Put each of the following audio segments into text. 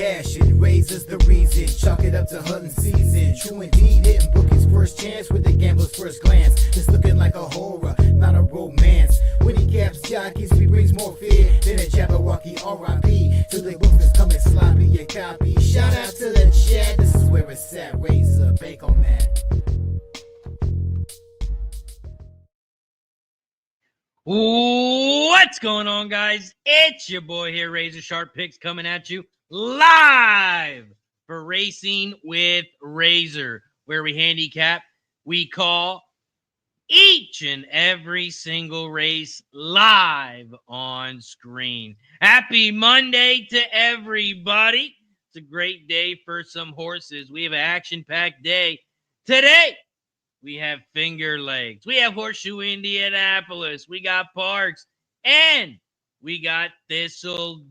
cash and razors the reason. Chalk it up to hunting season. True indeed, hitting bookie's first chance with the gambler's first glance. It's looking like a horror, not a romance. When he gaps jockeys, he brings more fear than a Jabberwocky R.I.P. To the books that's coming sloppy and copy. Shout out to the chat, this is where it's at. Razor, bake on that. What's going on, guys? It's your boy here, RazorSharpPicks, coming at you live for Racing with Razor, where we handicap, we call each and every single race live on screen. Happy Monday to everybody. It's a great day for some horses. We have an action-packed day today. We have Finger Lakes. We have Horseshoe Indianapolis. We got Parx. And we got Thistledown.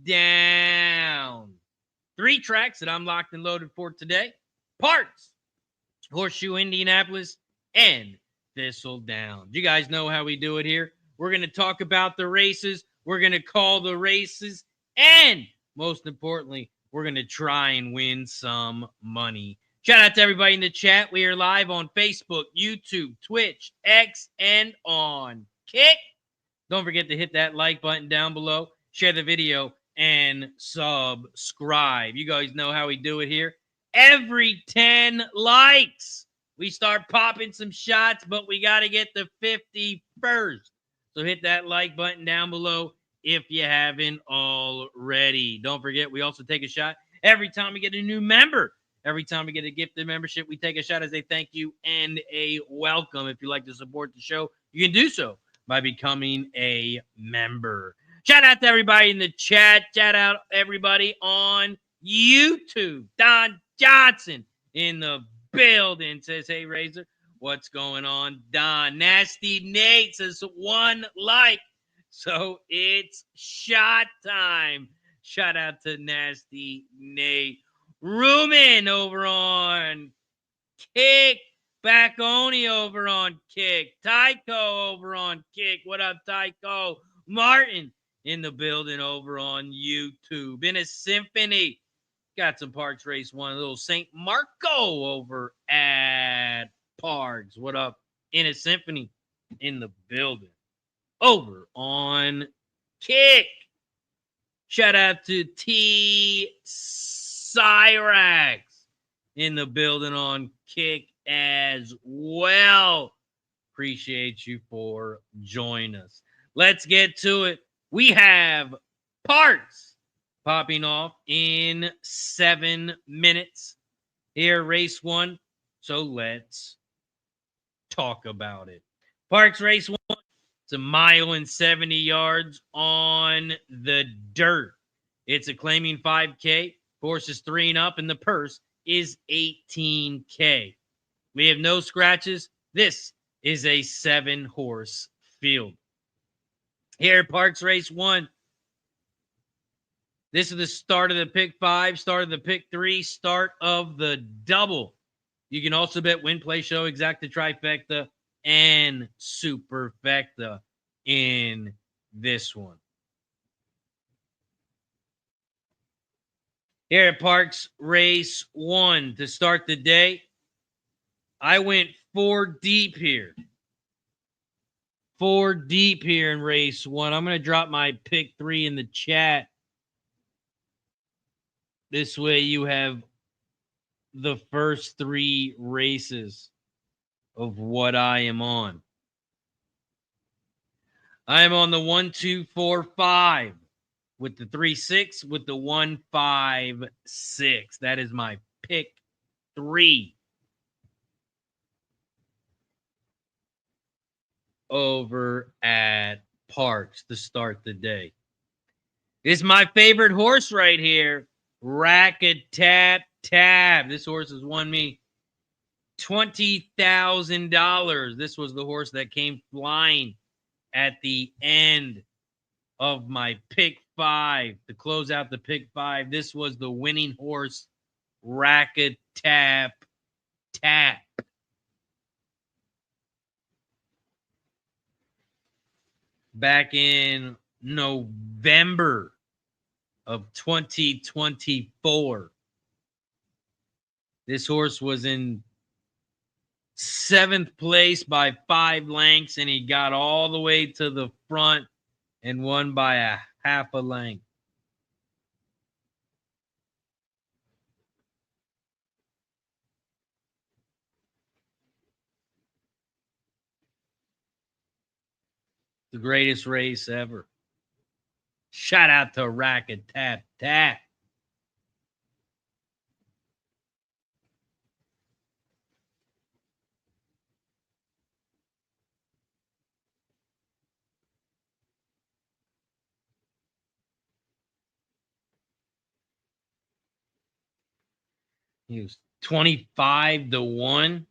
3 tracks that I'm locked and loaded for today. Parx, Horseshoe Indianapolis, and Thistledown. You guys know how we do it here. We're going to talk about the races. We're going to call the races. And most importantly, we're going to try and win some money. Shout out to everybody in the chat. We are live on Facebook, YouTube, Twitch, X, and on Kick. Don't forget to hit that like button down below, share the video, and subscribe. You guys know how we do it here. Every 10 likes, we start popping some shots, but we got to get to 50 first. So hit that like button down below if you haven't already. Don't forget, we also take a shot every time we get a new member. Every time we get a gifted membership, we take a shot as a thank you and a welcome. If you'd like to support the show, you can do so by becoming a member. Shout out to everybody in the chat. Shout out everybody on YouTube. Don Johnson in the building says, hey, Razor, what's going on? Don. Nasty Nate says 1 like. So it's shot time. Shout out to Nasty Nate. Rumen over on Kick. Bacconi over on Kick. Tycho over on Kick. What up, Tycho? Martin in the building over on YouTube. In a symphony. Got some Parx Race 1. A little St. Marco over at Parx. What up? In a symphony in the building. Over on Kick. Shout out to T. Cyrax in the building on Kick as well. Appreciate you for joining us. Let's get to it. We have Parx popping off in 7 minutes here, race 1. So let's talk about it. Parx Race 1. It's 1 mile and 70 yards on the dirt. It's a claiming 5K. Horses 3 and up, and the purse is $18K. We have no scratches. This is a 7-horse field. Here at Parx Race 1, this is the start of the pick 5, start of the pick 3, start of the double. You can also bet win, play, show, exacta, trifecta, and superfecta in this one. Here at Parx Race 1 to start the day, I went 4 deep here. 4 deep here in race 1. I'm going to drop my pick 3 in the chat. This way you have the first 3 races of what I am on. I am on the 1, 2, 4, 5. With the 3-6, with the 1-5-6. That is my pick 3. Over at Parx to start the day. It's my favorite horse right here. Rack-a-tap-tap. This horse has won me $20,000. This was the horse that came flying at the end of my pick 5 to close out the pick 5. This was the winning horse, Rack-a-tap-tap. Back in November of 2024. This horse was in 7th place by 5 lengths, and he got all the way to the front and won by a half a length. The greatest race ever. Shout out to Racket Tap Tap. He was 25-1.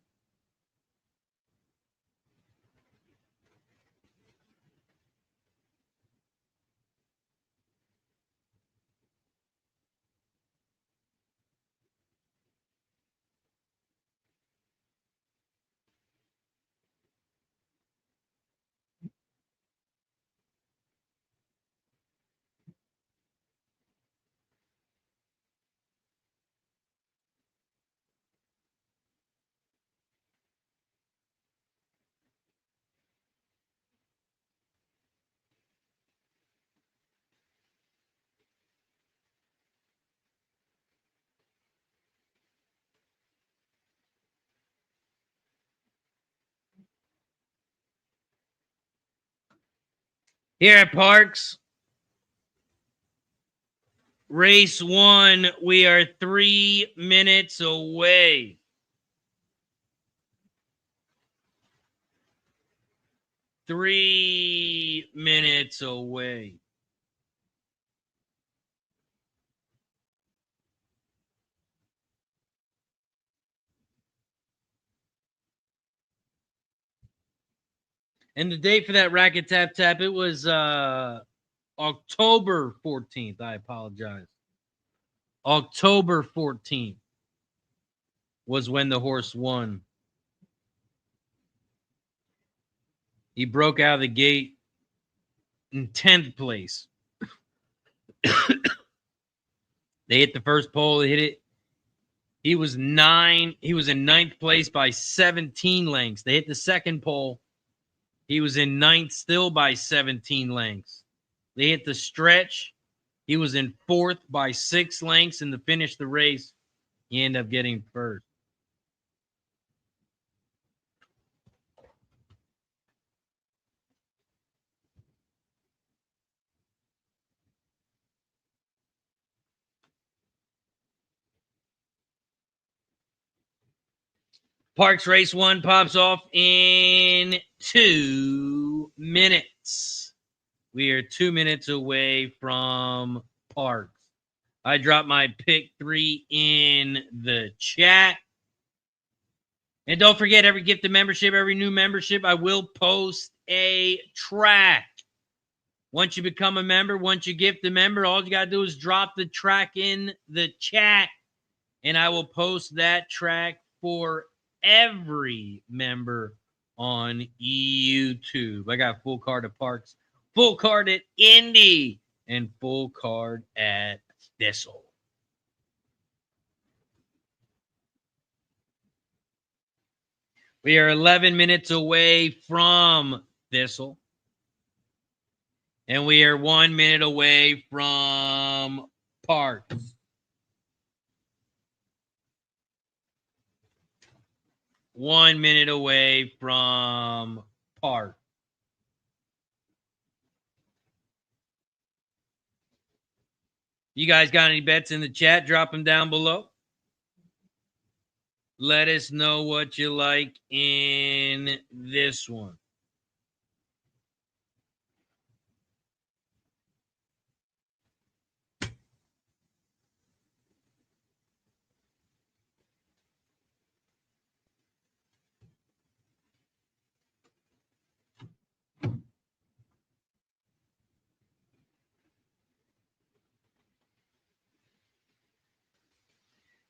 Here at Parx, race 1, we are 3 minutes away. 3 minutes away. And the date for that Racket Tap Tap, it was October 14th. I apologize. October 14th was when the horse won. He broke out of the gate in 10th place. They hit the first pole, they hit it. He was in 9th place by 17 lengths. They hit the second pole. He was in 9th still by 17 lengths. They hit the stretch. He was in 4th by 6 lengths, and to finish the race, he ended up getting first. Parx race 1 pops off in 2 minutes. We are 2 minutes away from Parx. I dropped my pick 3 in the chat. And don't forget, every gifted membership, every new membership, I will post a track. Once you become a member, once you gift a member, all you got to do is drop the track in the chat, and I will post that track for every member on YouTube. I got full card at Parx, full card at Indy, and full card at Thistle. We are 11 minutes away from Thistle. And we are 1 minute away from Parx. One minute away from Parx. You guys got any bets in the chat? Drop them down below. Let us know what you like in this one.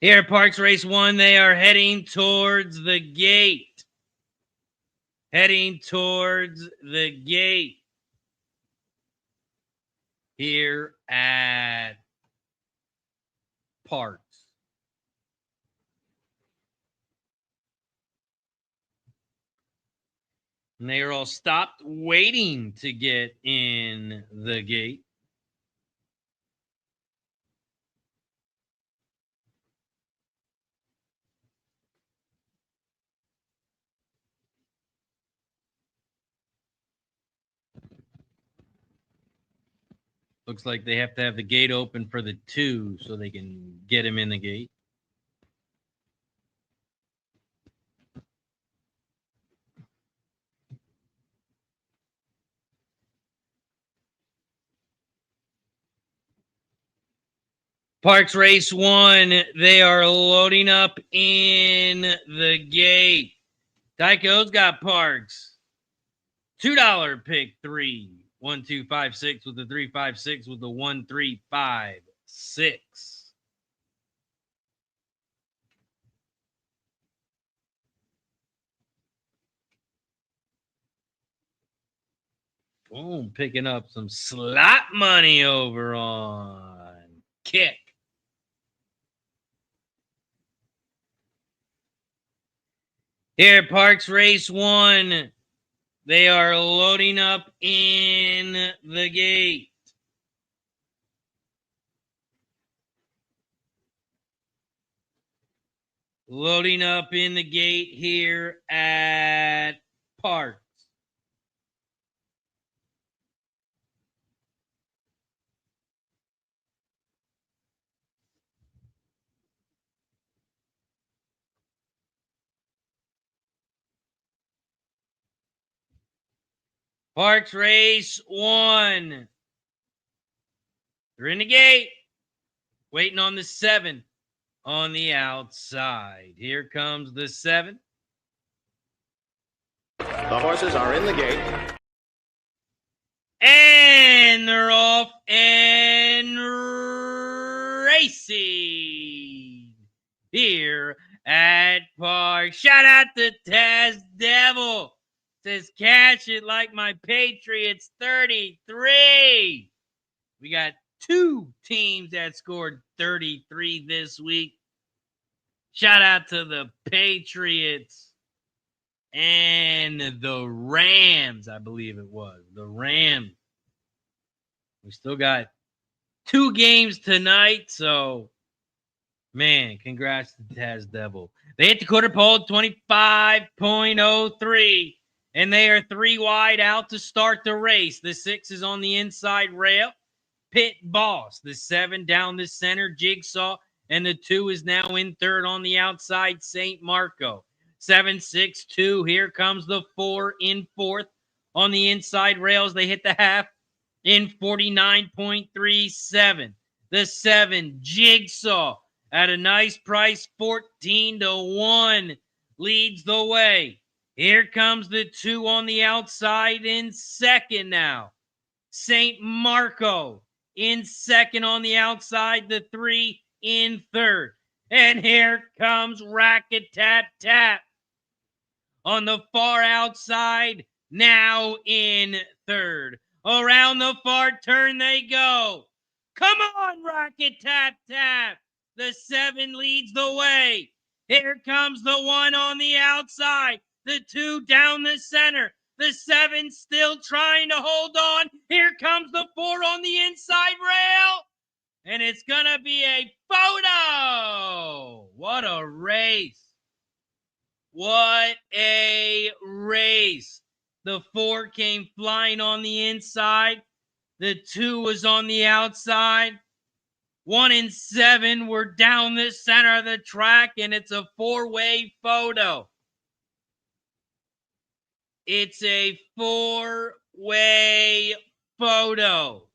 Here at Parx Race 1, they are heading towards the gate. Heading towards the gate. Here at Parx. And they are all stopped waiting to get in the gate. Looks like they have to have the gate open for the 2 so they can get him in the gate. Parx Race 1, they are loading up in the gate. Tycho's got Parx. $2 pick 3. 1, 2, 5, 6 with the 3, 5, 6 with the 1, 3, 5, 6. Boom, picking up some slot money over on Kick. Here, Parx Race 1. They are loading up in the gate. Loading up in the gate here at Parx. Parx Race 1. They're in the gate. Waiting on the 7 on the outside. Here comes the 7. The horses are in the gate. And they're off and racing here at Parx. Shout out to Taz Devil. Says, catch it like my Patriots 33. We got 2 teams that scored 33 this week. Shout out to the Patriots and the Rams, I believe it was. The Rams. We still got 2 games tonight, so, man, congrats to Taz Devil. They hit the quarter pole 25.03, and they are 3 wide out to start the race. The 6 is on the inside rail. Pit Boss. The 7 down the center, Jigsaw, and the 2 is now in third on the outside, St. Marco. 7, 6, 2. Here comes the 4 in fourth on the inside rails. They hit the half in 49.37. The 7, Jigsaw, at a nice price, 14-1, leads the way. Here comes the 2 on the outside in second now. St. Marco in second on the outside, the 3 in third. And here comes Racket Tap Tap on the far outside, now in third. Around the far turn they go. Come on, Racket Tap Tap. The 7 leads the way. Here comes the 1 on the outside. The 2 down the center. The 7 still trying to hold on. Here comes the 4 on the inside rail. And it's going to be a photo. What a race. What a race. The 4 came flying on the inside. The 2 was on the outside. 1 and 7 were down the center of the track, and it's a 4-way photo. It's a 4-way photo.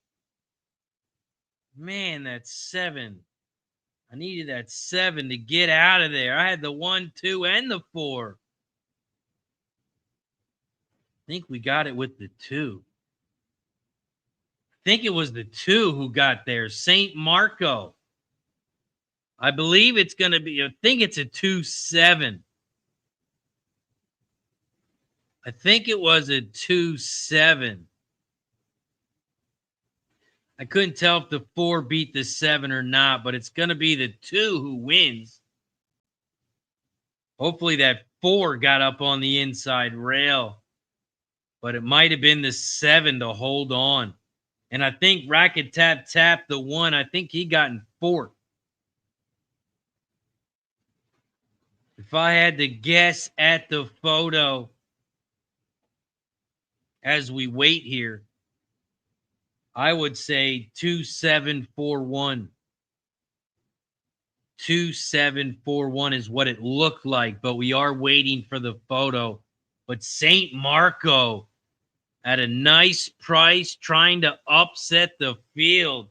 Man, that's 7. I needed that 7 to get out of there. I had the 1, 2, and the 4. I think we got it with the 2. I think it was the 2 who got there. St. Marco. I believe it's going to be, I think it's a 2-7. I think it was a 2-7. I couldn't tell if the 4 beat the 7 or not, but it's going to be the 2 who wins. Hopefully that 4 got up on the inside rail, but it might have been the 7 to hold on. And I think Racket Tap Tap, the 1, I think he got in 4th. If I had to guess at the photo as we wait here, I would say 2741. 2741 is what it looked like, but we are waiting for the photo. But St. Marco at a nice price, trying to upset the field.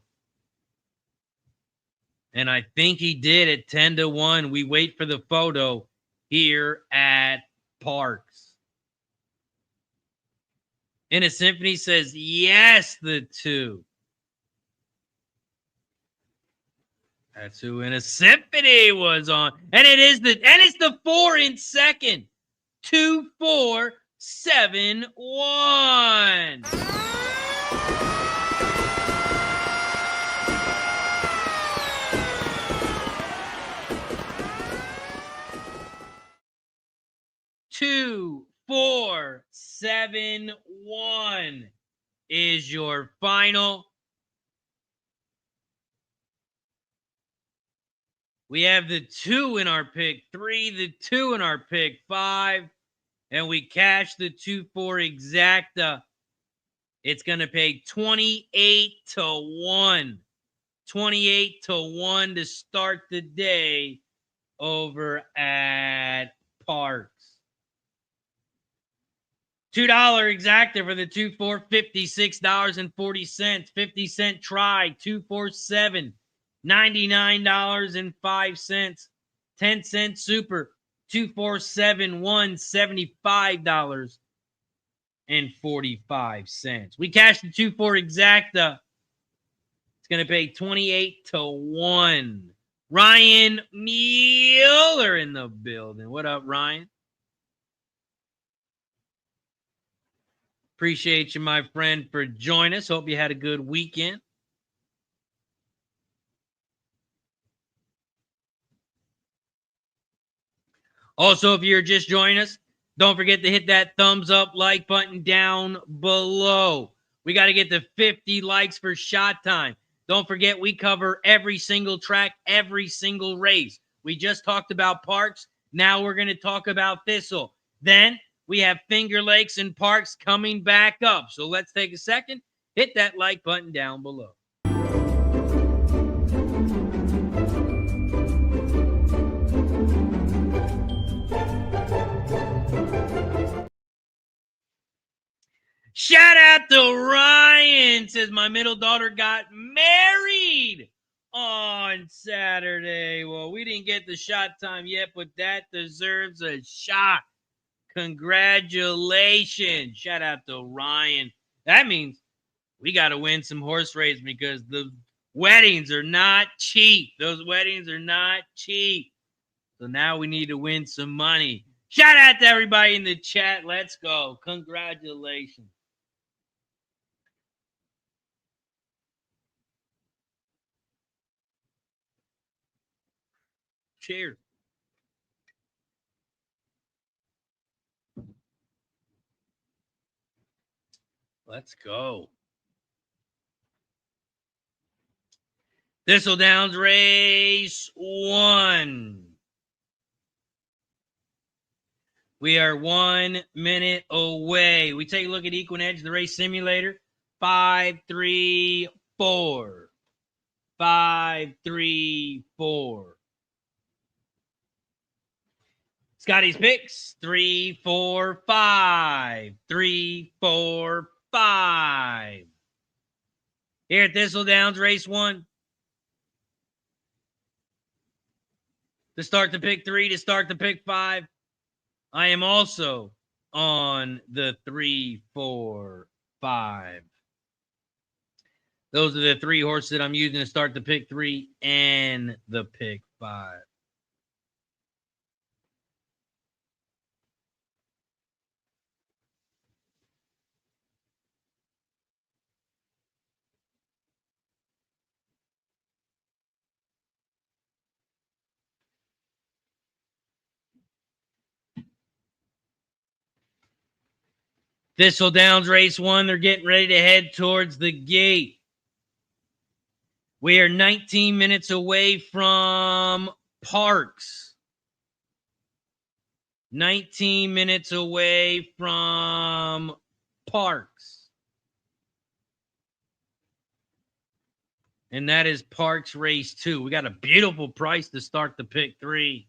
And I think he did at 10-1. We wait for the photo here at Parx. Inna Symphony says, yes, the 2. That's who Inna Symphony was on. And it's the 4 in second. 2471. Two, 4, 7, 1 is your final. We have the 2 in our pick 3, the 2 in our pick 5, and we cash the 2-4 exacta. It's going to pay 28-1. 28-1 to start the day over at Parx. $2 exacta for the 2-4, $56.40. 50-cent try, 247. $99.05. 10-cent super, 2471, $75.45. We cashed the 2-4 exacta. It's going to pay 28-1. Ryan Mueller in the building. What up, Ryan? Appreciate you, my friend, for joining us. Hope you had a good weekend. Also, if you're just joining us, don't forget to hit that thumbs up like button down below. We got to get to 50 likes for Shot Time. Don't forget, we cover every single track, every single race. We just talked about Parx. Now we're going to talk about Thistle. Then we have Finger Lakes and Parx coming back up. So let's take a second, hit that like button down below. Shout out to Ryan. Says my middle daughter got married on Saturday. Well, we didn't get the shot time yet, but that deserves a shot. Congratulations. Shout out to Ryan. That means we got to win some horse racing because the weddings are not cheap. Those weddings are not cheap. So now we need to win some money. Shout out to everybody in the chat. Let's go. Congratulations. Cheers. Let's go. Thistledown's race 1. We are 1 minute away. We take a look at Equinedge, the race simulator. 5, 3, 4. 5, 3, 4. Scotty's picks. 3, 4, 5. 3, 4, 5. Here at Thistledown's race 1. To start the pick 3, to start the pick 5. I am also on the 3, 4, 5. Those are the 3 horses that I'm using to start the pick 3 and the pick 5. Thistledowns race 1. They're getting ready to head towards the gate. We are 19 minutes away from Parx. 19 minutes away from Parx. And that is Parx Race 2. We got a beautiful price to start the pick 3.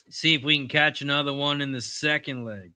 See if we can catch another one in the second leg.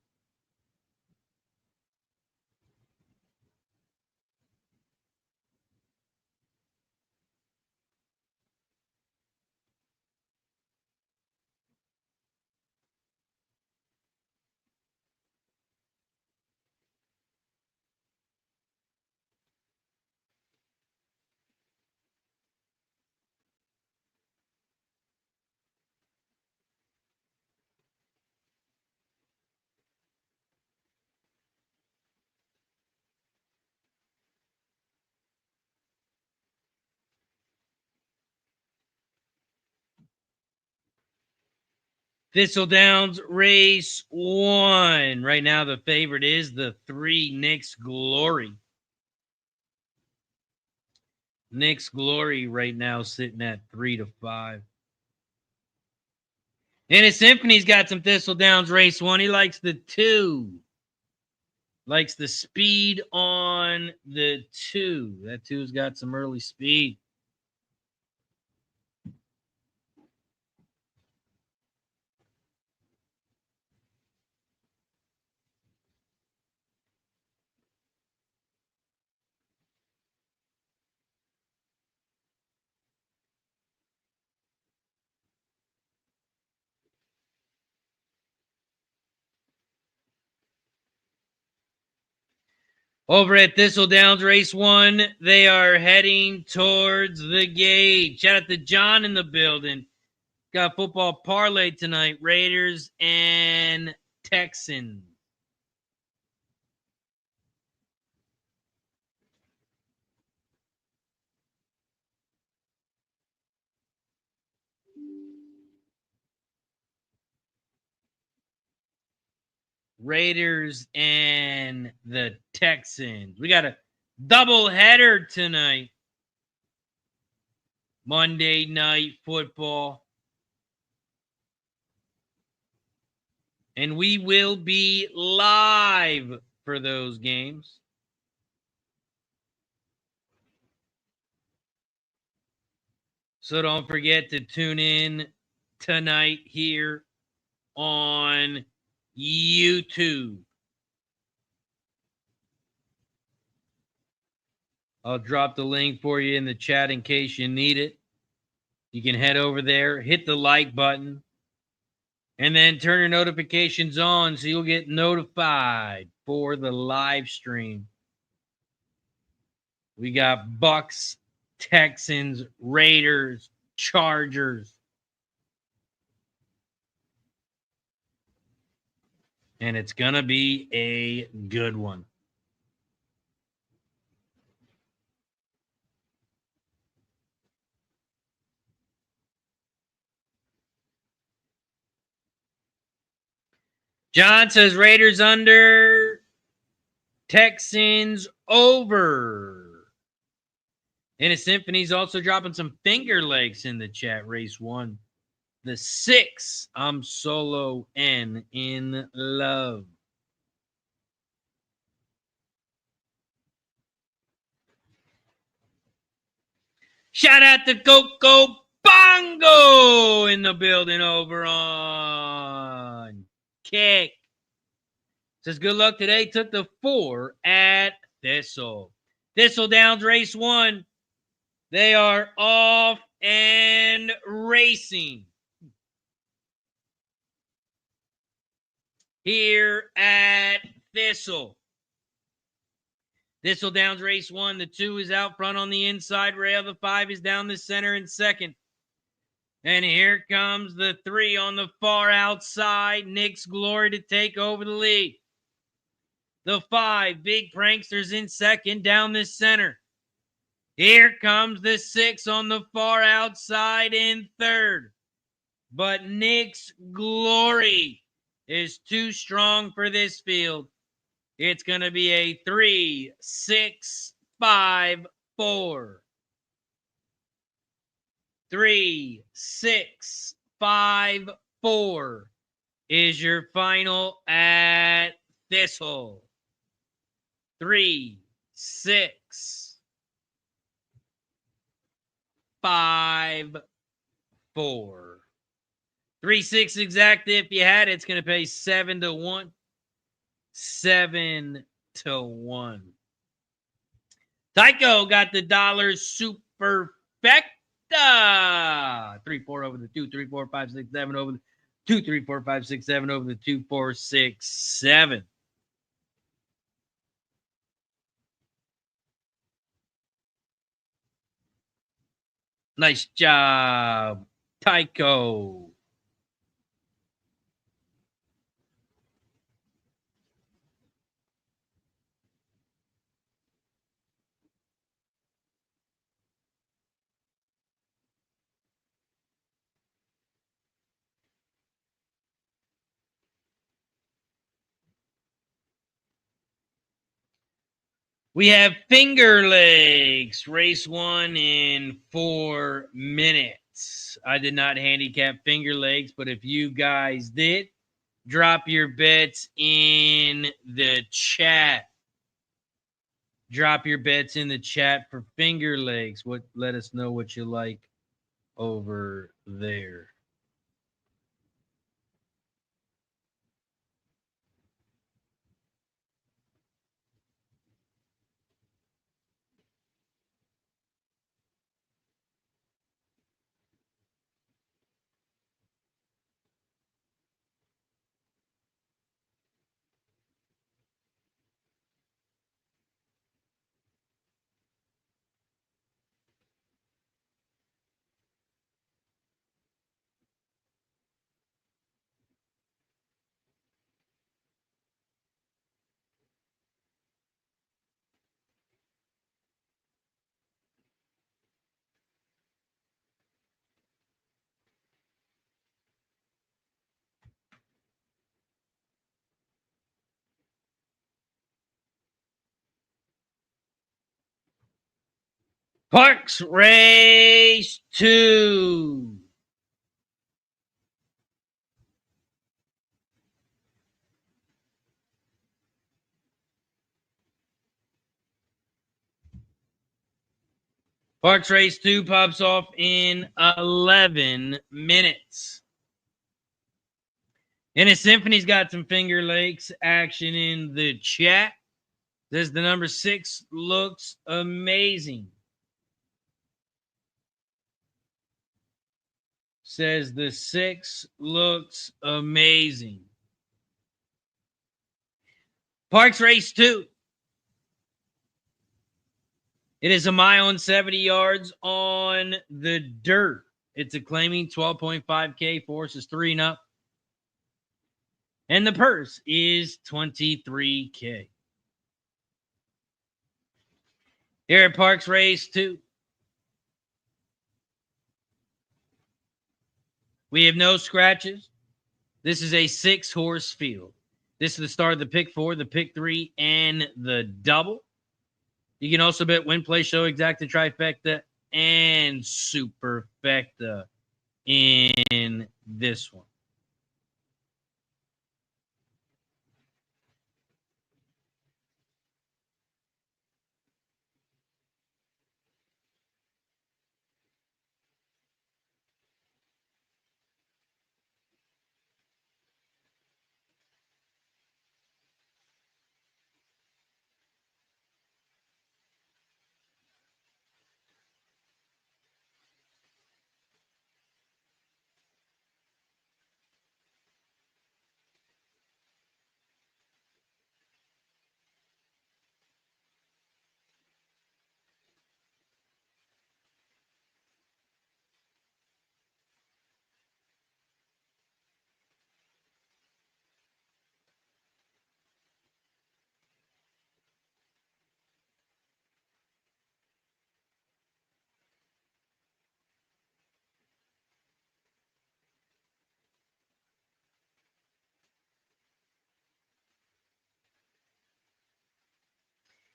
Thistledowns race 1. Right now, the favorite is the 3 Nick's Glory. Nick's Glory right now sitting at 3-5. And his Symphony's got some Thistledowns race 1. He likes the 2. Likes the speed on the 2. That 2's got some early speed. Over at Thistledowns race 1, they are heading towards the gate. Shout out to John in the building. Got football parlay tonight. Raiders and Texans. Raiders and the Texans. We got a double header tonight. Monday Night Football. And we will be live for those games. So don't forget to tune in tonight here on YouTube. I'll drop the link for you in the chat in case you need it. You can head over there, hit the like button, and then turn your notifications on so you'll get notified for the live stream. We got Bucks, Texans, Raiders, Chargers. And it's going to be a good one. John says Raiders under, Texans over. And his Symphony's also dropping some finger legs in the chat, race 1. The 6, I'm solo N in love. Shout out to Coco Bongo in the building over on Kick. Says good luck today. Took the 4 at Thistle. Thistledowns race 1. They are off and racing. Here at Thistle. Thistledowns race 1. The 2 is out front on the inside rail. The 5 is down the center in second. And here comes the 3 on the far outside. Nick's Glory to take over the lead. The 5, Big Pranksters in second down the center. Here comes the 6 on the far outside in third. but Nick's Glory is too strong for this field. It's going to be a 3, 6, 5, 4. 3, 6, 5, 4 is your final at Thistle. 3, 6, 5, 4. 3, 6 exact. If you had it, it's going to pay 7 to 1. 7 to 1. Tycho got the dollar superfecta. 3, 4 over the 2, 3, 4, 5, 6, 7 over the 2, 3, 4, 5, 6, 7 over the 2, 4, 6, 7. Nice job, Tycho. We have Finger Lakes, race 1 in 4 minutes. I did not handicap Finger Lakes, but if you guys did, drop your bets in the chat. Drop your bets in the chat for Finger Lakes. Let us know what you like over there. Parx Race 2. Parx Race 2 pops off in 11 minutes. And his Symphony's got some Finger Lakes action in the chat. Says the number 6 looks amazing. Says the 6 looks amazing. Parx Race 2. It is a mile and 70 yards on the dirt. It's a claiming 12.5K. Force is 3 and up. And the purse is $23K. Here at Parx Race 2, we have no scratches. This is a 6-horse field. This is the start of the pick 4, the pick 3, and the double. You can also bet win, play, show, exacta, trifecta, and superfecta in this one.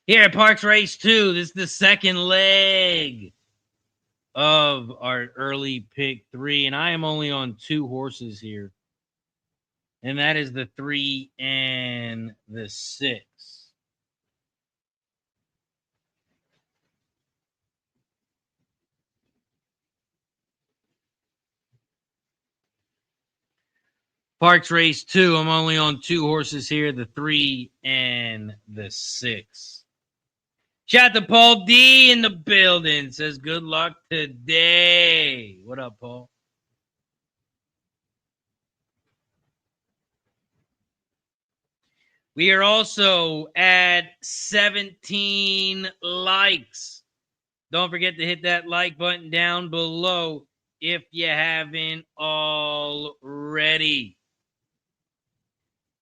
Here at Parx Race 2, this is the second leg of our early pick 3, and I am only on 2 horses here, and that is the 3 and the 6. Parx Race 2, I'm only on 2 horses here, the 3 and the 6. Shout out to Paul D in the building. Says good luck today. What up, Paul? We are also at 17 likes. Don't forget to hit that like button down below if you haven't already.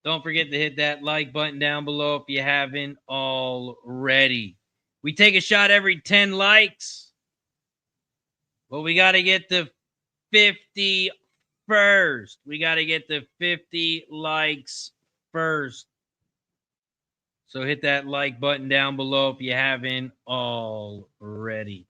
Don't forget to hit that like button down below if you haven't already. We take a shot every 10 likes. But we got to get to 50 first. We got to get to 50 likes first. So hit that like button down below if you haven't already.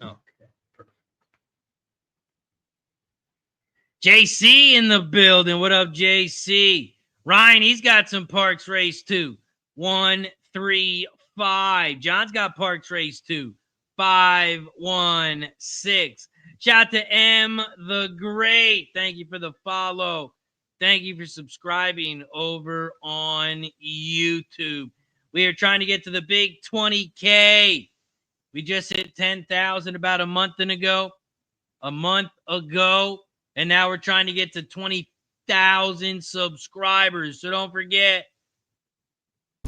Okay, perfect. JC in the building. What up, JC? Ryan, he's got some Parx Race 2. 1, 3, 5. John's got Parx Race 2. 5, 1, 6. Shout out to M the Great. Thank you for the follow. Thank you for subscribing over on YouTube. We are trying to get to the big 20K. We just hit 10,000 about a month ago. And now we're trying to get to 20,000 subscribers. So don't forget.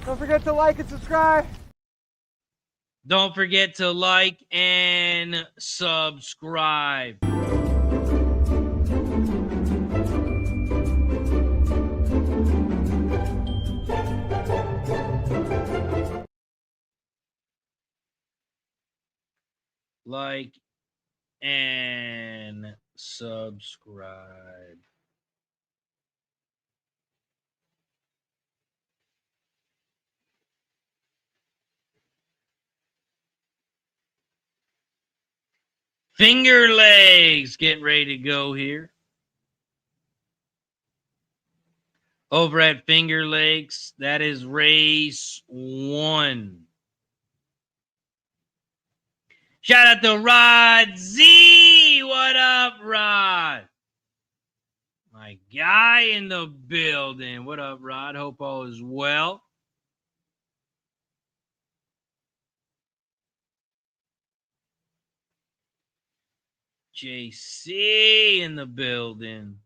Don't forget to like and subscribe. Don't forget to like and subscribe. Like and subscribe. Finger legs getting ready to go here. Over at Finger Lakes, that is race 1. Shout out to Rod Z. What up, Rod? My guy in the building. What up, Rod? Hope all is well. JC in the building.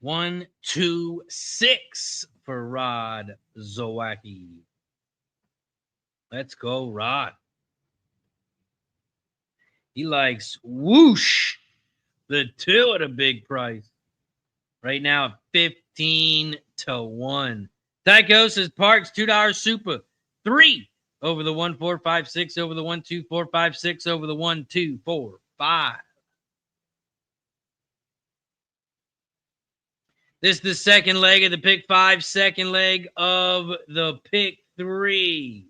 One, 2, 6 for Rod Zawacki. Let's go, Rod. He likes whoosh. The 2 at a big price. Right now, 15 to 1. Tycho says Parx, $2 super. 3 over the 1, 4, 5, 6 over the 1, 2, 4, 5, 6 over the 1, 2, 4, 5. This is the second leg of the pick 5, second leg of the pick 3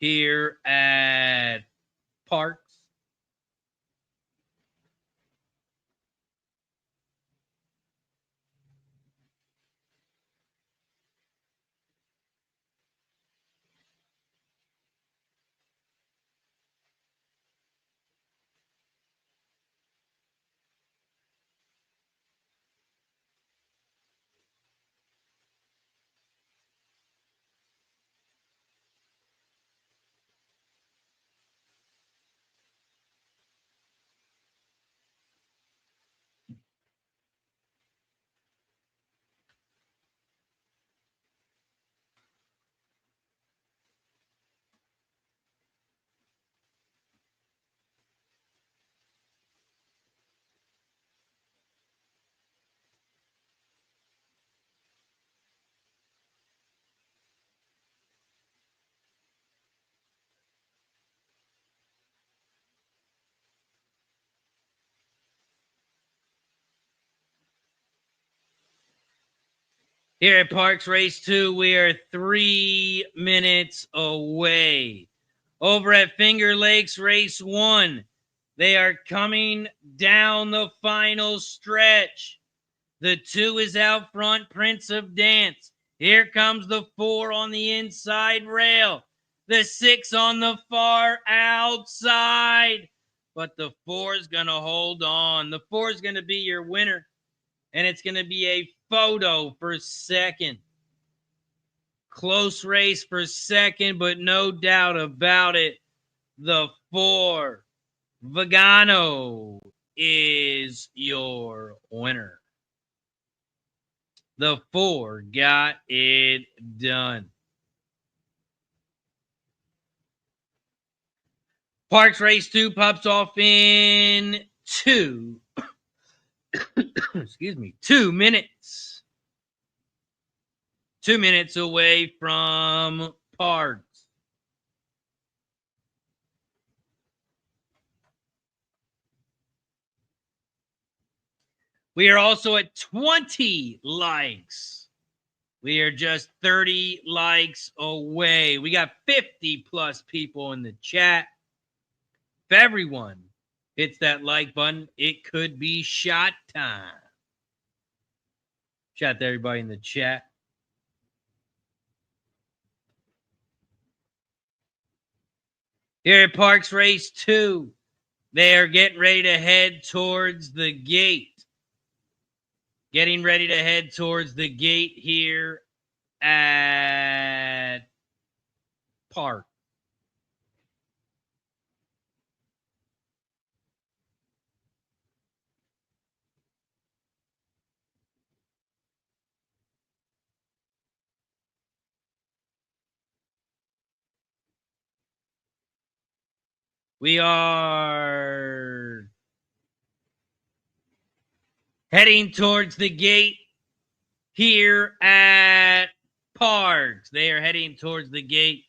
here at Parx. Here at Parx Race 2, we are 3 minutes away. Over at Finger Lakes Race 1, they are coming down the final stretch. The 2 is out front, Prince of Dance. Here comes the 4 on the inside rail. The 6 on the far outside. But the 4 is going to hold on. The 4 is going to be your winner. And it's going to be a photo for second. Close race for second, but no doubt about it, the 4, Vagano, is your winner. The 4 got it done. Parx Race 2 pops off in 2 minutes. 2 minutes away from Parx. We are also at 20 likes. We are just 30 likes away. We got 50 plus people in the chat. If everyone hits that like button, it could be shot time. Shout out to everybody in the chat. Here at Parx Race 2, they are getting ready to head towards the gate. Getting ready to head towards the gate here at Parx. We are heading towards the gate here at Parx. They are heading towards the gate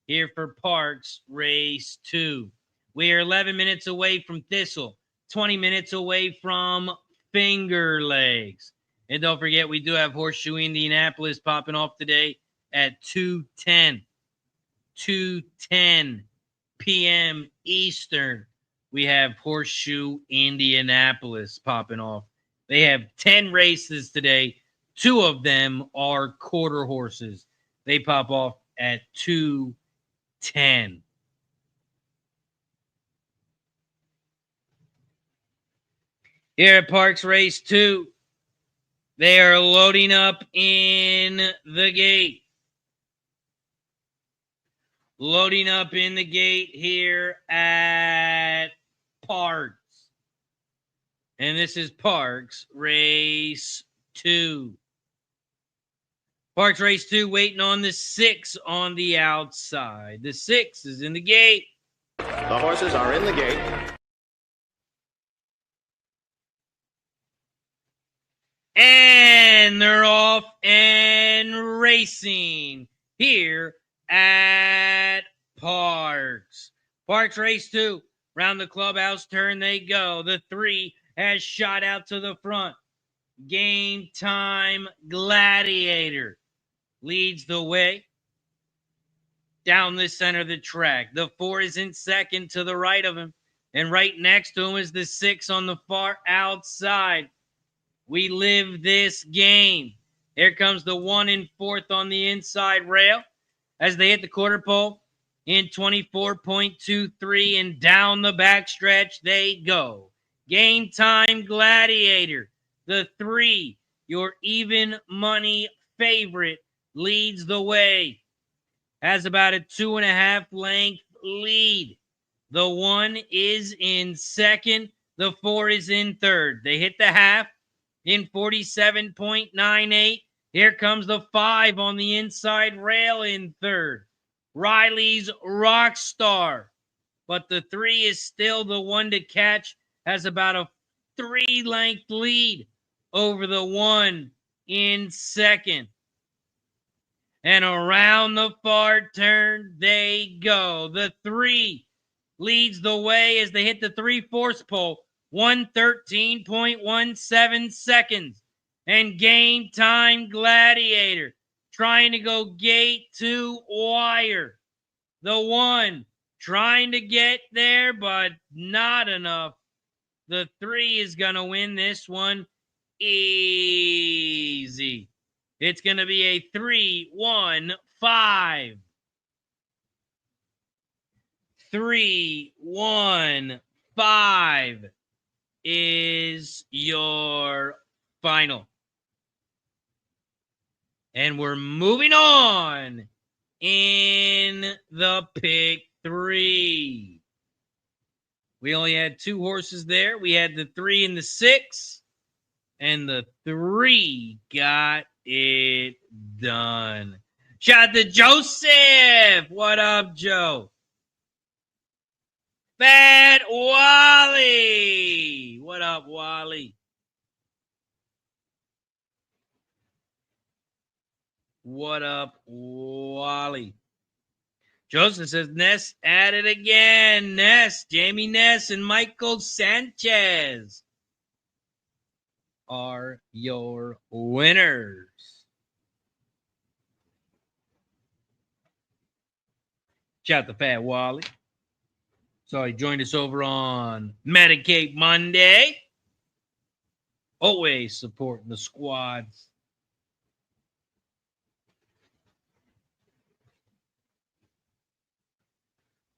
here for Parx Race 2. We are 11 minutes away from Thistle, 20 minutes away from Finger Lakes. And don't forget, we do have Horseshoe Indianapolis popping off today at 2:10 p.m. Eastern. We have Horseshoe Indianapolis popping off. They have 10 races today. 2 of them are quarter horses. They pop off at 2:10. Here at Parx Race 2, they are loading up in the gate. Loading up in the gate here at Parx. And this is Parx Race 2. Parx Race 2 waiting on the 6 on the outside. The 6 is in the gate. The horses are in the gate. And they're off and racing here at Parx. Parx Race 2. Round the clubhouse turn they go. The 3 has shot out to the front. Game Time Gladiator leads the way down the center of the track. The 4 is in second to the right of him. And right next to him is the 6 on the far outside. We live this game. Here comes the 1 in fourth on the inside rail as they hit the quarter pole in 24.23, and down the backstretch they go. Game Time Gladiator, the 3, your even money favorite, leads the way. Has about a 2.5 length lead. The 1 is in second. The 4 is in third. They hit the half in 47.98. Here comes the 5 on the inside rail in third. Riley's Rockstar. But the 3 is still the one to catch. Has about a 3 length lead over the 1 in second. And around the far turn they go. The 3 leads the way as they hit the 3/4 pole. 113.17 seconds. And Game Time Gladiator trying to go gate to wire. The 1 trying to get there, but not enough. The 3 is going to win this one easy. It's going to be a 3-1-5. 3-1-5 is your final. And we're moving on in the pick 3. We only had 2 horses there. We had the 3 and the 6, and the 3 got it done. Shout out to Joseph. What up, Joe? Fat Wally. What up, Wally? What up, Wally? Joseph says Ness at it again. Ness, Jamie Ness, and Michael Sanchez are your winners. Shout out to Fat Wally. So he joined us over on Medicaid Monday. Always supporting the squads.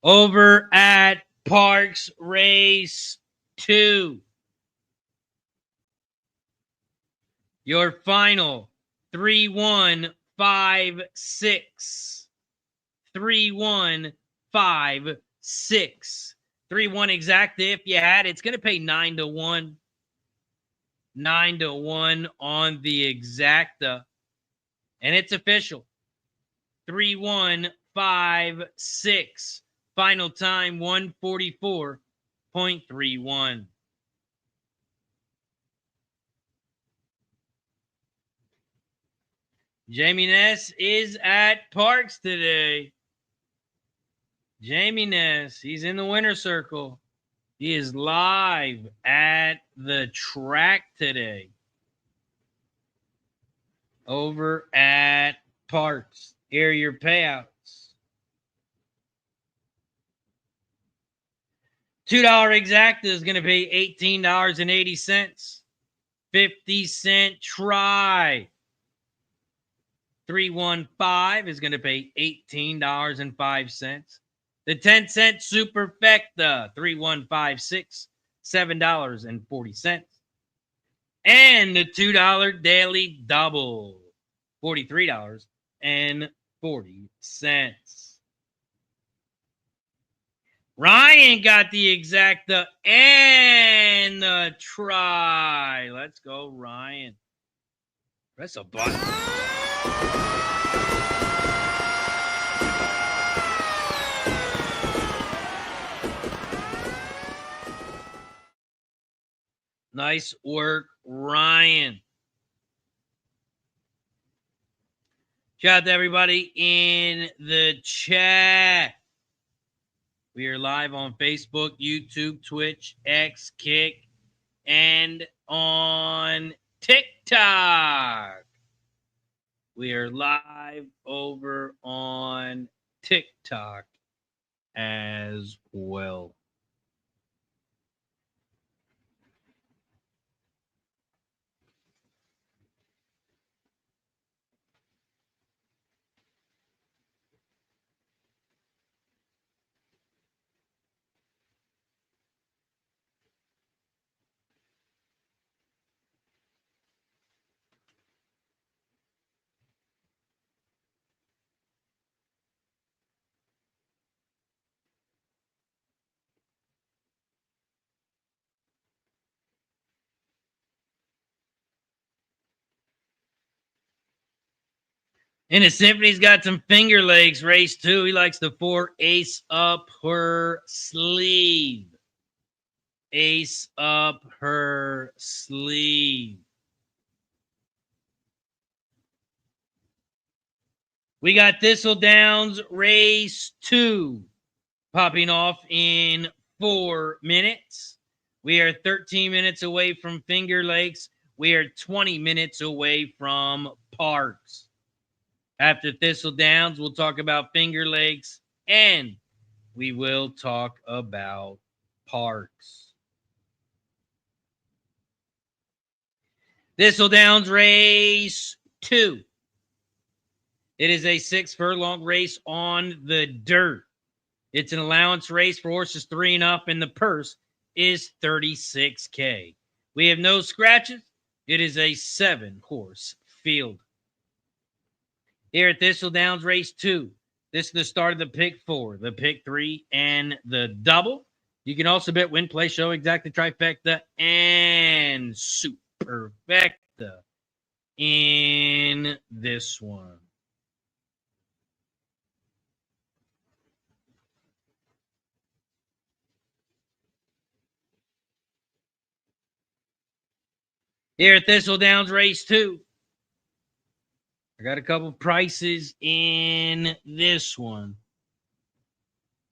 Over at Parx Race 2. Your final 3-1-5-6. 3-1-5-6. 3-1 exact if you had it. It's going to pay 9-1. 9-1 on the exacta. And it's official. 3-1-5-6. Final time 144.31. Jamie Ness is at Parx today. Jamie Ness, he's in the winner's circle. He is live at the track today. Over at Parx. Here are your payouts. $2 exacta is going to pay $18.80. 50-cent try. 3-1-5 is going to pay $18.05. The 10-cent superfecta, 3-1-5-6, $7.40. And the $2 daily double, $43.40. Ryan got the exacta and the try. Let's go, Ryan. Press a button. Nice work, Ryan. Shout out to everybody in the chat. We are live on Facebook, YouTube, Twitch, X, Kick, and on TikTok. We are live over on TikTok as well. And the Symphony's got some Finger Lakes race too. He likes the 4 ace up her sleeve. Ace up her sleeve. We got Thistledowns race 2 popping off in 4 minutes. We are 13 minutes away from Finger Lakes. We are 20 minutes away from Parx. After Thistledowns, we'll talk about Finger Lakes and we will talk about Parx. Thistledowns race 2. It is a 6 furlong race on the dirt. It's an allowance race for horses 3 and up, and the purse is $36K. We have no scratches. It is a 7-horse field. Here at Thistledowns race 2, this is the start of the pick 4, the pick 3, and the double. You can also bet win, play, show, exacta, trifecta, and superfecta in this one. Here at Thistledowns race 2, I got a couple prices in this one.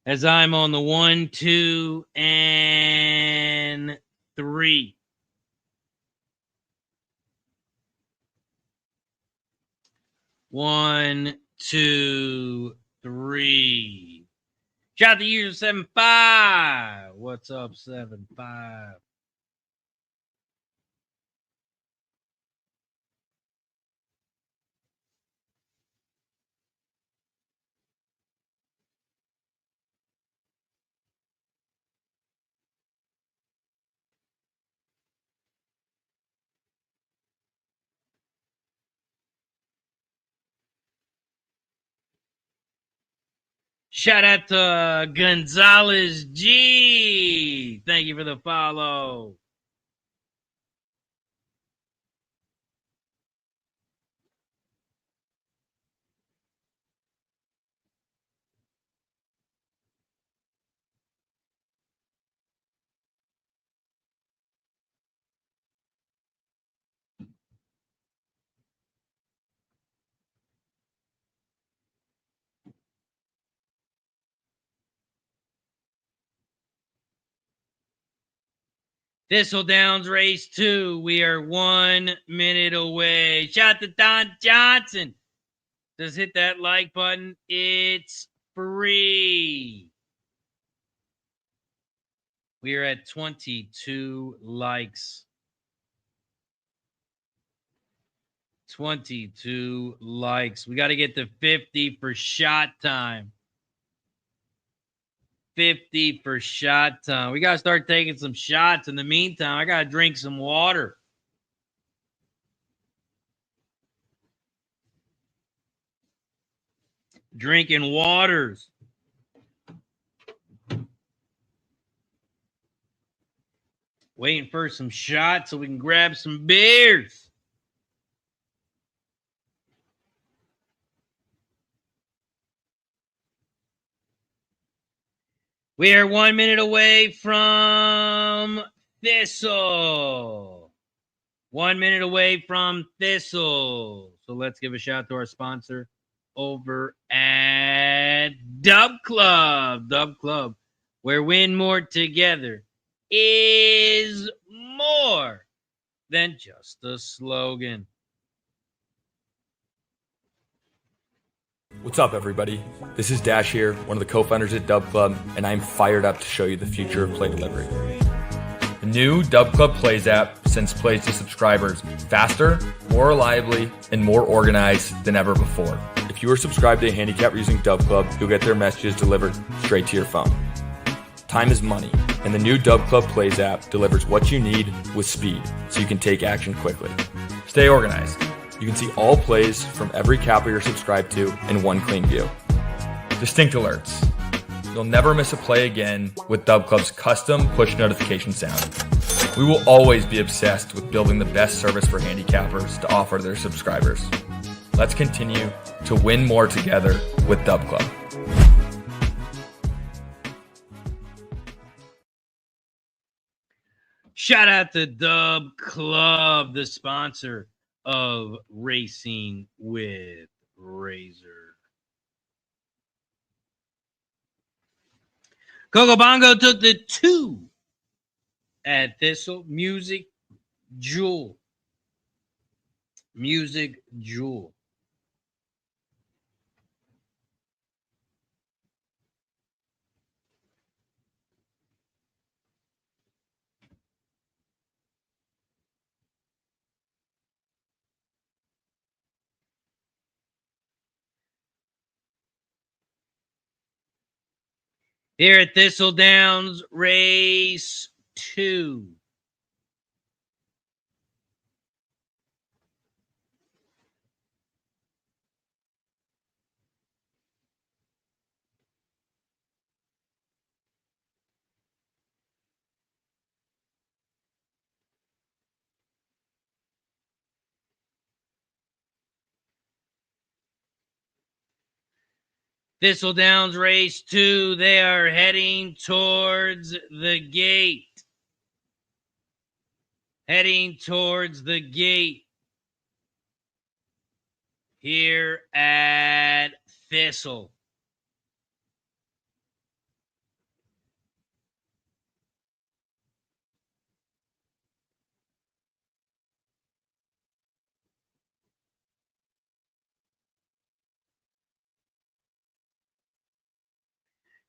As I'm on the 1, 2, and 3. 1, 2, 3. Shout the user 7-5. What's up, 7-5? Shout out to Gonzalez G. Thank you for the follow. Thistledowns race 2. We are 1 minute away. Shout to Don Johnson. Just hit that like button. It's free. We are at 22 likes. 22 likes. We got to get to 50 for shot time. 50 for shot time. We got to start taking some shots. In the meantime, I got to drink some water. Drinking waters. Waiting for some shots so we can grab some beers. We are 1 minute away from Thistle. 1 minute away from Thistle. So let's give a shout out to our sponsor over at Dub Club. Dub Club, where win more together is more. than just a slogan. What's up, everybody? This is Dash here, one of the co-founders at Dub Club, and I'm fired up to show you the future of play delivery. The new Dub Club Plays app sends plays to subscribers faster, more reliably, and more organized than ever before. If you are subscribed to a handicapper using Dub Club, you'll get their messages delivered straight to your phone. Time is money, and the new Dub Club Plays app delivers what you need with speed, so you can take action quickly. Stay organized. You can see all plays from every capper you're subscribed to in one clean view. Distinct alerts. You'll never miss a play again with Dub Club's custom push notification sound. We will always be obsessed with building the best service for handicappers to offer their subscribers. Let's continue to win more together with Dub Club. Shout out to Dub Club, the sponsor of Racing with Razor. Coco Bongo took the 2 at Thistle. Music Jewel. Music Jewel. Here at Thistledowns, race 2. Thistledowns race 2. They are heading towards the gate. Heading towards the gate here at Thistle.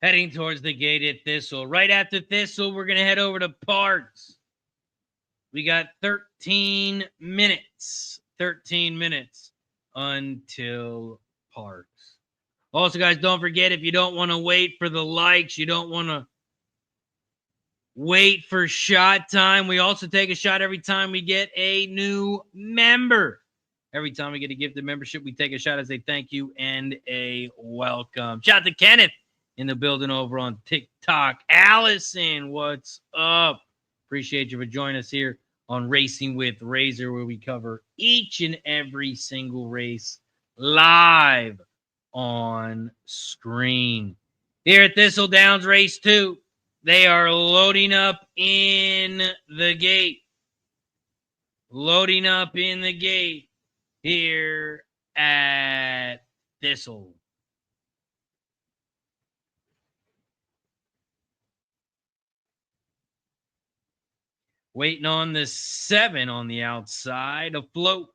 Heading towards the gate at Thistle. Right after Thistle, we're going to head over to Parx. We got 13 minutes. 13 minutes until Parx. Also, guys, don't forget, if you don't want to wait for the likes, you don't want to wait for shot time, we also take a shot every time we get a new member. Every time we get a gifted membership, we take a shot as a thank you and a welcome. Shout out to Kenneth in the building over on TikTok. Allison, what's up? Appreciate you for joining us here on Racing with Razor, where we cover each and every single race live on screen. Here at Thistledowns race 2, they are loading up in the gate. Loading up in the gate here at Thistle. Waiting on the 7 on the outside afloat.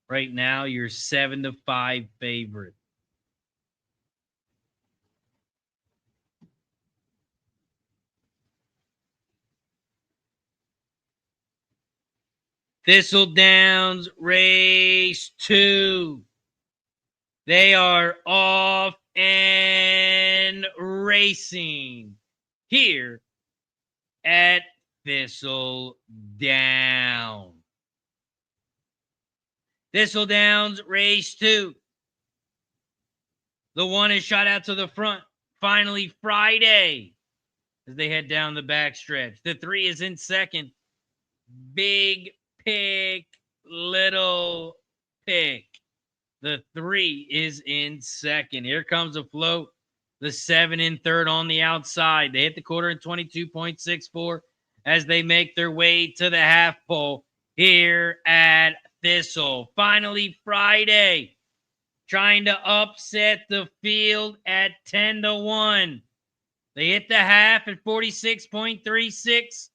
Right now, your 7-5 favorite. Thistledowns race 2. They are off and racing here at Thistledown. Thistledowns race 2. The 1 is shot out to the front. Finally Friday as they head down the backstretch. The 3 is in second. Big pick, little pick. The 3 is in second. Here comes a float. The 7 in third on the outside. They hit the quarter in 22.64 as they make their way to the half pole here at Thistle. Finally Friday, trying to upset the field at 10-1. They hit the half at 46.36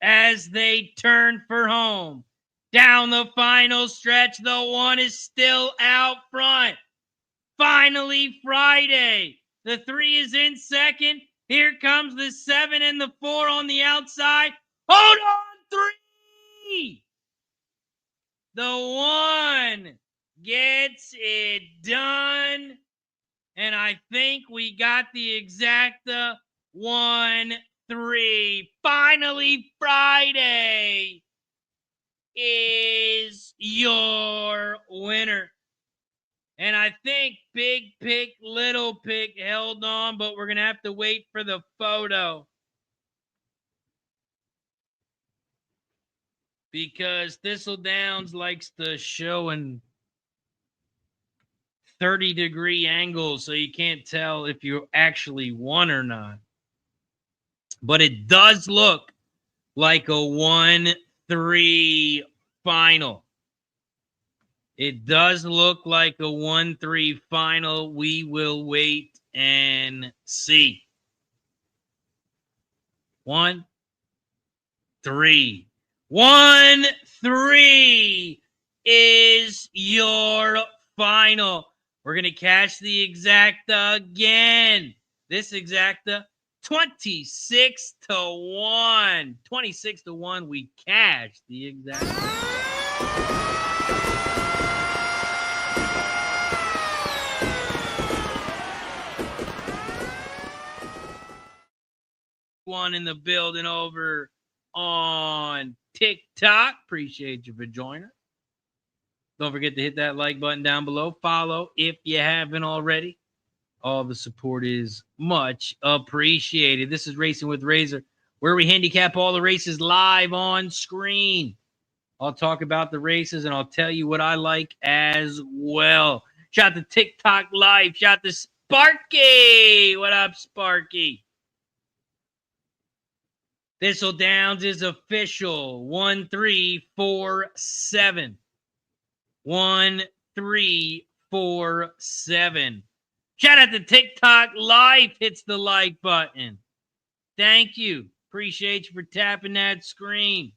as they turn for home. Down the final stretch, the 1 is still out front. Finally, Friday. The 3 is in second. Here comes the 7 and the 4 on the outside. Hold on, 3! The 1 gets it done. And I think we got the exacta 1-3. Finally, Friday is your winner. And I think Big Pick, Little Pick held on, but we're going to have to wait for the photo. Because Thistledowns likes to show in 30-degree angles, so you can't tell if you actually won or not. But it does look like a 1-3 final. It does look like a 1-3 final. We will wait and see. 1-3. 1-3 is your final. We're going to cash the exacta again. This exacta, 26-1. 26-1, we cash the exacta. One in the building over on TikTok. Appreciate you for joining. Don't forget to hit that like button down below. Follow if you haven't already. All the support is much appreciated. This is Racing with Razor, where we handicap all the races live on screen. I'll talk about the races, and I'll tell you what I like as well. Shout out to TikTok Live. Shout out to Sparky. What up, Sparky? Thistledowns is official. 1-3-4-7. 1-3-4-7. Shout out to TikTok Live. Hits the like button. Thank you. Appreciate you for tapping that screen.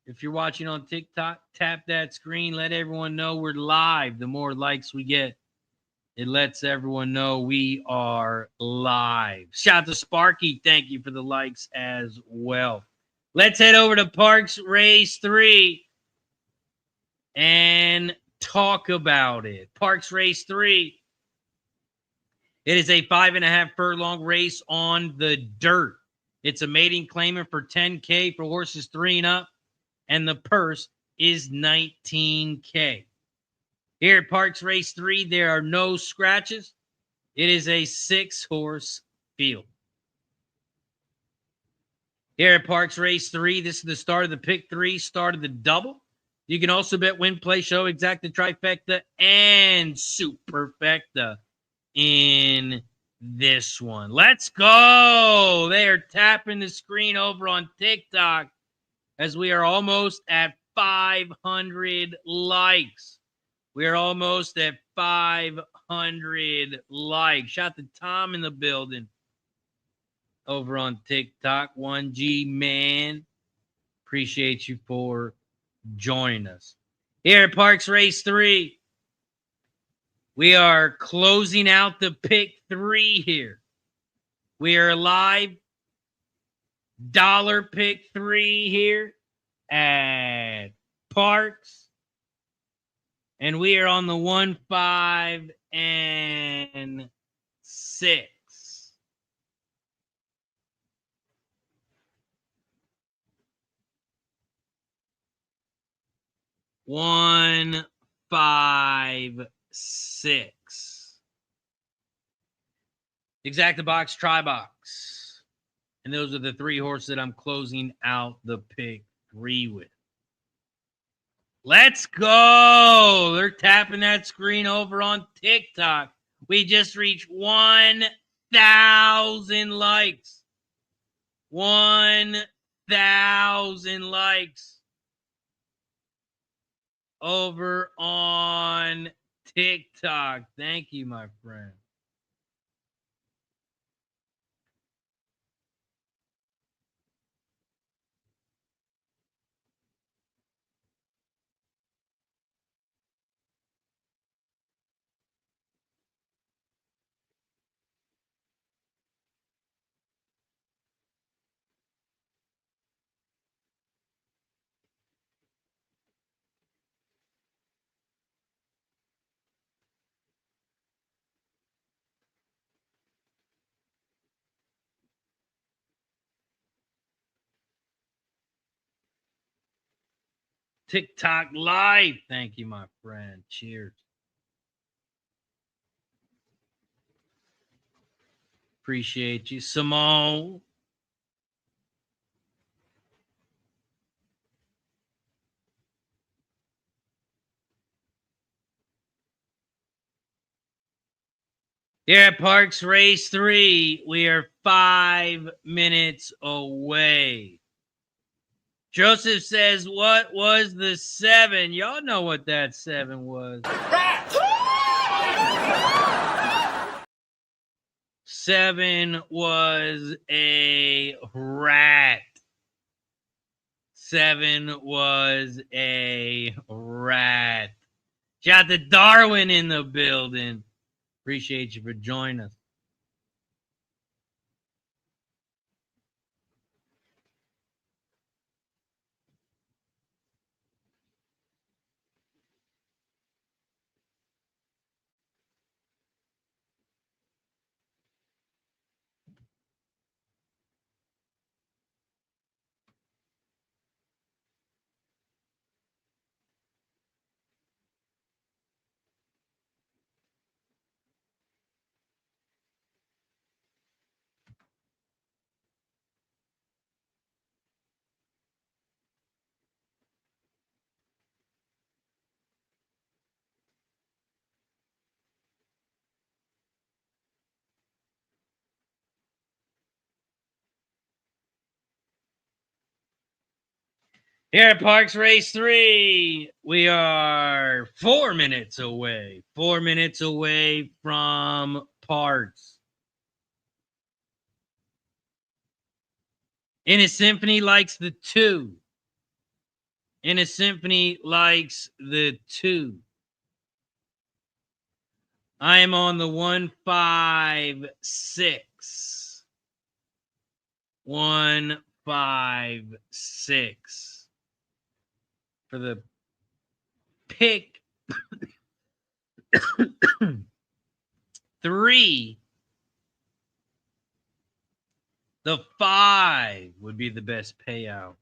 If you're watching on TikTok, tap that screen. Let everyone know we're live. The more likes we get, it lets everyone know we are live. Shout out to Sparky. Thank you for the likes as well. Let's head over to Parx Race 3 and talk about it. Parx Race 3. It is a 5.5 furlong race on the dirt. It's a maiden claimant for $10K for horses 3 and up, and the purse is $19K. Here at Parx Race 3, there are no scratches. It is a 6-horse field. Here at Parx Race 3, this is the start of the pick 3, start of the double. You can also bet win, play, show, exacta, trifecta, and superfecta in this one. Let's go. They are tapping the screen over on TikTok as we are almost at 500 likes. We are almost at 500 likes. Shout out to Tom in the building over on TikTok. 1G man. Appreciate you for joining us. Here at Parx Race 3, we are closing out the pick 3 here. We are live. Dollar pick 3 here at Parx. And we are on the 1, 5, and 6. One, 5, 6. Exacta box, try box. And those are the 3 horses that I'm closing out the pick 3 with. Let's go. They're tapping that screen over on TikTok. We just reached 1,000 likes. 1,000 likes over on TikTok. Thank you, my friend. TikTok Live. Thank you, my friend. Cheers. Appreciate you, Simone. Here at Parx Race 3, we are 5 minutes away. Joseph says, what was the 7? Y'all know what that 7 was. 7 was a rat. 7 was a rat. Shout out to Darwin in the building. Appreciate you for joining us. Here at Parx Race 3, we are 4 minutes away. 4 minutes away from Parx. In a Symphony likes the 2. In a Symphony likes the 2. I am on the 156. 156. For the pick 3, the 5 would be the best payout.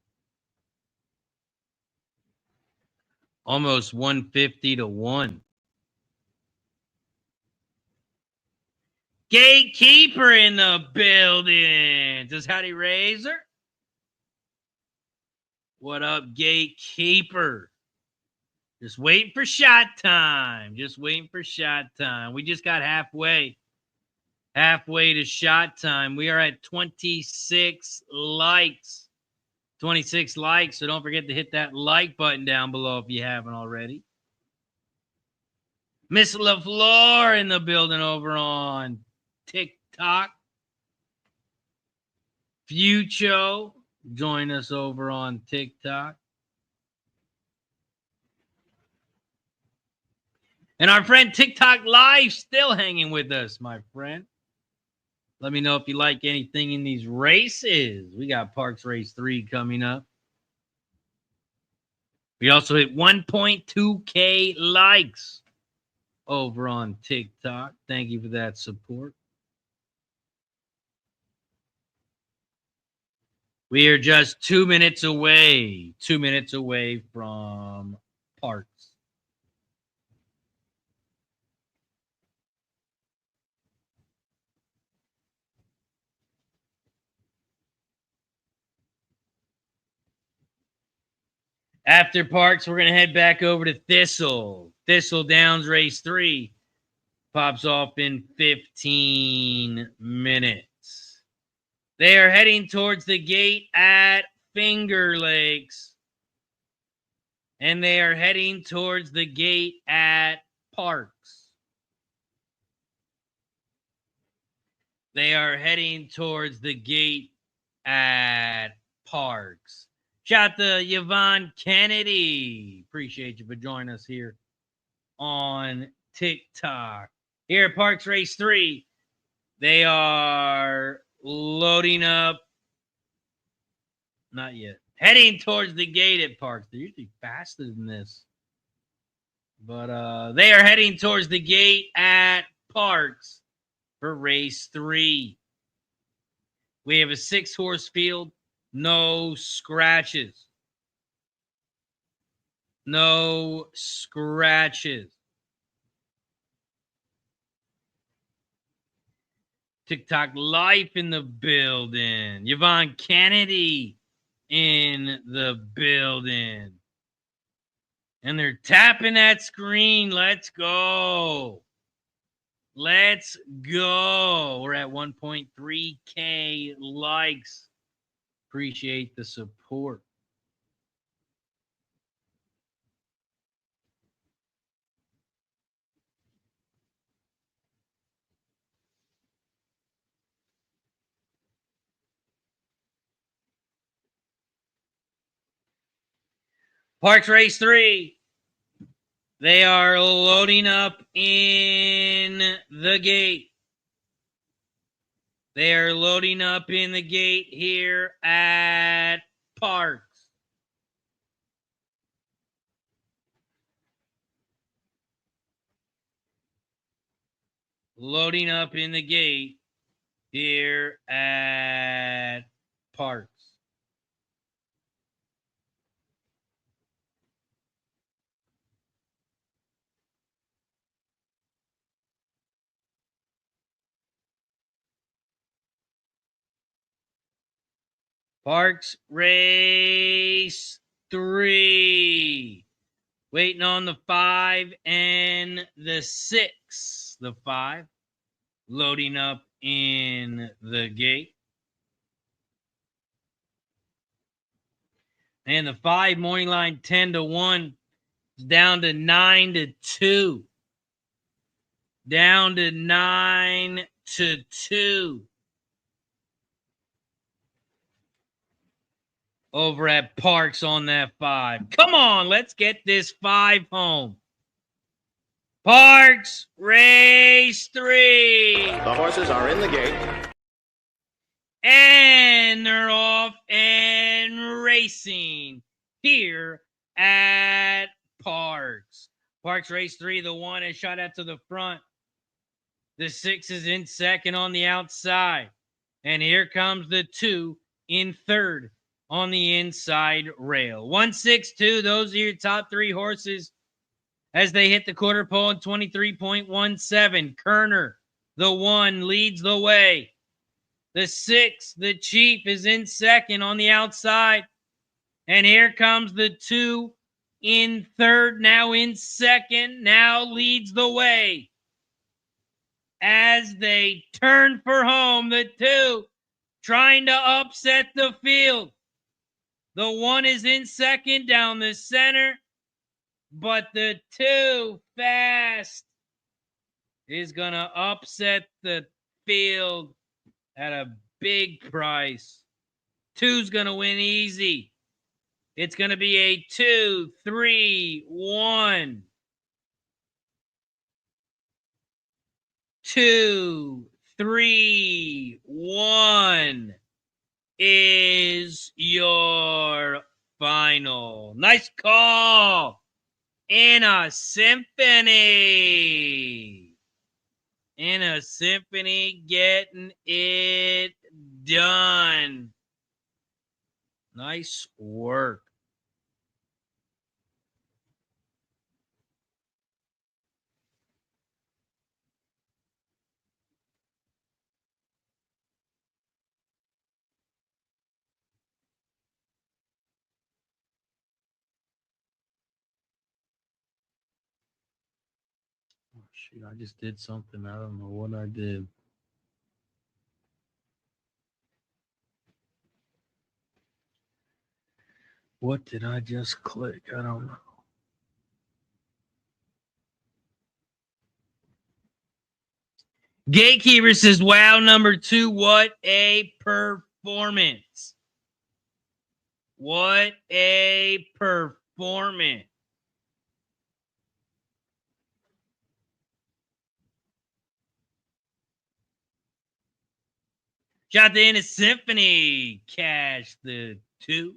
Almost 150 to 1. Gatekeeper in the building. Just howdy, Razor. What up, Gatekeeper? Just waiting for shot time. Just waiting for shot time. We just got halfway. Halfway to shot time. We are at 26 likes. 26 likes. So don't forget to hit that like button down below if you haven't already. Miss LaFleur in the building over on TikTok. Fucho. Join us over on TikTok. And our friend TikTok Live still hanging with us, my friend. Let me know if you like anything in these races. We got Parx Race 3 coming up. We also hit 1.2K likes over on TikTok. Thank you for that support. We are just 2 minutes away. 2 minutes away from Parx. After Parx, we're going to head back over to Thistledowns Race 3 pops off in 15 minutes. They are heading towards the gate at Finger Lakes. And they are heading towards the gate at Parx. They are heading towards the gate at Parx. Shout out to Yvonne Kennedy. Appreciate you for joining us here on TikTok. Here at Parx Race 3, they are loading up. Not yet. Heading towards the gate at Parx. They're usually faster than this. But they are heading towards the gate at Parx for Race 3. We have a 6-horse field. No scratches. No scratches. TikTok Life in the building. Yvonne Kennedy in the building. And they're tapping that screen. Let's go. Let's go. We're at 1.3K likes. Appreciate the support. Parx Race 3. They are loading up in the gate. They are loading up in the gate here at Parx. Loading up in the gate here at Parx. Parx Race 3. Waiting on the 5 and the 6. The 5 loading up in the gate. And the 5 morning line 10-1 is down to 9-2. Down to 9-2. Over at Parx on that 5. Come on, let's get this 5 home. Parx Race 3. The horses are in the gate. And they're off and racing here at Parx. Parx Race 3, the 1 is shot out to the front. The 6 is in second on the outside. And here comes the 2 in third on the inside rail. 162, those are your top 3 horses as they hit the quarter pole in 23.17. Kerner, the 1, leads the way. The 6, the Chief, is in second on the outside. And here comes the 2 in third, now in second, now leads the way. As they turn for home, the 2 trying to upset the field. The 1 is in second down the center, but the 2 fast is going to upset the field at a big price. 2's going to win easy. It's going to be a 2-3-1. 2-3-1 is your final. Nice call. In a symphony. In a symphony, getting it done. Nice work. Oh, shoot, I just did something. I don't know what I did. What did I just click? I don't know. Gatekeeper says, wow, number 2, what a performance. What a performance. Shot the In a Symphony. Cash the 2.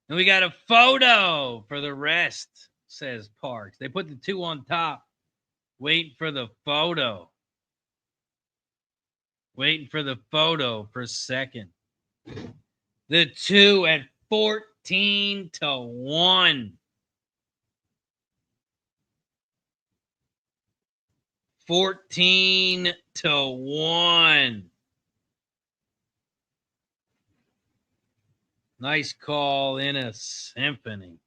And we got a photo for the rest, says Parx. They put the 2 on top. Waiting for the photo. Waiting for the photo for second. The 2 at 14-1. 14-1. Nice call in a symphony.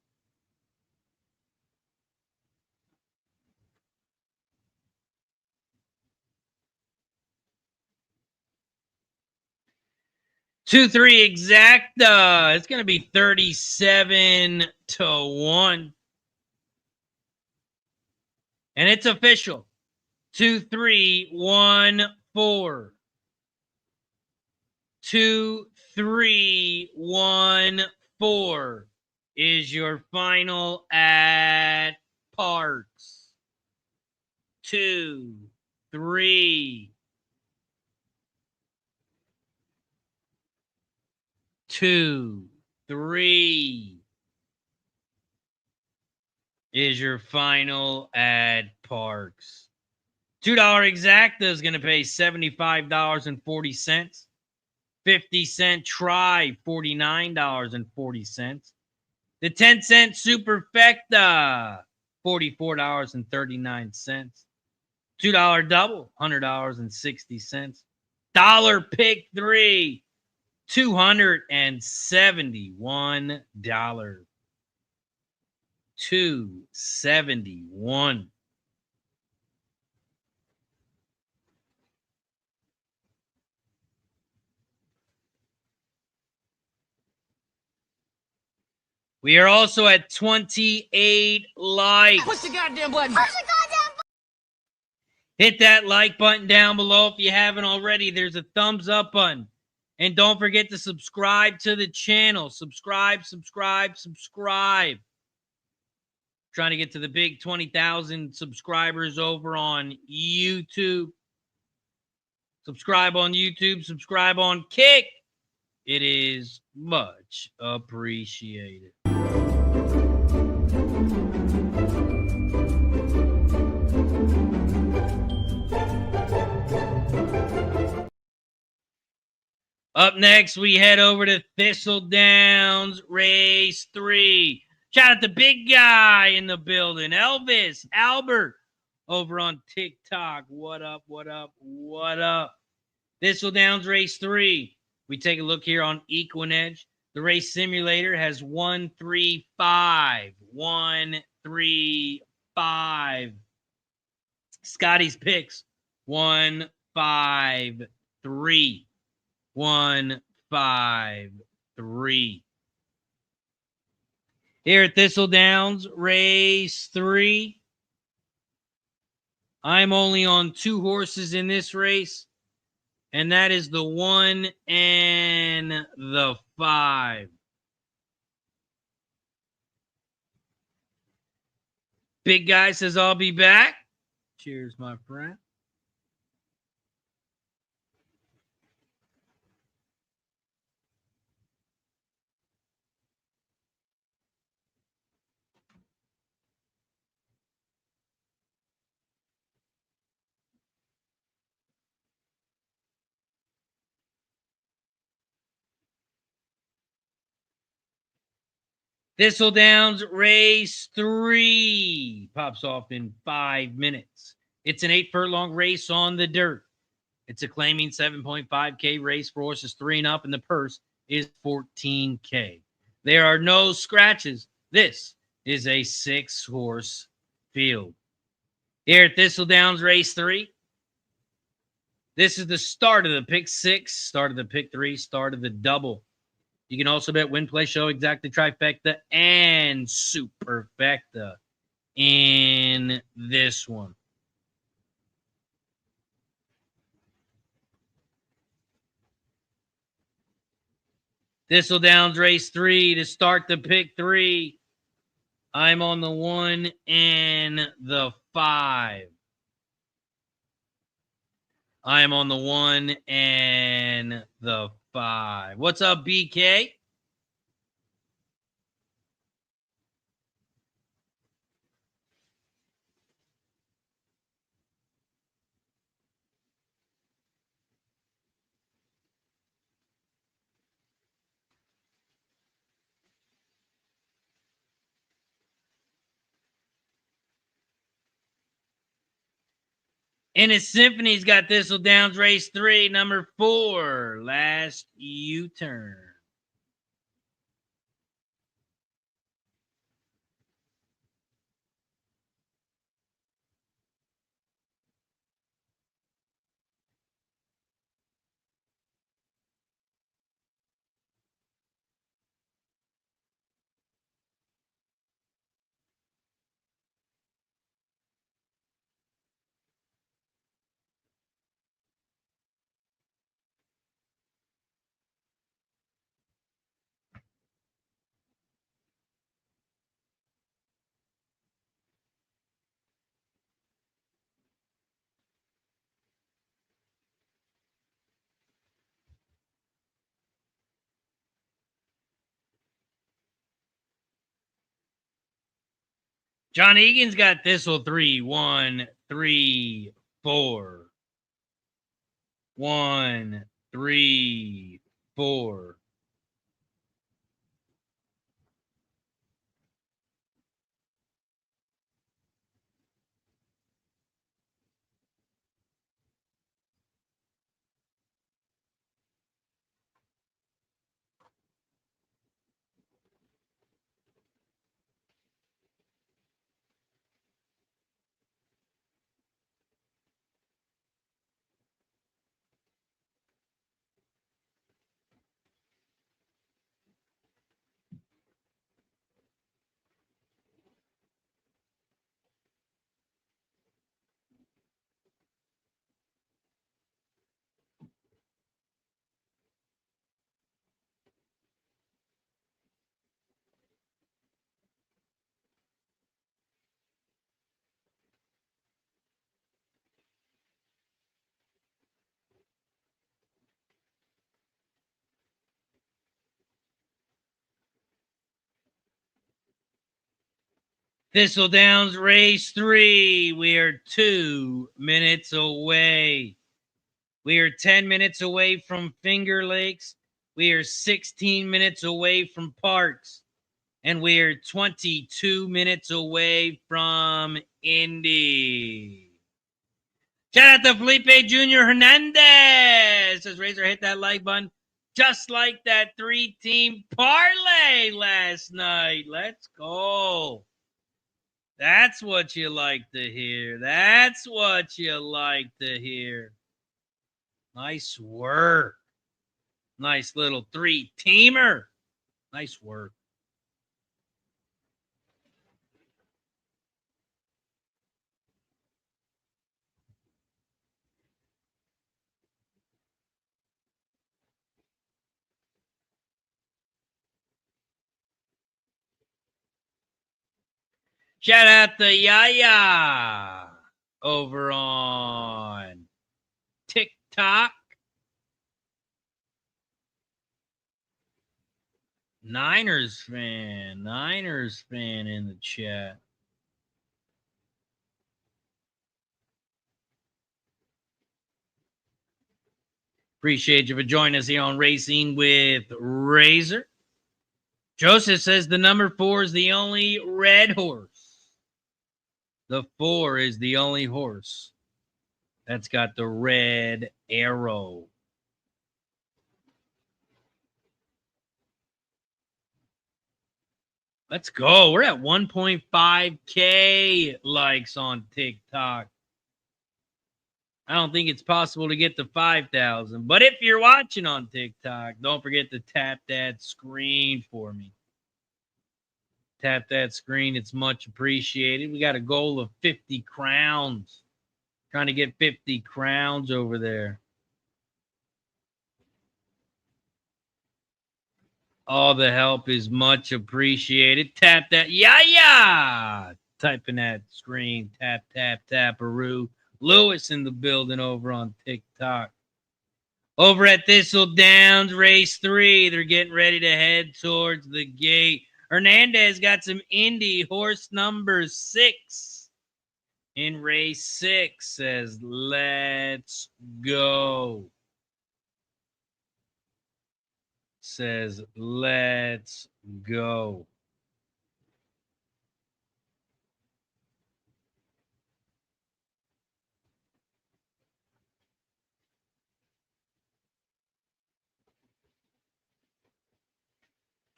Two, three exacta. It's going to be 37-1. And it's official. 2, 3, 1, 4. 2, 3, 1, 4 is your final at Parx. 2, 3, 2, 3 is your final at Parx. $2 exacta is going to pay $75.40. 50-cent try, $49.40. The 10-cent superfecta, $44.39. $2 double, $100.60. Dollar pick three, $271. $271. We are also at 28 likes. Push the goddamn button. Hit that like button down below if you haven't already. There's a thumbs up button. And don't forget to subscribe to the channel. Subscribe. Trying to get to the big 20,000 subscribers over on YouTube. Subscribe on YouTube. Subscribe on Kick. It is much appreciated. Up next, we head over to Thistledowns Race 3. Shout out to big guy in the building, Elvis Albert, over on TikTok. What up? Thistledowns Race 3. We take a look here on Equinedge. The race simulator has 135. 135. Scotty's picks 153. 153. Here at Thistledowns Race 3. I'm only on 2 horses in this race, and that is the 1 and the 5. Big guy says I'll be back. Cheers, my friend. Thistledowns Race 3 pops off in 5 minutes. It's an 8-furlong race on the dirt. It's a claiming 7.5K race for horses 3 and up, and the purse is $14K. There are no scratches. This is a 6-horse field. Here at Thistledowns Race 3, this is the start of the pick 6, start of the pick 3, start of the double. You can also bet win, play, show, exacta, trifecta, and superfecta in this one. Thistledowns Race 3 to start the pick 3. I'm on the 1 and the 5. I am on the 1 and the 5. What's up, BK? In his symphony's got Thistledowns race 3, number 4, Last U-Turn. John Egan's got Thistle 3, 1, 3, 4. 1, 3, 4. Thistledowns race 3. We are 2 minutes away. We are 10 minutes away from Finger Lakes. We are 16 minutes away from Parx. And we are 22 minutes away from Indy. Shout out to Felipe Jr. Hernandez. Says Razor, hit that like button. Just like that 3-team parlay last night. Let's go. That's what you like to hear. That's what you like to hear. Nice work. Nice little 3-teamer. Nice work. Shout out to Yaya over on TikTok. Niners fan in the chat. Appreciate you for joining us here on Racing with Razor. Joseph says the number 4 is the only red horse. The 4 is the only horse that's got the red arrow. Let's go. We're at 1.5K likes on TikTok. I don't think it's possible to get to 5,000. But if you're watching on TikTok, don't forget to tap that screen for me. Tap that screen. It's much appreciated. We got a goal of 50 crowns. Trying to get 50 crowns over there. All the help is much appreciated. Tap that. Yeah. Type in that screen. Tap, tap, tap-a-roo. Lewis in the building over on TikTok. Over at Thistledowns, race 3. They're getting ready to head towards the gate. Hernandez got some Indy horse number 6 in race 6. Says, let's go. Says, let's go.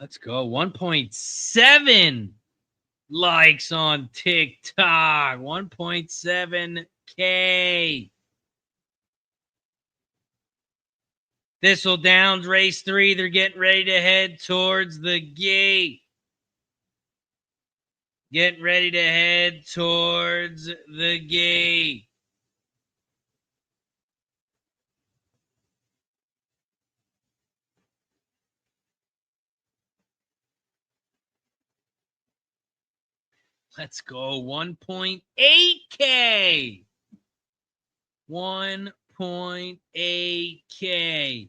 Let's go. 1.7 likes on TikTok. 1.7K. Thistledowns race 3. They're getting ready to head towards the gate. Getting ready to head towards the gate. Let's go. 1.8K. 1.8K.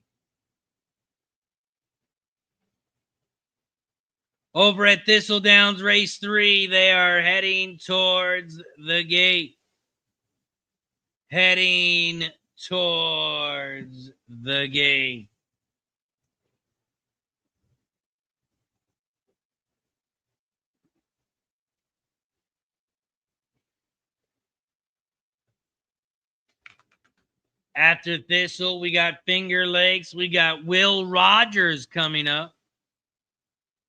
Over at Thistledowns race 3, they are heading towards the gate. Heading towards the gate. After Thistle, we got Finger Lakes. We got Will Rogers coming up.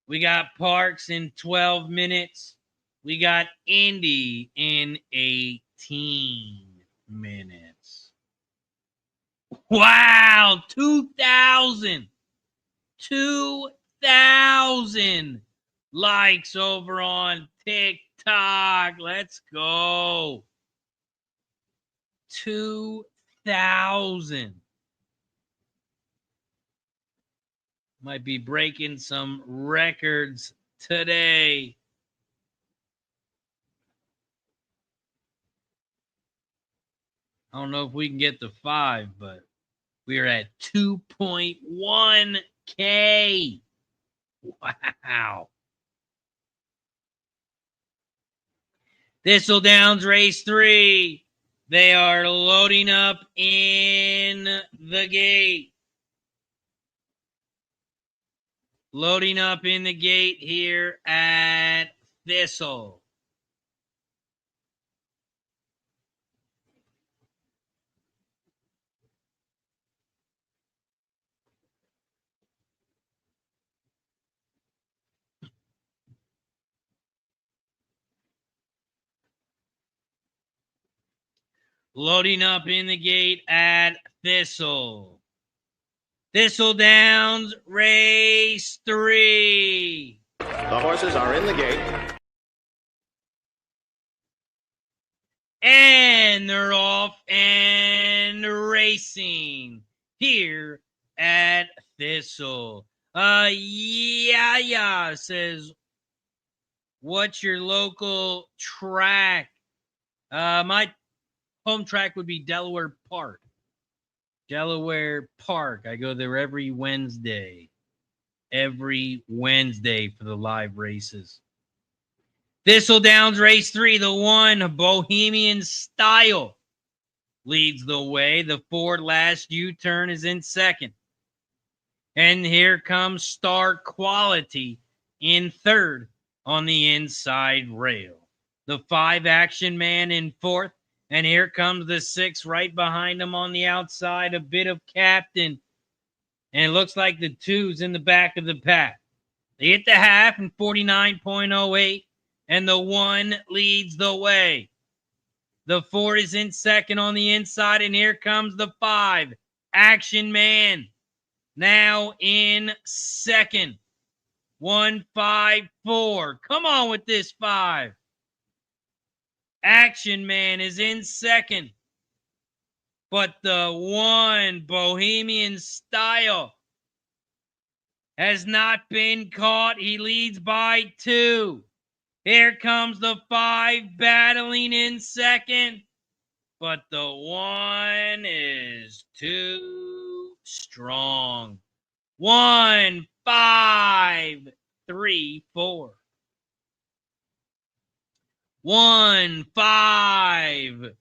We got Parx in 12 minutes. We got Indy in 18 minutes. Wow, 2,000. 2,000 likes over on TikTok. Let's go. 2,000. Might be breaking some records today. I don't know if we can get to 5, but we are at 2.1K. Wow. Thistledowns race 3. They are loading up in the gate. Loading up in the gate here at Thistle. Loading up in the gate at Thistle. Thistledowns race 3. The horses are in the gate. And they're off and racing here at Thistle. Yeah, says, what's your local track? My home track would be Delaware Park. Delaware Park. I go there every Wednesday. Every Wednesday for the live races. Thistledowns race 3. The 1, Bohemian Style, leads the way. The 4, Last U-Turn, is in second. And here comes Star Quality in third on the inside rail. The 5, Action Man, in fourth. And here comes the 6 right behind him on the outside, a bit of Captain. And it looks like the 2's in the back of the pack. They hit the half in 49.08, and the 1 leads the way. The 4 is in second on the inside, and here comes the 5, Action Man, now in second. 1-5-4. Come on with this 5. Action Man is in second. But the 1, Bohemian Style, has not been caught. He leads by 2. Here comes the 5 battling in second. But the 1 is too strong. 1, 5, 3, 4. 1, 5,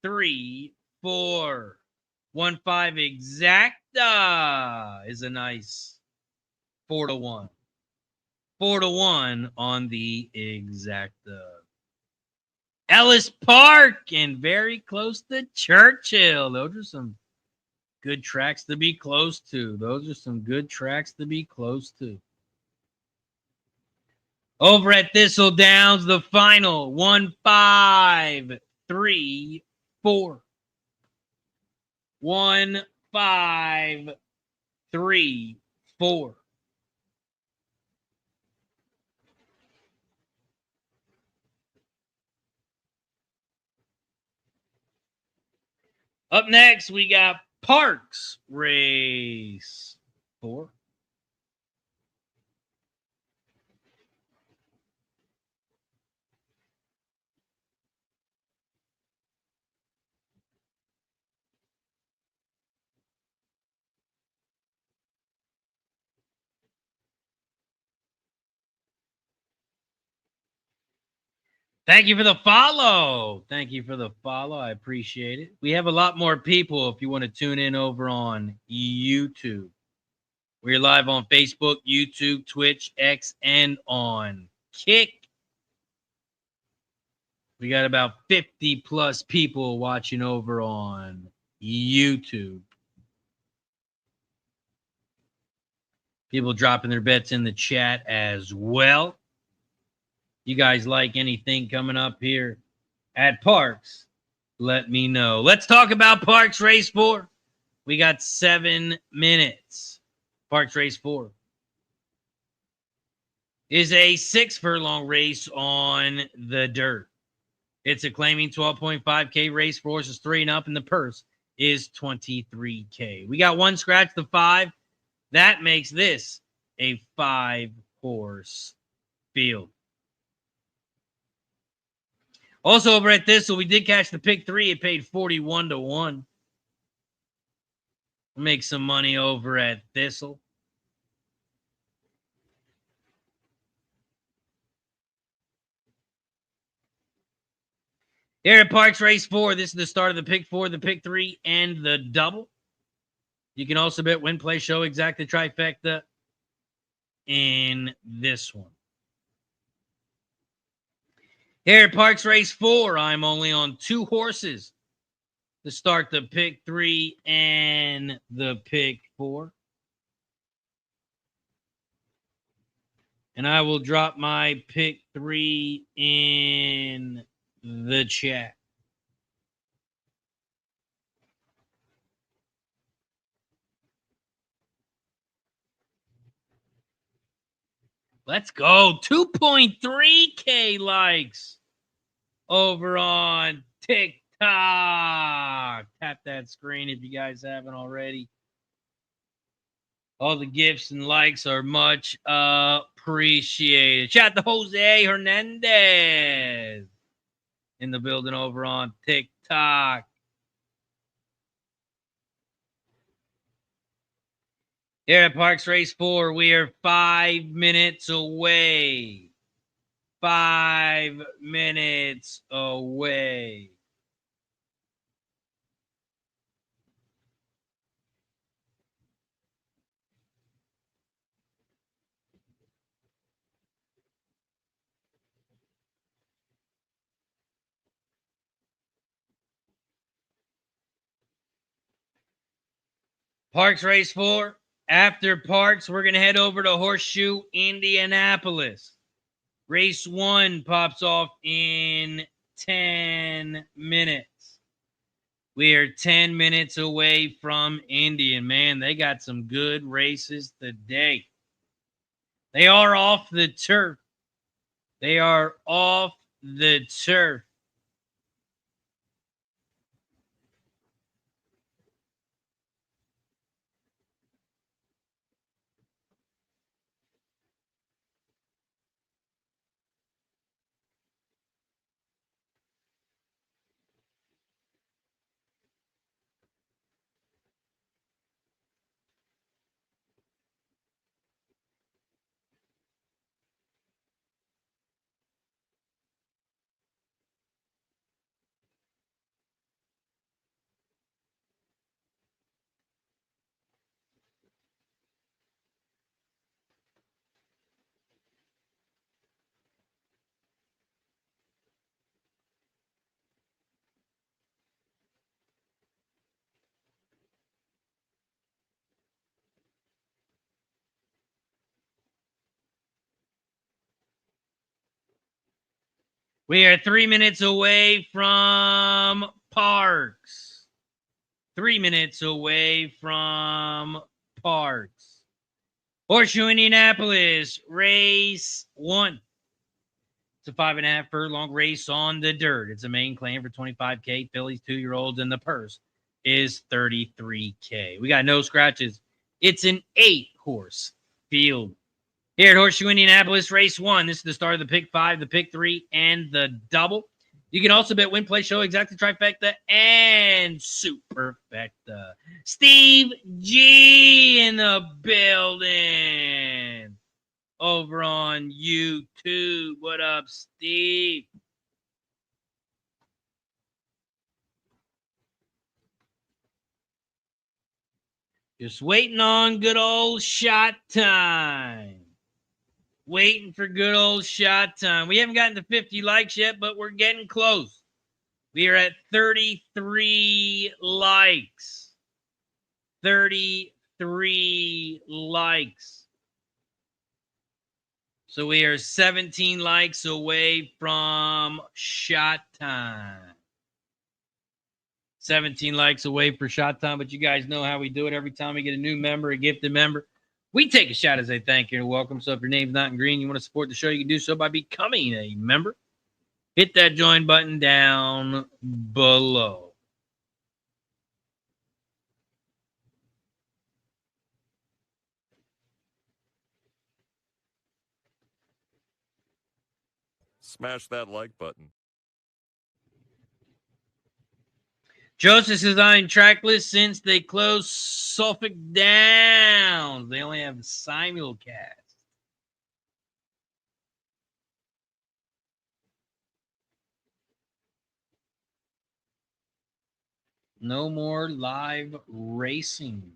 3, 4. 1, 5 exacta is a nice 4-1. 4-1 on the exacta. Ellis Park and very close to Churchill. Those are some good tracks to be close to. Those are some good tracks to be close to. Over at Thistledowns, the final 1, 5, 3, 4. 1, 5, 3, 4. Up next, we got Parx Race 4. Thank you for the follow. Thank you for the follow. I appreciate it. We have a lot more people if you want to tune in over on YouTube. We're live on Facebook, YouTube, Twitch, X, and on Kick. We got about 50 plus people watching over on YouTube. People dropping their bets in the chat as well. You guys like anything coming up here at Parx? Let me know. Let's talk about Parx Race 4. We got 7 minutes. Parx Race 4 is a 6 furlong race on the dirt. It's a claiming 12.5K race for horses 3 and up, and the purse is $23K. We got one scratch the 5. That makes this a 5-horse field. Also over at Thistle, we did catch the pick 3. It paid 41 to 1. Make some money over at Thistle. Here at Parx Race 4, this is the start of the pick 4, the pick 3, and the double. You can also bet win, play, show, exact the trifecta in this one. Here at Parx Race 4, I'm only on 2 horses to start the pick 3 and the pick 4. And I will drop my pick 3 in the chat. Let's go. 2.3K likes over on TikTok. Tap that screen if you guys haven't already. All the gifts and likes are much appreciated. Shout out to Jose Hernandez in the building over on TikTok. Here at Parx Race 4, we are 5 minutes away. 5 minutes away. Parx Race 4. After Parx, we're going to head over to Horseshoe Indianapolis. Race 1 pops off in 10 minutes. We are 10 minutes away from Indy, and man, they got some good races today. They are off the turf. They are off the turf. We are 3 minutes away from Parx. 3 minutes away from Parx. Horseshoe Indianapolis, race 1. It's a 5.5 furlong race on the dirt. It's a main claim for $25K. Fillies, 2-year-olds, and the purse is $33K. We got no scratches. It's an 8-horse field. Here at Horseshoe Indianapolis, race 1. This is the start of the pick 5, the pick 3, and the double. You can also bet win, play, show, exacta, trifecta, and superfecta. Steve G in the building over on YouTube. What up, Steve? Just waiting on good old shot time. Waiting for good old shot time. We haven't gotten to 50 likes yet, but we're getting close. We are at 33 likes. 33 likes. So we are 17 likes away from shot time. 17 likes away for shot time, but you guys know how we do it. Every time we get a new member, a gifted member, we take a shot as a thank you and welcome. So if your name's not in green, you want to support the show, you can do so by becoming a member. Hit that join button down below. Smash that like button. Joseph says I'm trackless since they closed Suffolk Downs. They only have simulcast. No more live racing.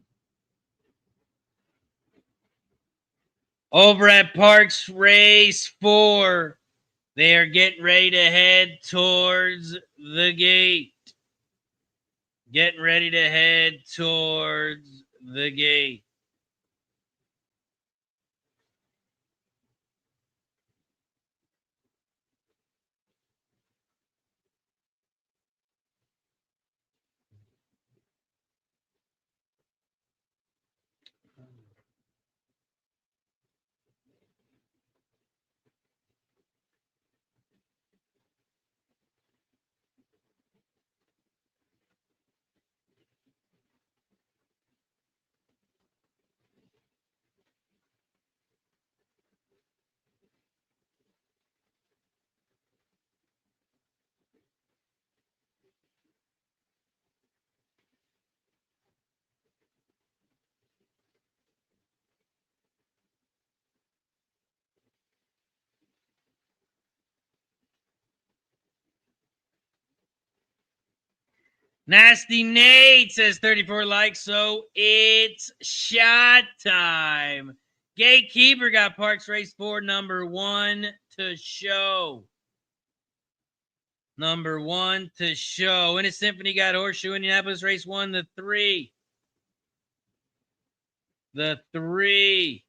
Over at Parx Race 4, they are getting ready to head towards the gate. Getting ready to head towards the gate. Nasty Nate says 34 likes, so it's shot time. Gatekeeper got Parx Race 4, number 1 to show. Number 1 to show. Innocent Symphony got Horseshoe Indianapolis Race 1, the 3. The 3.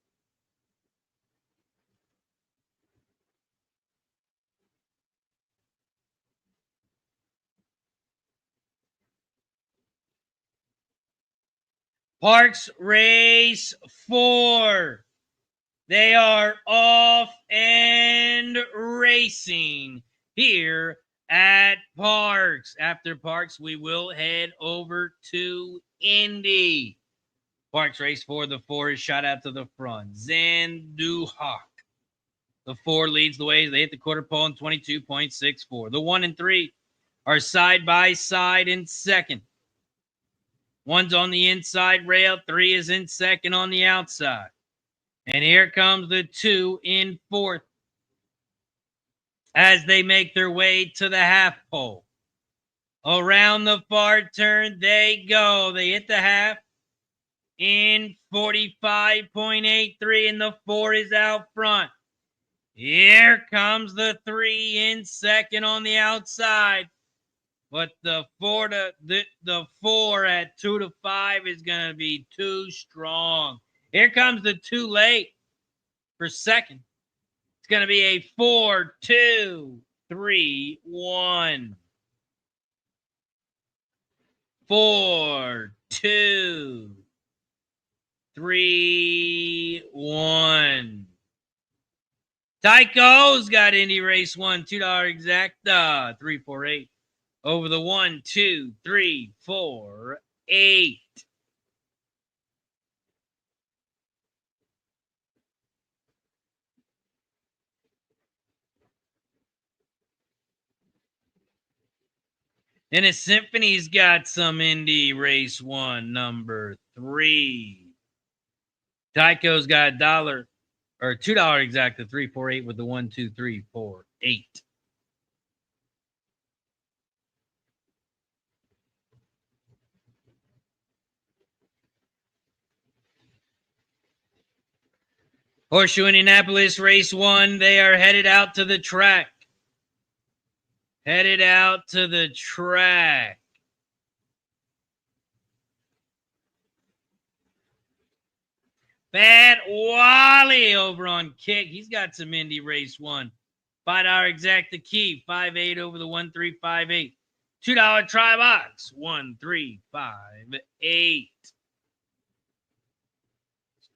Parx Race 4. They are off and racing here at Parx. After Parx, we will head over to Indy. Parx Race 4, the 4 is shot out to the front. Zanduhawk. The 4 leads the way. They hit the quarter pole in 22.64. The 1 and 3 are side by side in second. 1's on the inside rail. 3 is in second on the outside. And here comes the 2 in fourth as they make their way to the half pole. Around the far turn they go. They hit the half in 45.83, and the 4 is out front. Here comes the 3 in second on the outside. But the 4 at 2 to 5 is going to be too strong. Here comes the 2 late for second. It's going to be a 4-2 3, 1. 4, 2, 3, 1. Tycho's got Indy Race 1, $2 exacta, 348. Over the 1, 2, 3, 4, 8. And his Symphony's got some Indy Race 1, number 3. Tycho's got $1 or $2 exacta, 348 with the 1, 2, 3, 4, 8. Horseshoe Indianapolis Race 1. They are headed out to the track. Headed out to the track. Fat Wally over on Kick. He's got some Indy Race 1. $5 exacta key. 5.8 over the 1358. $2 try box. 1358.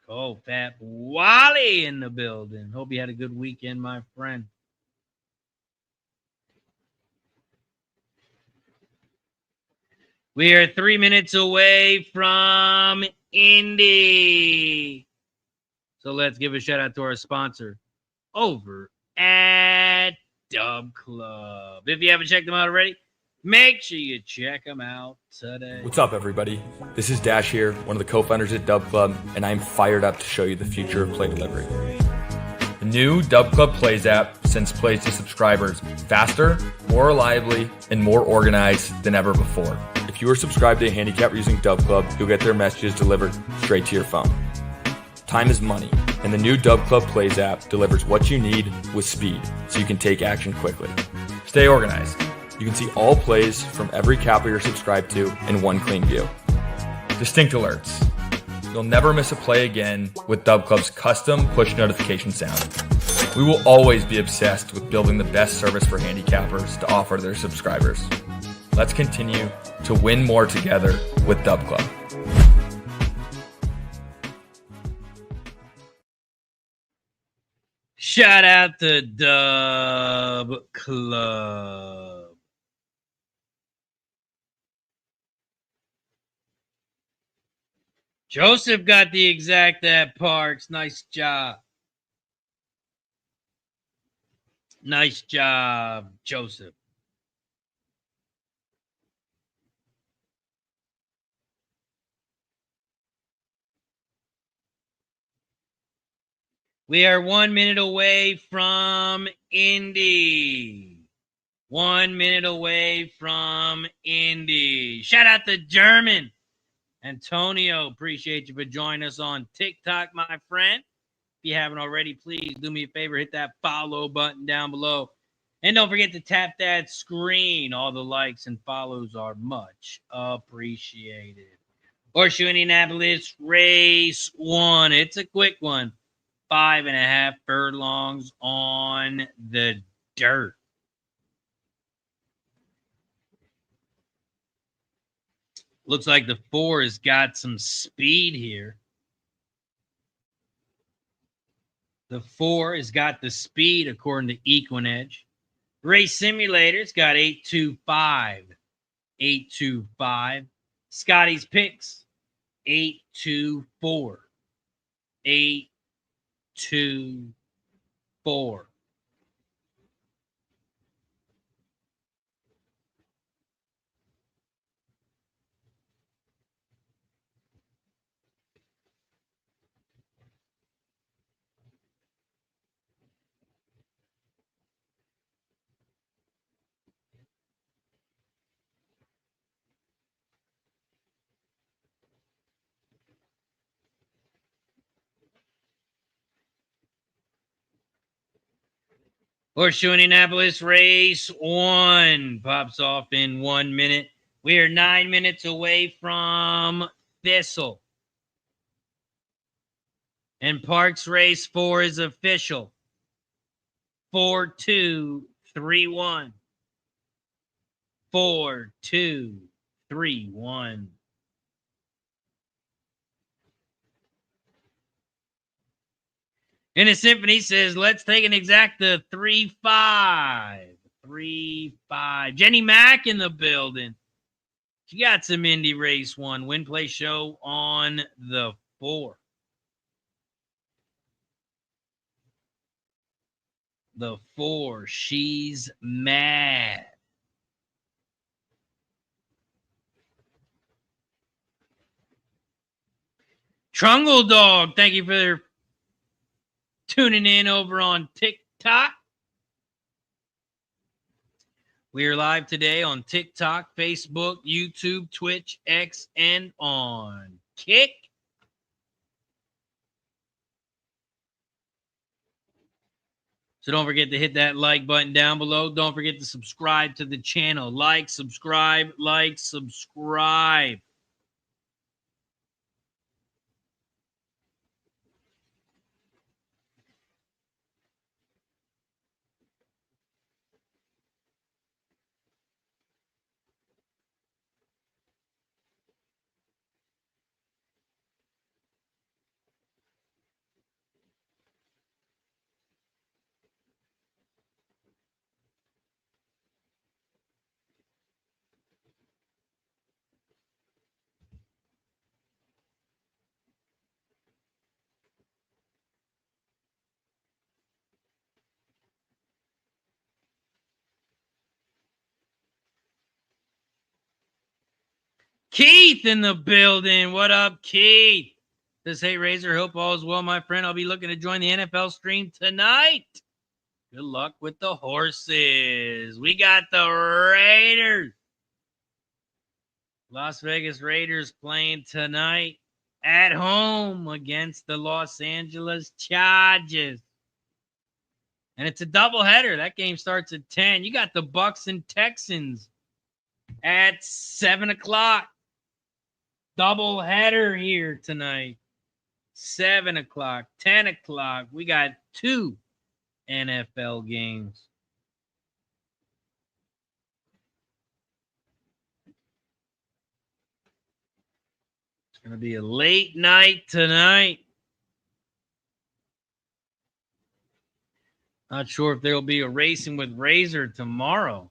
Oh, Fat Wally in the building. Hope you had a good weekend, my friend. We are 3 minutes away from Indy. So let's give a shout out to our sponsor over at Dub Club. If you haven't checked them out already, make sure you check them out today. What's up, everybody? This is Dash here, one of the co-founders at Dub Club, and I'm fired up to show you the future of play delivery. The new Dub Club Plays app sends plays to subscribers faster, more reliably, and more organized than ever before. If you are subscribed to a handicapper using Dub Club, you'll get their messages delivered straight to your phone. Time is money, and the new Dub Club Plays app delivers what you need with speed, so you can take action quickly. Stay organized. You can see all plays from every capper you're subscribed to in one clean view. Distinct alerts. You'll never miss a play again with Dub Club's custom push notification sound. We will always be obsessed with building the best service for handicappers to offer to their subscribers. Let's continue to win more together with Dub Club. Shout out to Dub Club. Joseph got the exact at Parx. Nice job. Nice job, Joseph. We are 1 minute away from Indy. 1 minute away from Indy. Shout out to German. Antonio, appreciate you for joining us on TikTok, my friend. If you haven't already, please do me a favor, hit that follow button down below. And don't forget to tap that screen. All the likes and follows are much appreciated. Horseshoe Indianapolis Race 1. It's a quick one. 5.5 furlongs on the dirt. Looks like the 4 has got some speed here. The 4 has got the speed according to Equinedge. Race Simulator's got 825. 825. Scotty's Picks, 824. 824. Horseshoe Indianapolis Race 1 pops off in 1 minute. We are 9 minutes away from Thistle. And Parx Race 4 is official. 4-2 3-1. 4, 2, 3, 1. And a Symphony says, let's take an exacta 3-5. 3-5. Jenny Mack in the building. She got some Indy Race 1 win play show on the 4. The 4. She's mad. Trungle Dog, thank you for tuning in over on TikTok. We are live today on TikTok, Facebook, YouTube, Twitch, X, and on Kick. So don't forget to hit that like button down below. Don't forget to subscribe to the channel. Like, subscribe, like, subscribe. Keith in the building. What up, Keith? Says, hey, Razor, hope all is well, my friend. I'll be looking to join the NFL stream tonight. Good luck with the horses. We got the Raiders. Las Vegas Raiders playing tonight at home against the Los Angeles Chargers. And it's a doubleheader. That game starts at 10. You got the Bucks and Texans at 7 o'clock. Double header here tonight. 7 o'clock, 10 o'clock. We got 2 NFL games. It's going to be a late night tonight. Not sure if there will be a Racing with Razor tomorrow.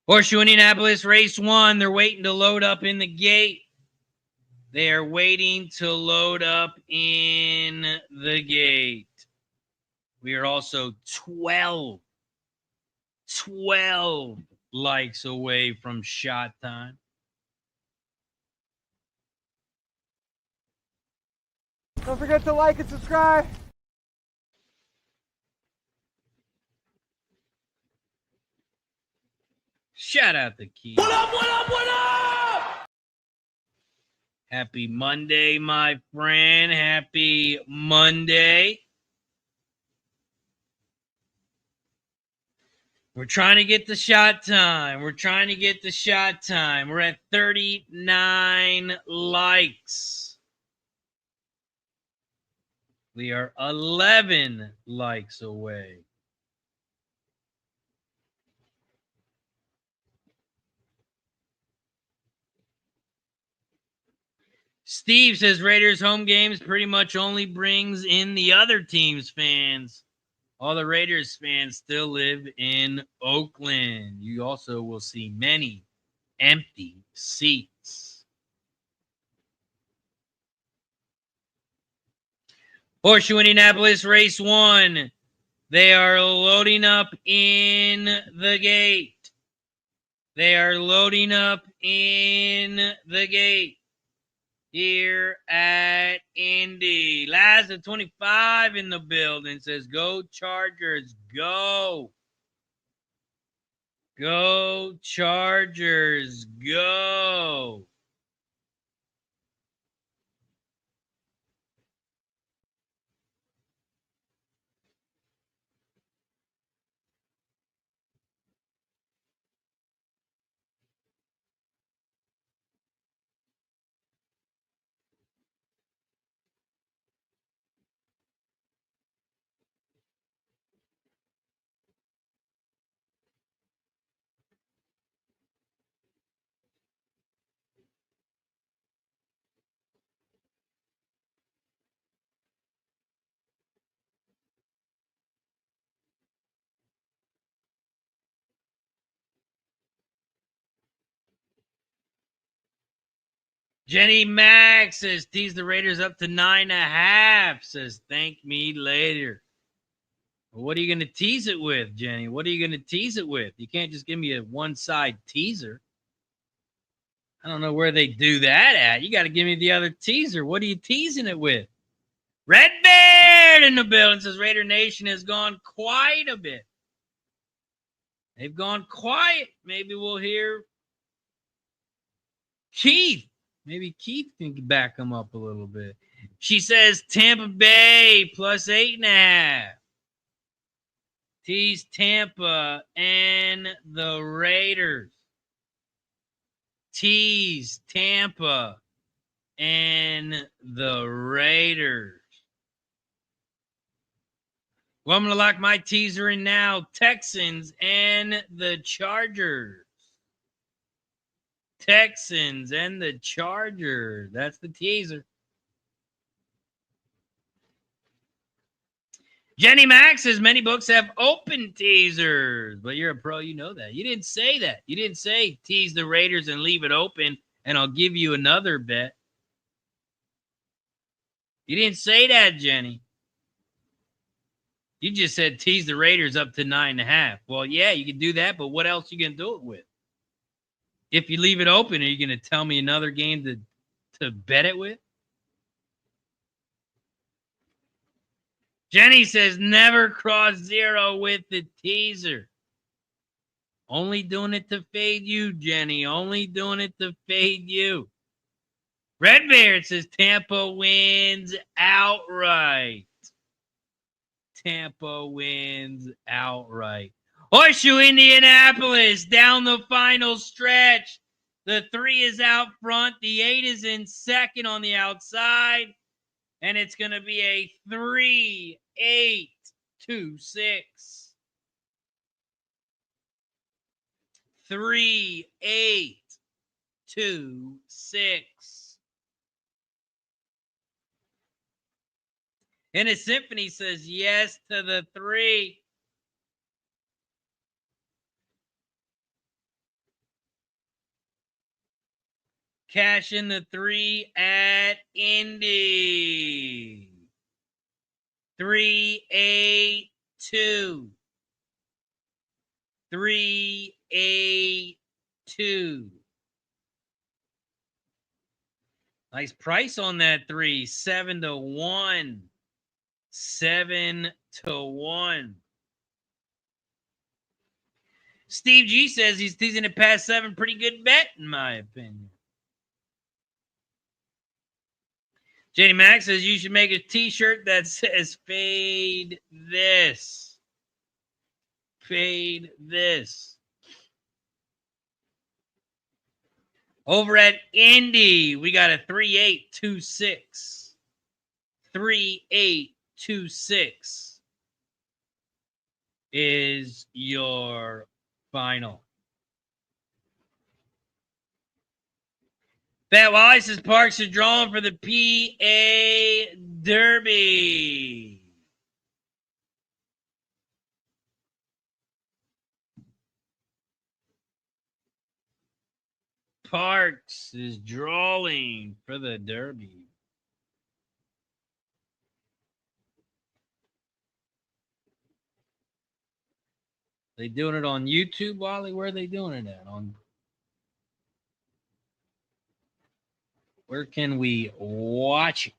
Horseshoe Indianapolis race 1. They're waiting to load up in the gate. They are waiting to load up in the gate. We are also 12 likes away from shot time. Don't forget to like and subscribe. Shout out to Keith. What up, what up, what up? Happy Monday, my friend. Happy Monday. We're trying to get the shot time. We're at 39 likes. We are 11 likes away. Steve says Raiders home games pretty much only brings in the other team's fans. All the Raiders fans still live in Oakland. You also will see many empty seats. Horseshoe Indianapolis race 1. They are loading up in the gate. Here at Indy. Lazza 25 in the building says, go Chargers, go. Go Chargers, go. Jenny Max says, tease the Raiders up to 9.5. Says, thank me later. Well, what are you going to tease it with, Jenny? What are you going to tease it with? You can't just give me a one-side teaser. I don't know where they do that at. You got to give me the other teaser. What are you teasing it with? Red Beard in the building says Raider Nation has gone quiet a bit. They've gone quiet. Maybe we'll hear Keith. Maybe Keith can back them up a little bit. She says Tampa Bay plus 8.5. Tease Tampa and the Raiders. Tease Tampa and the Raiders. Well, I'm going to lock my teaser in now. Texans and the Chargers. Texans and the Chargers. That's the teaser. Jenny Max says many books have open teasers, but you're a pro, you know that. You didn't say that. You didn't say tease the Raiders and leave it open, and I'll give you another bet. You didn't say that, Jenny. You just said tease the Raiders up to 9.5. Well, yeah, you can do that, but what else are you going to do it with? If you leave it open, are you going to tell me another game to bet it with? Jenny says never cross 0 with the teaser. Only doing it to fade you, Jenny. Only doing it to fade you. Red Bear says Tampa wins outright. Tampa wins outright. Horseshoe Indianapolis down the final stretch. The 3 is out front. The 8 is in second on the outside. And it's going to be a 3-8-2-6. 3-8-2-6. And a symphony says yes to the 3. Cash in the 3 at Indy. 3-8-2. 3-8-2. Nice price on that 3. 7-1. 7-1. Steve G says he's teasing it past 7. Pretty good bet, in my opinion. Jenny Max says you should make a t-shirt that says fade this. Fade this. Over at Indy, we got a 3-8-2-6. 3-8-2-6 is your final. Fat Wally says Parx is drawing for the PA Derby. Parx is drawing for the Derby. They doing it on YouTube, Wally? Where are they doing it at? Where can we watch it?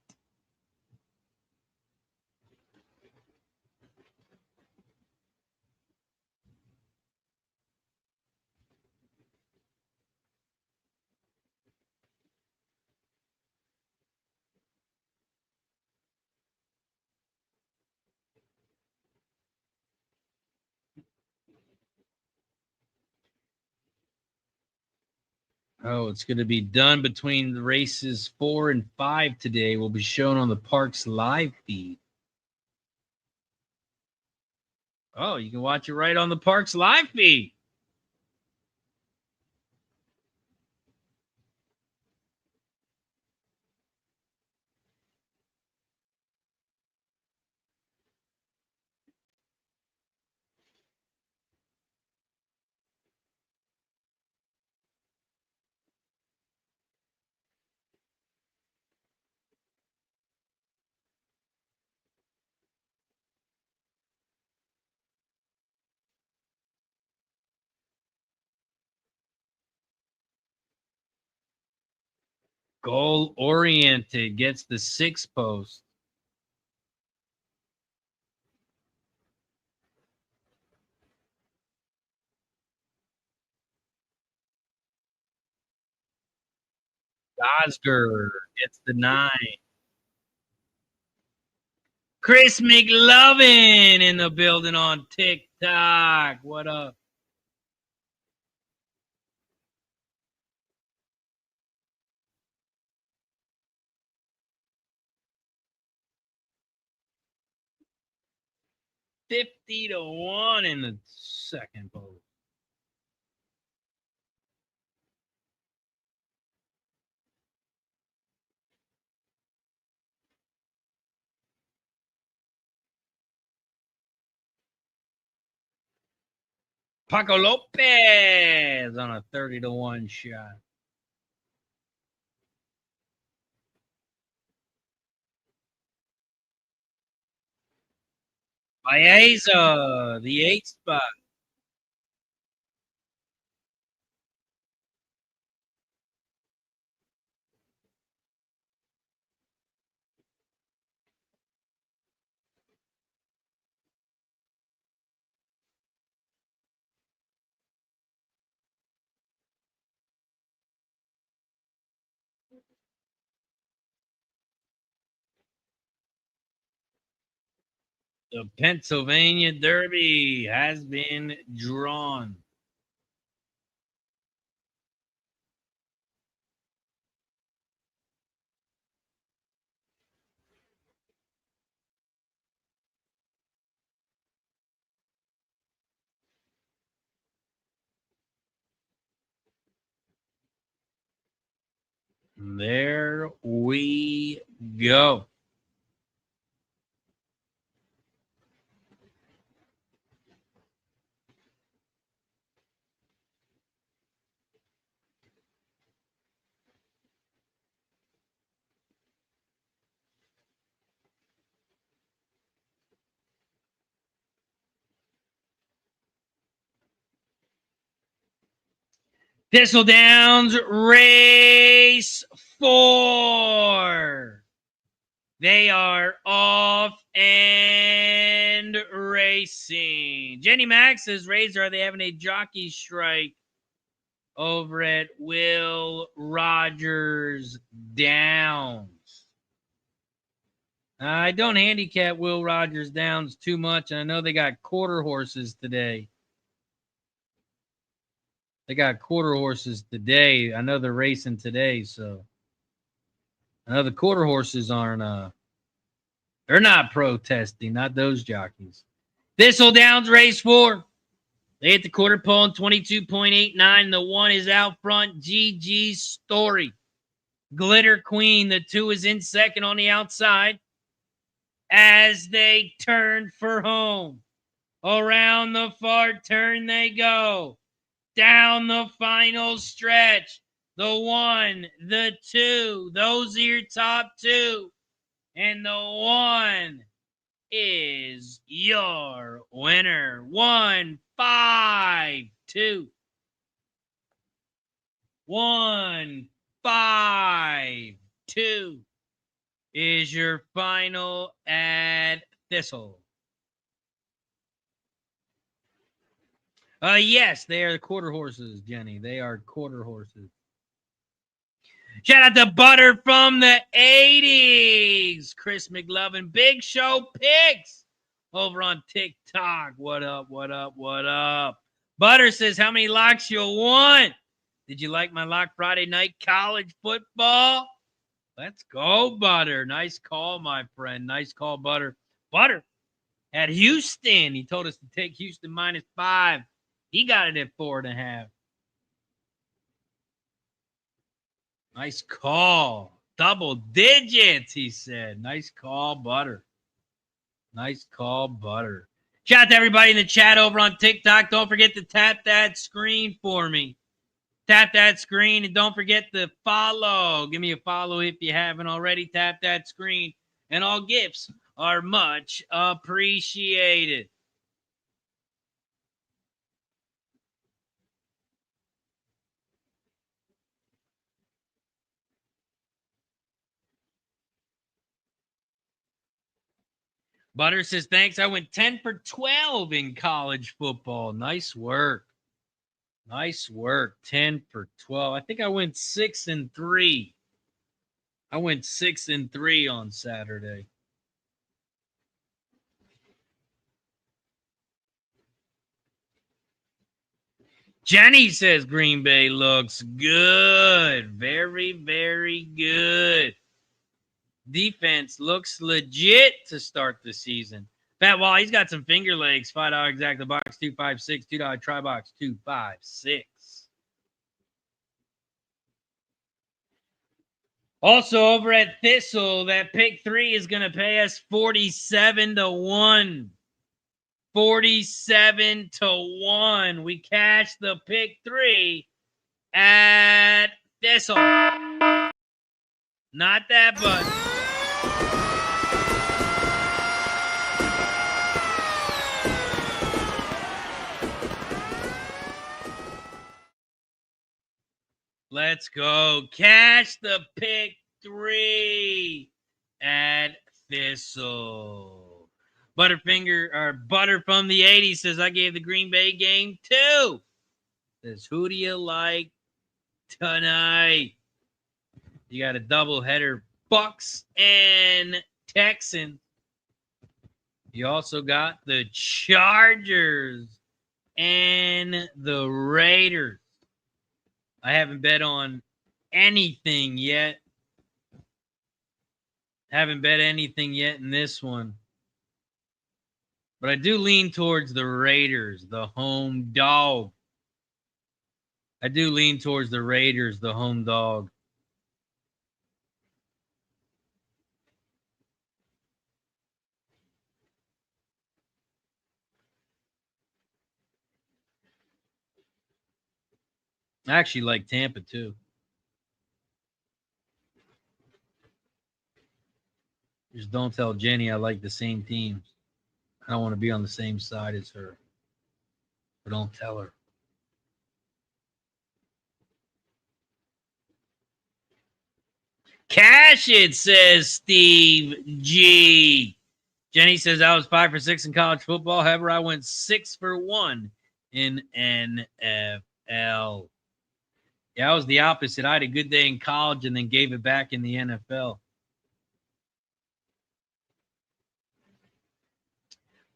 Oh, it's going to be done between the races 4 and 5 today. Will be shown on the Parx live feed. Oh, you can watch it right on the Parx live feed. Goal oriented gets the 6 post. Oscar gets the 9. Chris McLovin in the building on TikTok. What up? $50-1 in the second post. Paco Lopez on a 30-1 shot. Baeza, the 8 spot. The Pennsylvania Derby has been drawn. There we go. Thistledowns race 4. They are off and racing. Jenny Max says, Razor, are they having a jockey strike over at Will Rogers Downs? I don't handicap Will Rogers Downs too much, and I know they got quarter horses today. They got quarter horses today. I know they're racing today, so I know the quarter horses aren't they're not protesting, not those jockeys. Thistledowns race 4. They hit the quarter pole in 22.89. The 1 is out front. GG's Story. Glitter Queen. The 2 is in second on the outside as they turn for home. Around the far turn they go. Down the final stretch. The 1, the 2. Those are your top 2. And the 1 is your winner. 1, 5, 2. 1, 5, 2 is your final at Thistle. Yes, they are the quarter horses, Jenny. They are quarter horses. Shout out to Butter from the 80s. Chris McLovin. Big Show Picks over on TikTok. What up, what up, what up? Butter says, how many locks you want? Did you like my lock Friday night college football? Let's go, Butter. Nice call, my friend. Nice call, Butter. Butter at Houston. He told us to take Houston -5. He got it at 4.5. Nice call. Double digits, he said. Nice call, Butter. Nice call, Butter. Shout out to everybody in the chat over on TikTok. Don't forget to tap that screen for me. Tap that screen and don't forget to follow. Give me a follow if you haven't already. Tap that screen. And all gifts are much appreciated. Butter says, thanks. I went 10 for 12 in college football. Nice work. Nice work. 10 for 12. I think I went 6 and 3. I went 6 and 3 on Saturday. Jenny says Green Bay looks good. Very, very good. Defense looks legit to start the season. Fat Wall, he's got some finger legs. $5 exact. The box 256. $2 try box 256. Also over at Thistle, that pick 3 is going to pay us 47-1. 47-1. We cashed the pick 3 at Thistle. Not that button. Let's go. Cash the pick 3 at Thistle. Butterfinger or Butter from the 80s says, I gave the Green Bay game 2. Says, who do you like tonight? You got a doubleheader, Bucks and Texans. You also got the Chargers and the Raiders. I haven't bet on anything yet. Haven't bet anything yet in this one. But I do lean towards the Raiders, the home dog. I do lean towards the Raiders, the home dog. I actually like Tampa too. Just don't tell Jenny I like the same teams. I don't want to be on the same side as her. But don't tell her. Cash it, says Steve G. Jenny says, I was 5 for 6 in college football. However, I went 6 for 1 in NFL. Yeah, I was the opposite. I had a good day in college and then gave it back in the NFL.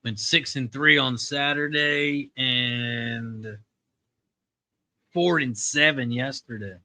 Went 6 and 3 on Saturday and 4 and 7 yesterday.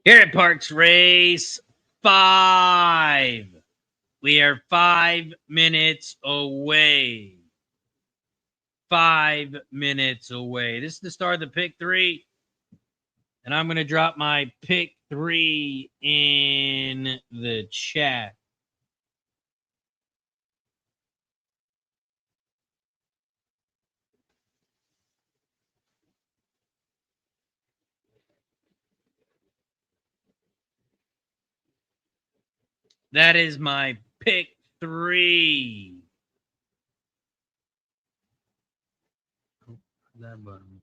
Here at Parx Race 5. We are 5 minutes away. 5 minutes away. This is the start of the pick 3. And I'm going to drop my pick 3 in the chat. That is my pick 3. Oh, that button.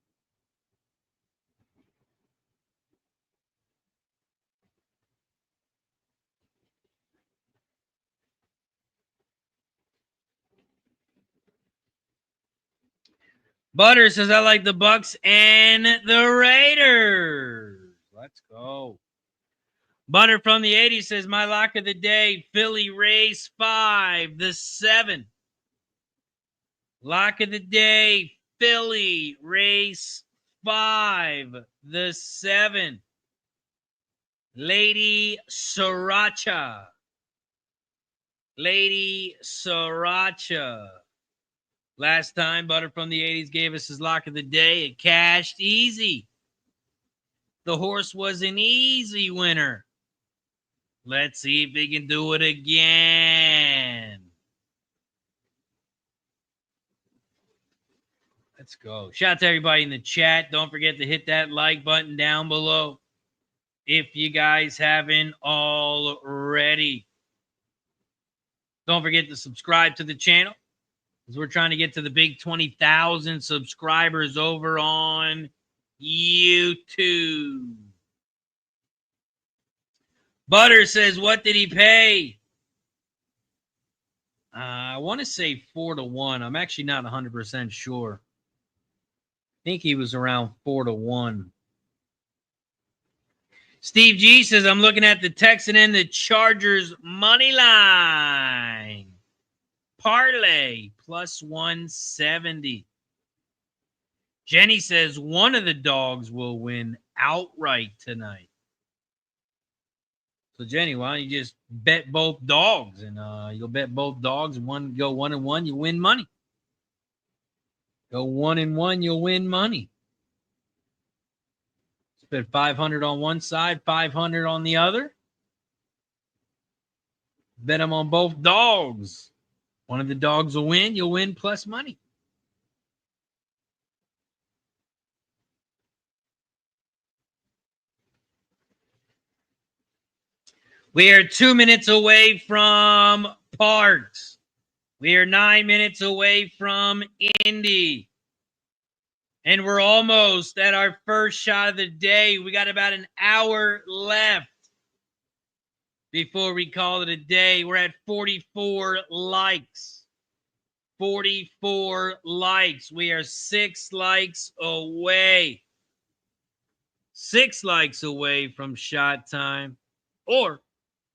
Butter says, I like the Bucks and the Raiders. Let's go. Butter from the 80s says, my lock of the day, Philly race 5, the 7. Lock of the day, Philly race 5, the 7. Lady Sriracha. Lady Sriracha. Last time, Butter from the 80s gave us his lock of the day. It cashed easy. The horse was an easy winner. Let's see if he can do it again. Let's go. Shout out to everybody in the chat. Don't forget to hit that like button down below if you guys haven't already. Don't forget to subscribe to the channel, because we're trying to get to the big 20,000 subscribers over on YouTube. Butter says, what did he pay? I want to say 4-1. I'm actually not 100% sure. I think he was around 4-1. Steve G says, I'm looking at the Texan and the Chargers money line. Parlay plus 170. Jenny says one of the dogs will win outright tonight. So Jenny, why don't you just bet both dogs, and you'll bet both dogs, and go 1-1, you win money. Go 1-1, you'll win money. Bet 500 on one side, 500 on the other. Bet them on both dogs. One of the dogs will win. You'll win plus money. We are 2 minutes away from Parx. We are 9 minutes away from Indy. And we're almost at our first shot of the day. We got about an hour left before we call it a day. We're at 44 likes. 44 likes. We are 6 likes away. 6 likes away from shot time. Or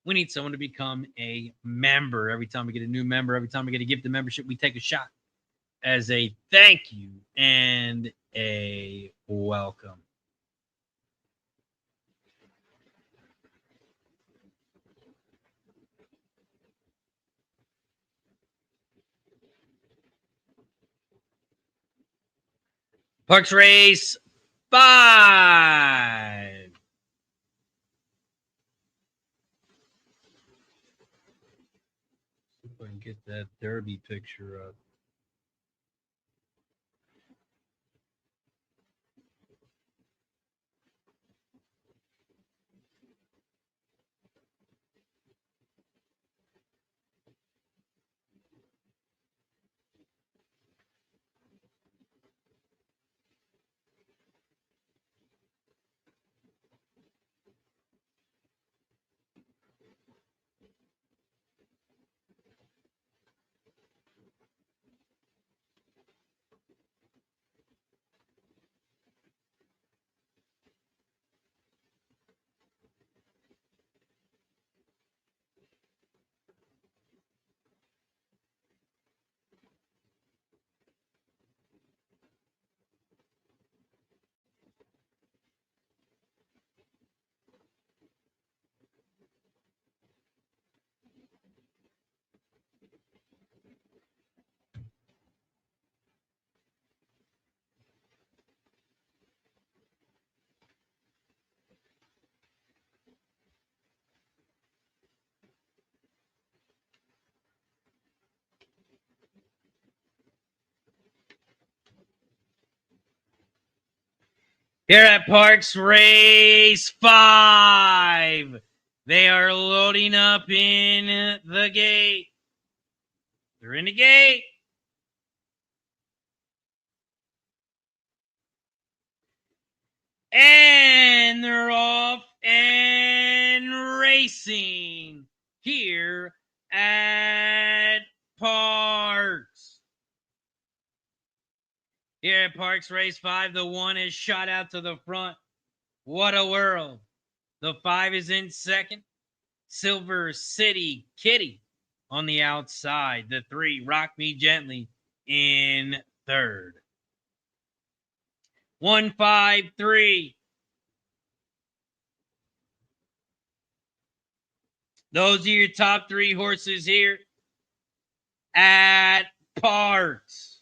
we need someone to become a member. Every time we get a new member, every time we get a gift of membership, we take a shot as a thank you and a welcome. Parx Race 5. See if I can get that Derby picture up. Here at Parx Race 5, they are loading up in the gate. They're in the gate. And they're off and racing here at Parx. Here at Parx Race 5, the 1 is shot out to the front. What a world. The 5 is in second. Silver City Kitty on the outside. The 3, Rock Me Gently, in third. 1, 5, 3. Those are your top 3 horses here at Parx.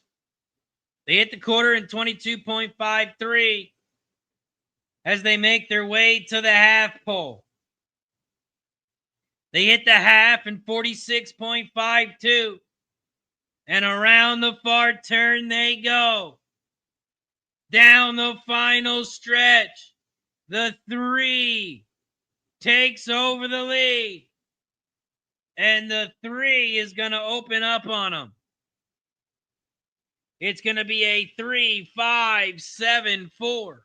They hit the quarter in 22.53 as they make their way to the half pole. They hit the half in 46.52. And around the far turn they go. Down the final stretch. The 3 takes over the lead. And the 3 is going to open up on them. It's going to be a 3-5-7-4.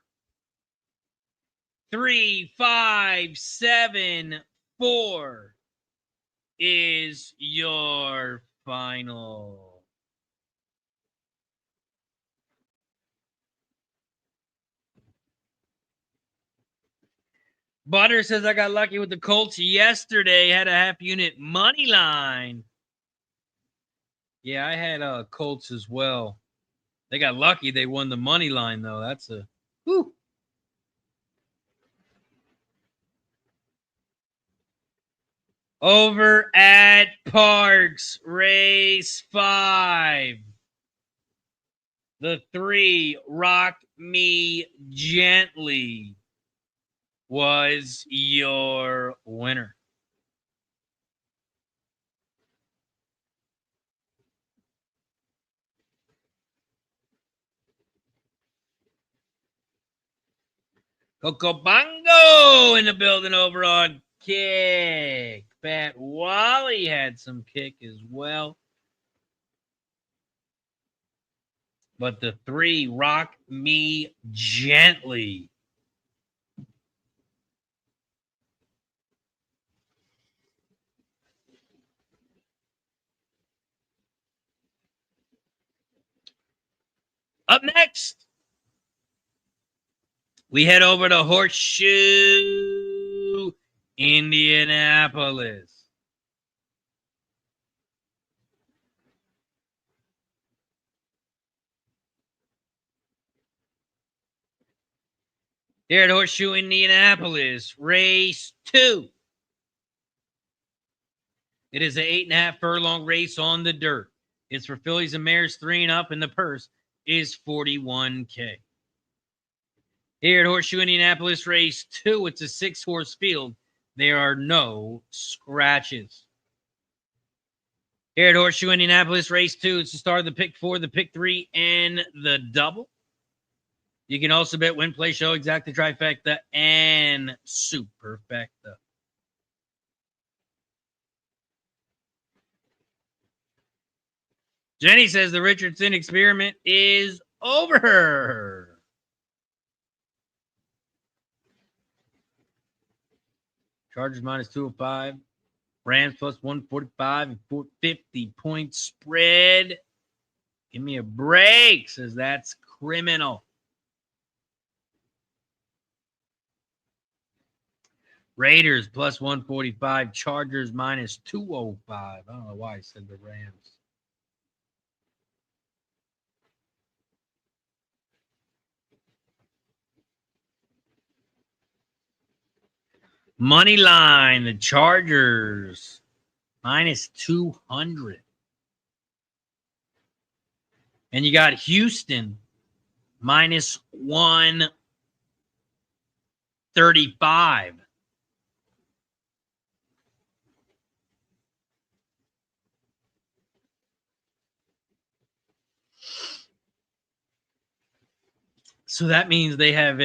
3-5-7-4 is your final. Butter says I got lucky with the Colts yesterday. Had a half unit money line. Yeah, I had Colts as well. They got lucky. They won the money line, though. That's a whew. Over at Parx, race 5. The 3, Rock Me Gently, was your winner. Coco Bongo in the building over on Kick. Pat Wally had some kick as well. But the 3, Rock Me Gently. Up next, we head over to Horseshoe Indianapolis. Here at Horseshoe Indianapolis, race 2. It is an 8.5 furlong race on the dirt. It's for fillies and mares 3 and up, and the purse is $41K. Here at Horseshoe Indianapolis, race 2, it's a 6-horse field. There are no scratches. Here at Horseshoe Indianapolis, race 2, it's the start of the pick 4, the pick 3, and the double. You can also bet win, play, show, exacta, trifecta, and superfecta. Jenny says the Richardson experiment is over. Chargers minus 205. Rams plus 145 and 450 point spread. Give me a break, says that's criminal. Raiders plus 145. Chargers minus 205. I don't know why I said the Rams. Money line, the Chargers minus 200. And you got Houston minus 135. So that means they have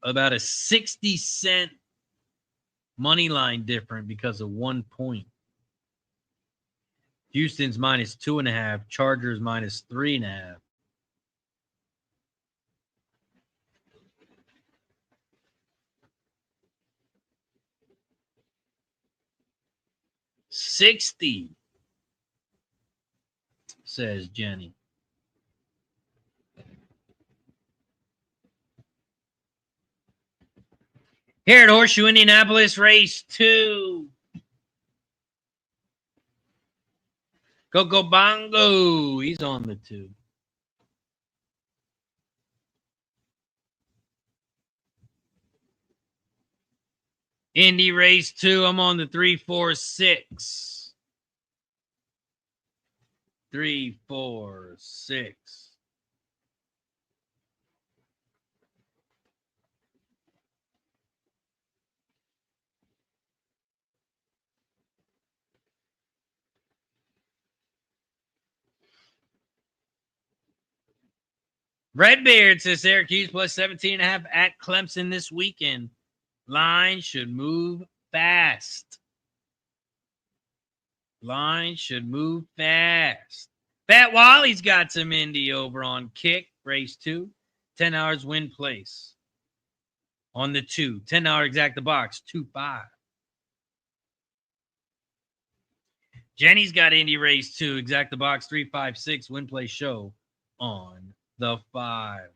about a 60-cent money line different because of 1 point. Houston's minus 2.5. Chargers minus 3.5. $60, says Jenny. Here at Horseshoe Indianapolis, race 2. Coco Bongo, he's on the 2. Indy race 2, I'm on the 3, 4, 6. 3, 4, 6. Redbeard says Syracuse plus 17.5 at Clemson this weekend. Line should move fast. Line should move fast. Fat Wally's got some Indy over on Kick, race 2. $10 win place. On the 2. $10 exact the box, 2-5. Jenny's got Indy race 2, exact the box, 3-5-6, win place show on the 5.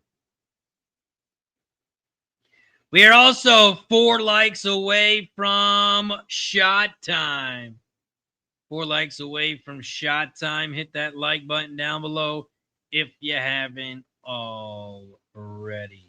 We are also 4 likes away from shot time. 4 likes away from shot time. Hit that like button down below if you haven't already.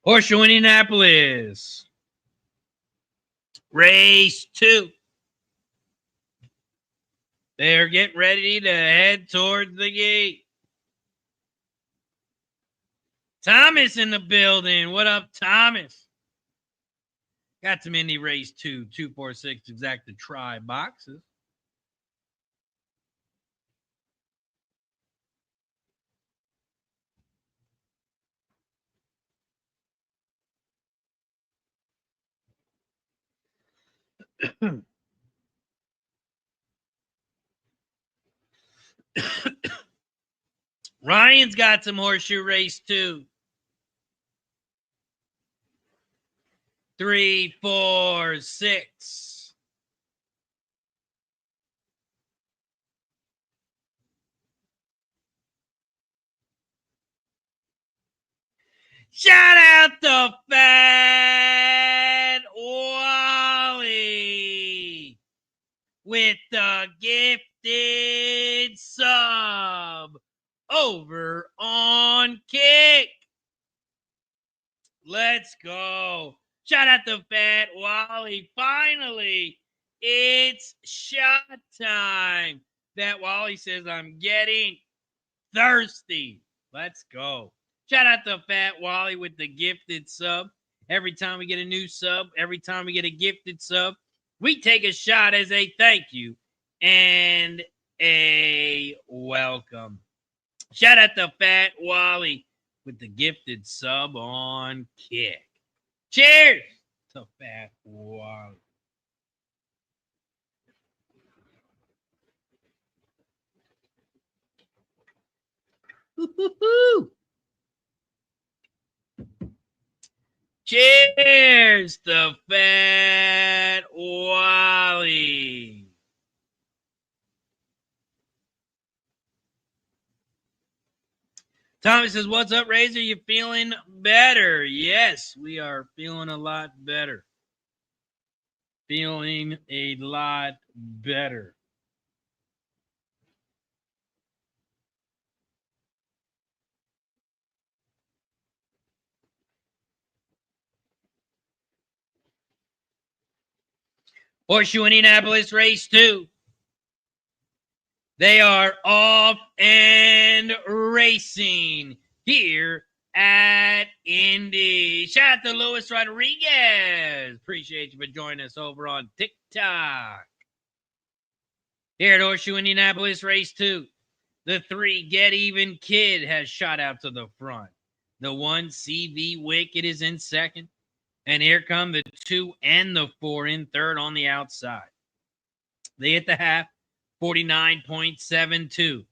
Horseshoe Indianapolis. Race 2. They're getting ready to head towards the gate. Thomas in the building. What up, Thomas? Got some Indy race 2, 246 exact to try boxes. Ryan's got some Horseshoe race 2. 3, 4, 6. Shout out to Fat Wally with the gifted sub over on Kick. Let's go. Shout out to Fat Wally. Finally, it's shot time. Fat Wally says, I'm getting thirsty. Let's go. Shout out to Fat Wally with the gifted sub. Every time we get a new sub, every time we get a gifted sub, we take a shot as a thank you and a welcome. Shout out to Fat Wally with the gifted sub on Kick. Cheers to Fat Wally. Woo-hoo-hoo. Cheers to Fat Wally. Tommy says, what's up, Razor? You feeling better? Yes, we are feeling a lot better. Feeling a lot better. Horseshoe Indianapolis race 2. They are off and racing here at Indy. Shout out to Luis Rodriguez. Appreciate you for joining us over on TikTok. Here at Horseshoe Indianapolis race 2, the 3 Get Even Kid has shot out to the front. The 1 CV Wicked is in second. And here come the 2 and the 4 in third on the outside. They hit the half, 49.72.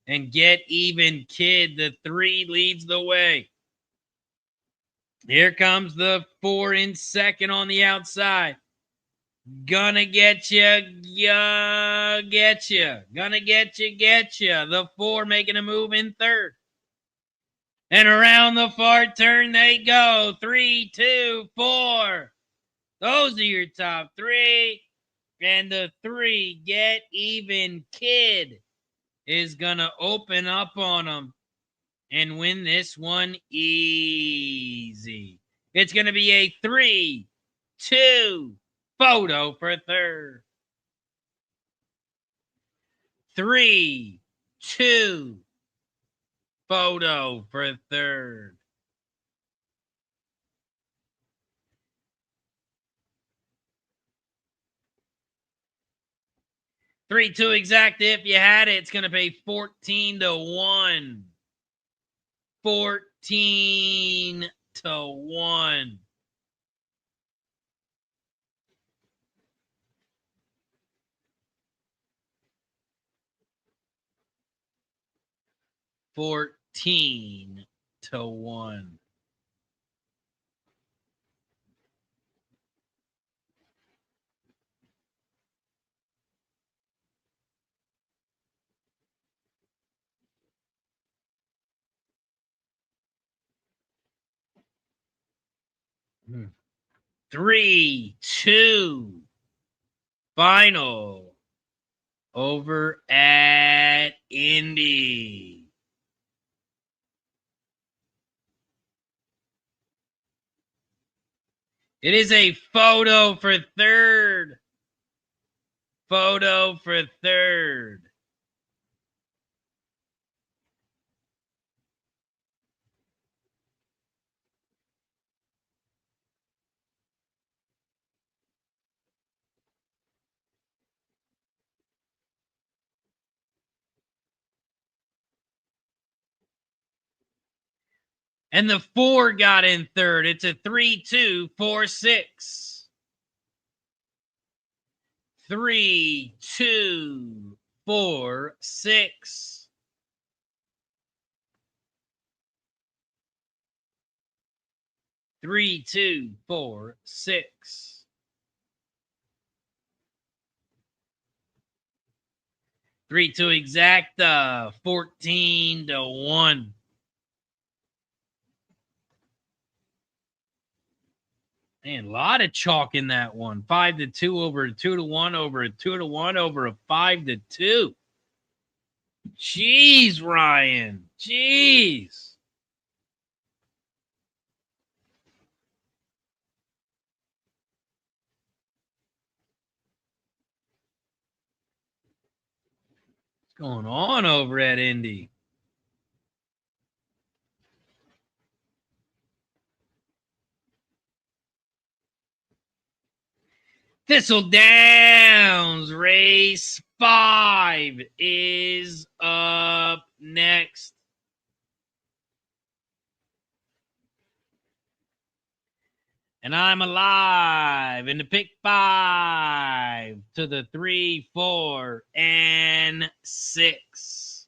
And Get Even Kid, the 3, leads the way. Here comes the 4 in second on the outside. Gonna get you, get you. Gonna get you. The 4 making a move in third. And around the far turn they go. 3, 2, 4. Those are your top 3. And the 3 Get Even Kid is going to open up on them and win this one easy. It's going to be a 3-2 photo for third. 3-2 photo for third. Three, 2 exact. If you had it, it's going to pay 14-1. 14-1. $14-1. Hmm. 3-2 final over at Indy. It is a photo for third. Photo for third. And the 4 got in third. It's a 3-2-4-6. 3-2-4-6. Three, 2, 4, 6. Three, 2 exact. 14-1. Man, a lot of chalk in that one. 5-2 over a 2-1 over a 2-1 over a 5-2. Jeez, Ryan. Jeez. What's going on over at Indy? Thistledowns race 5 is up next. And I'm alive in the pick 5 to the 3, 4, and 6.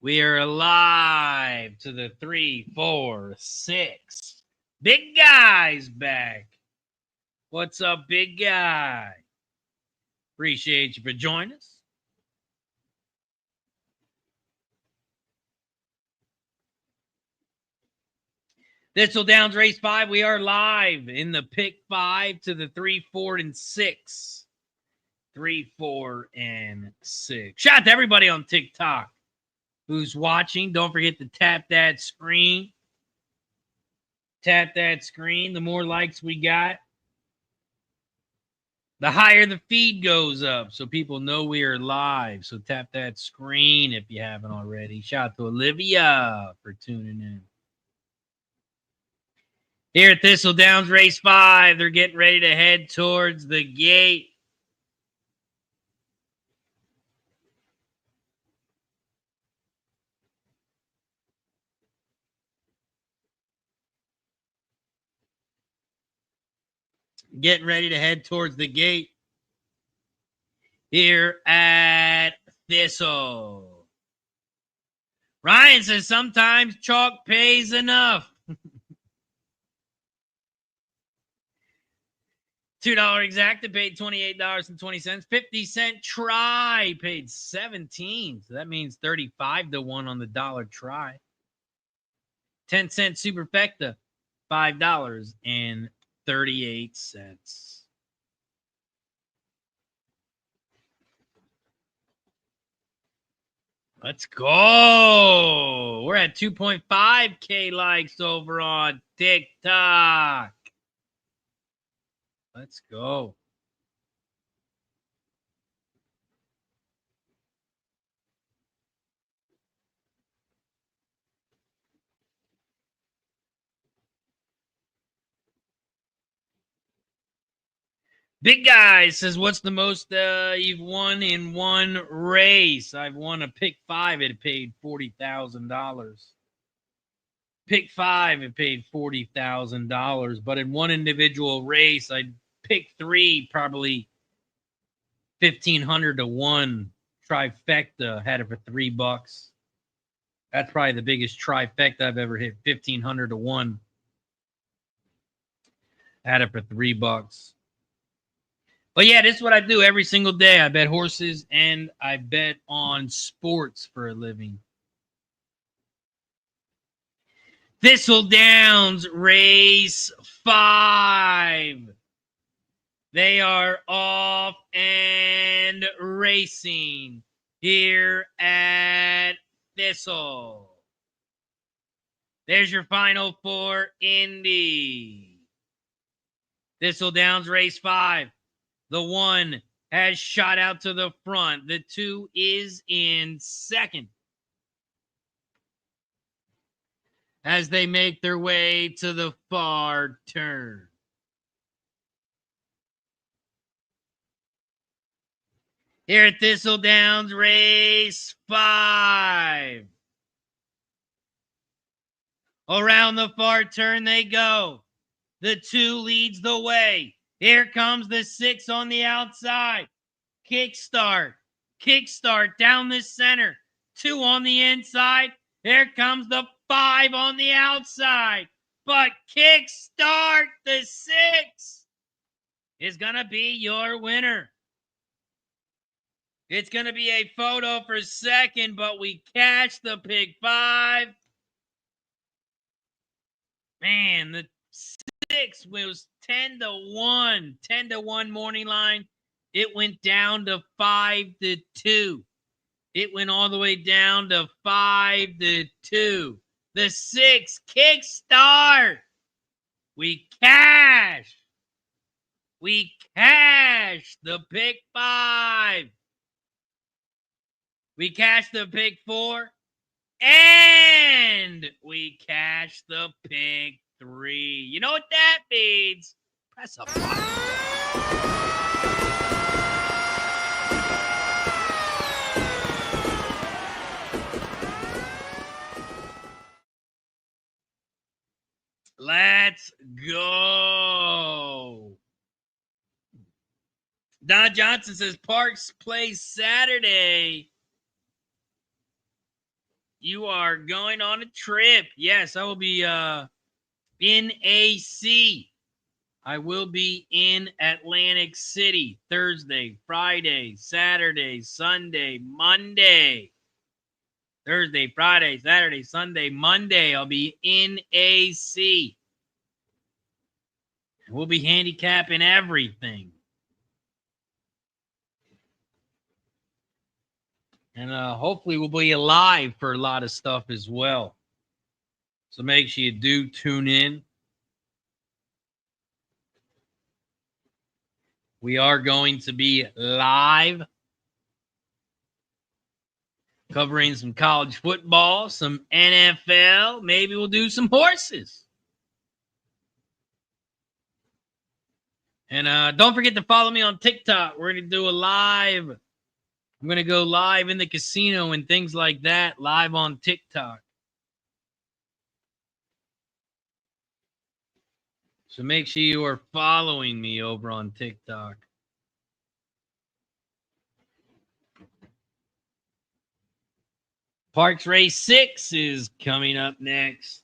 We are alive to the 3, 4, 6. Big guy's back. What's up, big guy? Appreciate you for joining us. Thistledowns race 5. We are live in the pick 5 to the 3, 4, and 6. 3, 4, and 6. Shout out to everybody on TikTok who's watching. Don't forget to tap that screen. Tap that screen. The more likes we got, the higher the feed goes up so people know we are live. So tap that screen if you haven't already. Shout out to Olivia for tuning in. Here at Thistledowns Race 5, they're getting ready to head towards the gate. Getting ready to head towards the gate here at Thistle. Ryan says sometimes chalk pays enough. $2 exacta paid $28.20. 50-cent try paid 17. So that means 35 to 1 on the dollar try. 10-cent superfecta, $5.38. Let's go. We're at 2.5K likes over on TikTok. Let's go. Big Guy says, what's the most you've won in one race? I've won a pick 5. It paid $40,000. Pick 5, it paid $40,000. But in one individual race, I'd pick 3, probably 1,500 to 1 trifecta. Had it for $3. That's probably the biggest trifecta I've ever hit. 1,500 to 1. Had it for $3. But yeah, this is what I do every single day. I bet horses and I bet on sports for a living. Thistledowns Race 5. They are off and racing here at Thistle. There's your final 4 Indy. Thistledowns Race 5. The 1 has shot out to the front. The 2 is in second as they make their way to the far turn. Here at Thistledowns Race 5. Around the far turn they go. The 2 leads the way. Here comes the 6 on the outside. Kickstart. Kickstart down the center. 2 on the inside. Here comes the 5 on the outside. But Kickstart, the 6, is going to be your winner. It's going to be a photo for second, but we catch the pick 5. Man, the 6 was 10 to 1. 10 to 1 morning line. It went down to 5 to 2. It went all the way down to 5 to 2. The 6 Kickstart. We cash. We cash the pick 5. We cash the pick 4. And we cash the pick 3. You know what that means? Press a button. Let's go. Don Johnson says Parx plays Saturday. You are going on a trip. Yes, I will be in AC. I will be in Atlantic City Thursday, Friday, Saturday, Sunday, Monday. Thursday, Friday, Saturday, Sunday, Monday. I'll be in AC. We'll be handicapping everything. And hopefully we'll be live for a lot of stuff as well. So make sure you do tune in. We are going to be live covering some college football, some NFL. Maybe we'll do some horses. And don't forget to follow me on TikTok. We're going to do a live. I'm going to go live in the casino and things like that, live on TikTok. So make sure you are following me over on TikTok. Parx Race 6 is coming up next.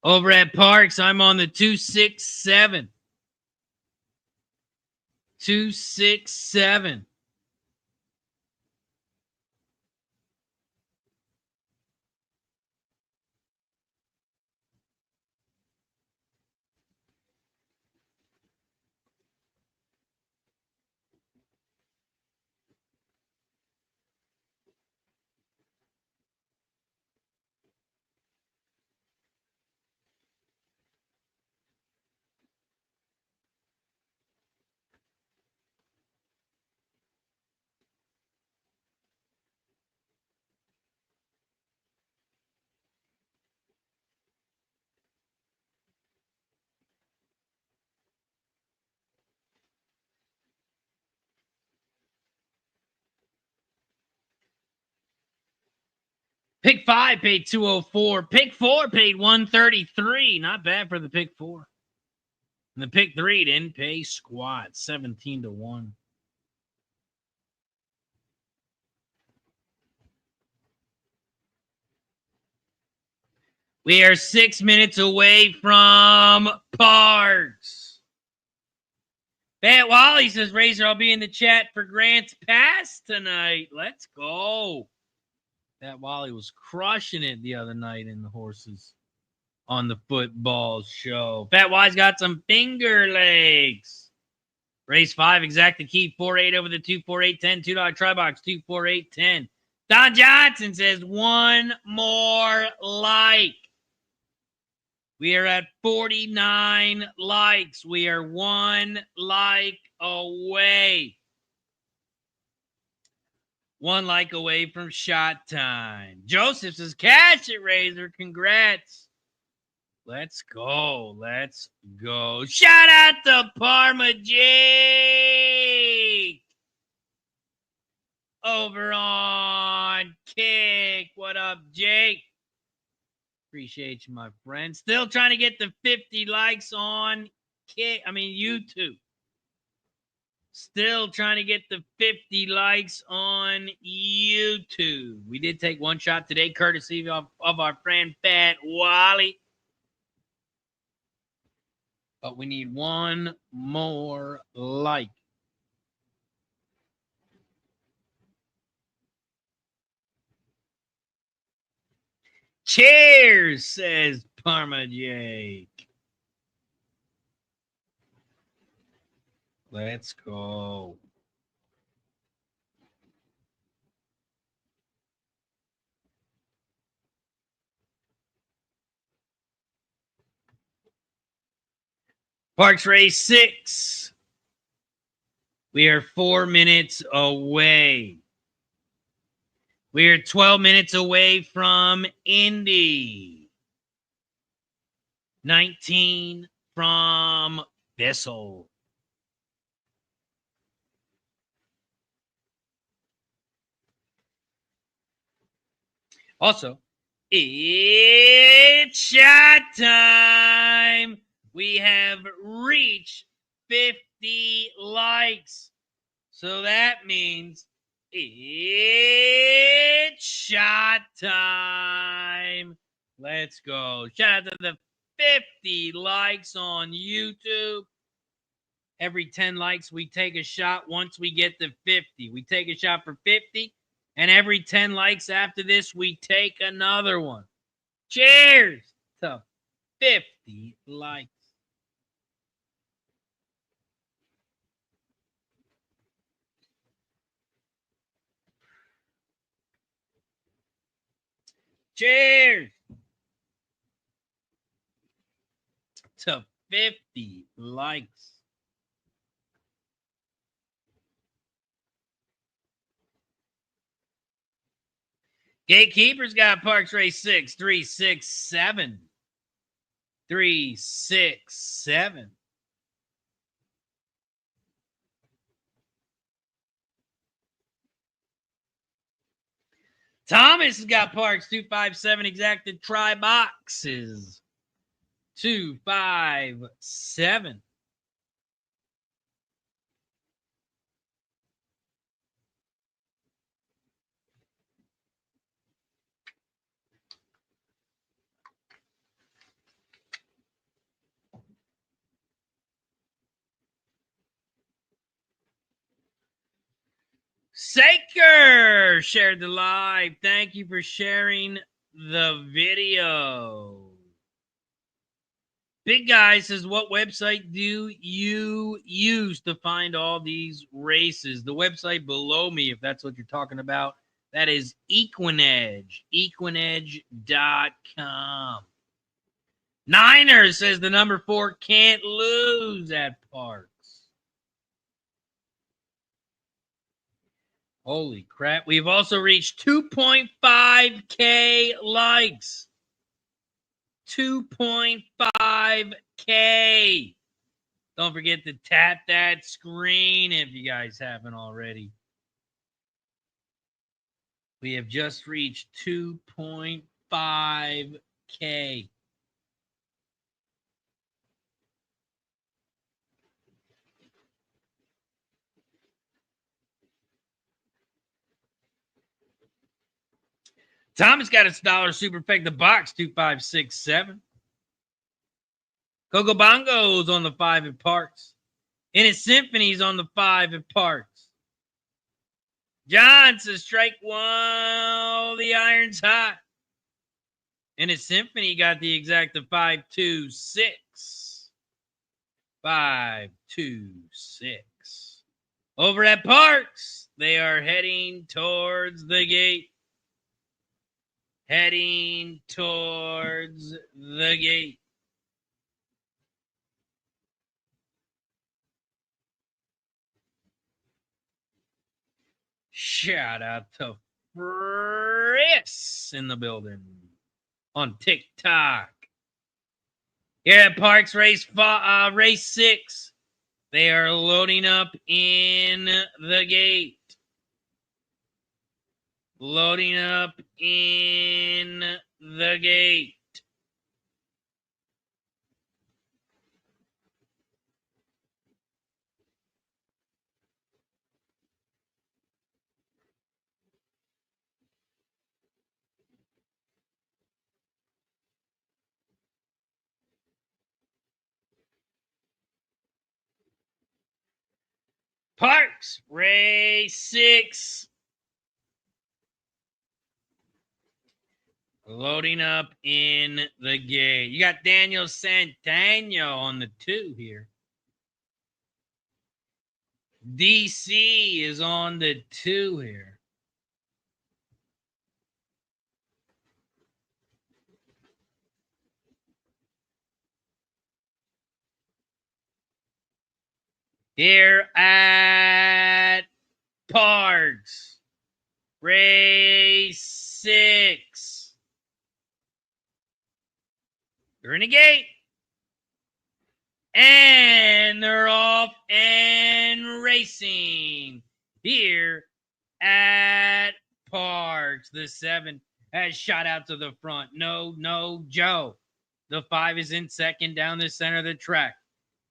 Over at Parx, I'm on the 267. 267. Pick 5 paid 204. Pick 4 paid 133. Not bad for the pick 4. And the pick 3 didn't pay squat. 17-1. We are 6 minutes away from Parx. Bat Wally says, Razor, I'll be in the chat for Grant's Pass tonight. Let's go. Bat Wally was crushing it the other night in the horses on the football show. Fat Wally's got some finger legs. Race 5, exact key, 4-8 over the 2-4-8-10. $2 try box, 2-4-8-10. Don Johnson says, one more like. We are at 49 likes. We are 1 like away. 1 like away from shot time. Joseph says, cash it, Razor. Congrats. Let's go. Let's go. Shout out to Parma Jake over on Kick. What up, Jake? Appreciate you, my friend. Still trying to get the 50 likes on YouTube. Still trying to get the 50 likes on YouTube. We did take one shot today, courtesy of our friend Fat Wally. But we need one more like. Cheers, says Parma Jake. Let's go. Parx Race 6. We are 4 minutes away. We are 12 minutes away from Indy. 19 from Thistle. Also, it's shot time. We have reached 50 likes. So that means it's shot time. Let's go. Shout out to the 50 likes on YouTube. Every 10 likes, we take a shot once we get to 50. We take a shot for 50. And every 10 likes after this, we take another one. Cheers to 50 likes. Cheers to 50 likes. Gatekeeper's got Parx Race 6, 367. 367. Thomas has got Parx 257 exacted try boxes. 257. Saker shared the live. Thank you for sharing the video. Big Guy says, what website do you use to find all these races? The website below me, if that's what you're talking about, that is Equinedge, equinedge.com. Niners says the number 4 can't lose at Parx. Holy crap. We've also reached 2.5K likes. 2.5K. Don't forget to tap that screen if you guys haven't already. We have just reached 2.5K. Thomas got his dollar super effect the box 2567. Coco Bongo's on the 5 at Parx. And his Symphony's on the 5 at Parx. John says strike while the iron's hot. And his Symphony got the exact of 526. 526. Over at Parx, they are heading towards the gate. Heading towards the gate. Shout out to Chris in the building on TikTok. Here at Parx Race 6, they are loading up in the gate. Loading up in the gate. Parx Race 6. Loading up in the gate. You got Daniel Santana on the 2 here. DC is on the 2 here. Here at Parx Race 6. They're in the gate. And they're off and racing here at Parx. The 7 has shot out to the front. No, Joe. The 5 is in second down the center of the track.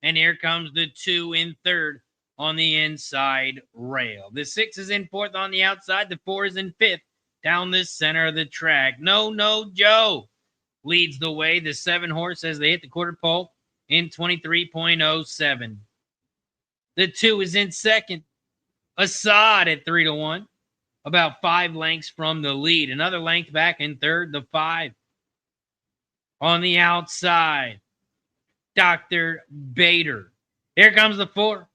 And here comes the 2 in third on the inside rail. The 6 is in fourth on the outside. The 4 is in fifth down the center of the track. No, Joe leads the way. The 7 horse as they hit the quarter pole in 23.07. The 2 is in second. Assad at 3-1. About 5 lengths from the lead. Another length back in third. The 5 on the outside. Dr. Bader. Here comes the 4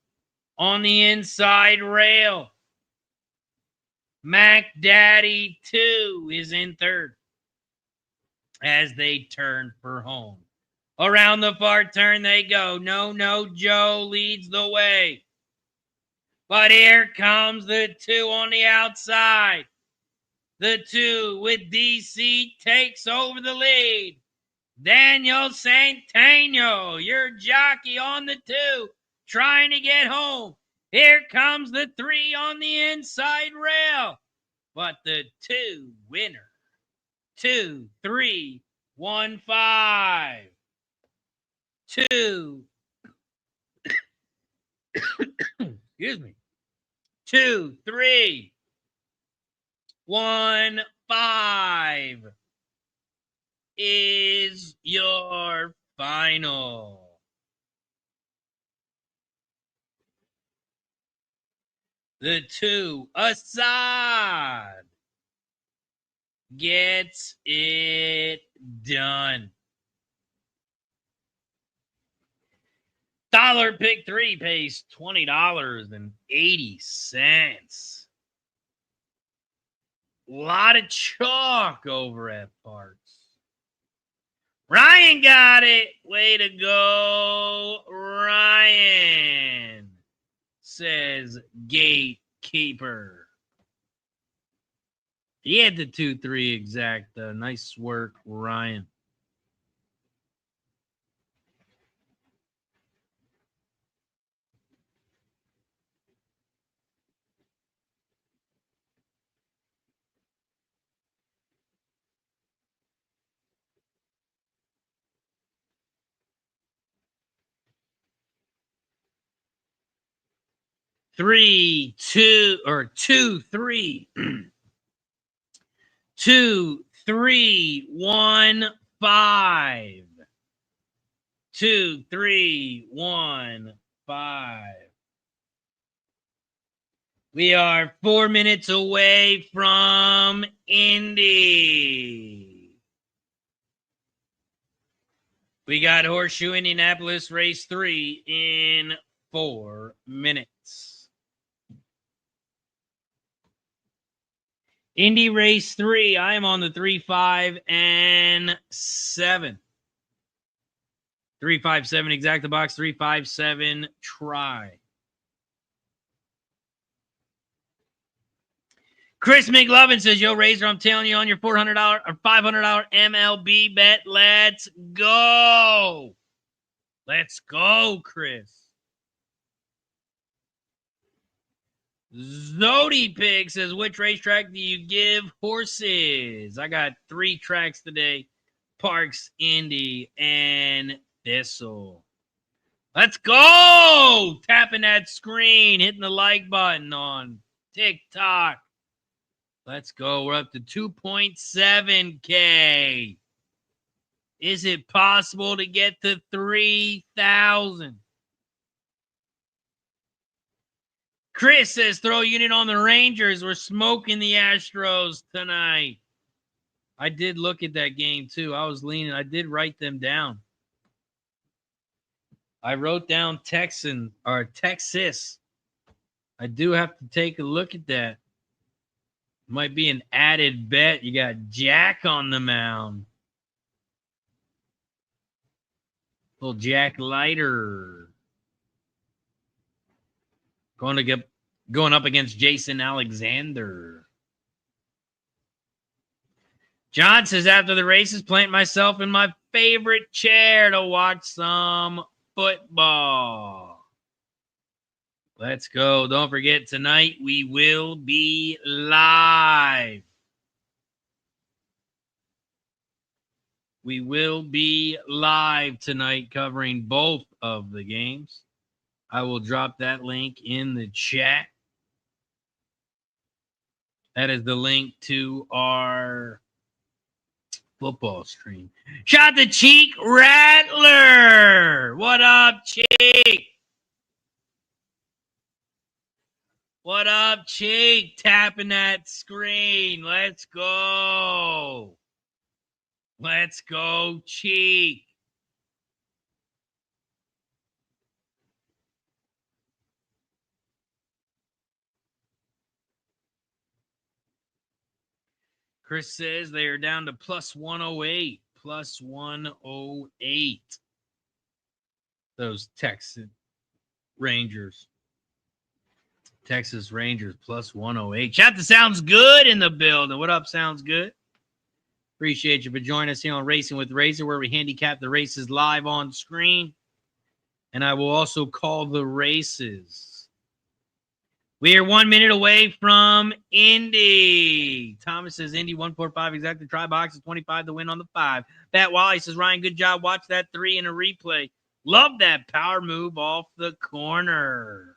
on the inside rail. Mac Daddy 2 is in third as they turn for home. Around the far turn they go. No, Joe leads the way. But here comes the 2 on the outside. The 2 with DC takes over the lead. Daniel Santano, your jockey on the 2, trying to get home. Here comes the 3 on the inside rail. But the 2 winner, 2, 3, 1, 5. 2. Excuse me. 2, 3, 1, 5 is your final. The 2, Assad, gets it done. Dollar pick 3 pays $20.80. A lot of chalk over at Parx. Ryan got it. Way to go, Ryan, says Gatekeeper. He had the 2-3 exact. Nice work, Ryan. Three, 2, 3. 2, 3, 1, 5. 2, 3, 1, 5. We are 4 minutes away from Indy. We got Horseshoe Indianapolis race 3 in 4 minutes. Indy race 3, I am on the 3, 5, and 7. 3, 5, 7, exact the box. 3, 5, 7, try. Chris McLovin says, yo, Razor, I'm telling you on your $400 or $500 MLB bet. Let's go. Let's go, Chris. Zodi Pig says, which racetrack do you give horses? I got 3 tracks today. Parx, Indy, and Thistle. Let's go! Tapping that screen, hitting the like button on TikTok. Let's go. We're up to 2.7K. Is it possible to get to 3,000? Chris says, throw a unit on the Rangers. We're smoking the Astros tonight. I did look at that game, too. I was leaning. I did write them down. I wrote down Texas. I do have to take a look at that. Might be an added bet. You got Jack on the mound. Little Jack Leiter. Going up against Jason Alexander. John says, after the races, plant myself in my favorite chair to watch some football. Let's go. Don't forget, tonight we will be live. We will be live tonight covering both of the games. I will drop that link in the chat. That is the link to our football stream. Shot the Cheek Rattler. What up, Cheek? What up, Cheek? Tapping that screen. Let's go. Let's go, Cheek. Chris says they are down to plus 108. Plus 108. those Texas Rangers. Texas Rangers plus 108. Shout to Sounds Good in the building. What up, Sounds Good? Appreciate you for joining us here on Racing with Razor, where we handicap the races live on screen. And I will also call the races. We are 1 minute away from Indy. Thomas says Indy 145 exactly. Try boxes 25 to win on the 5. Pat Wally says, Ryan, good job. Watch that 3 in a replay. Love that power move off the corner.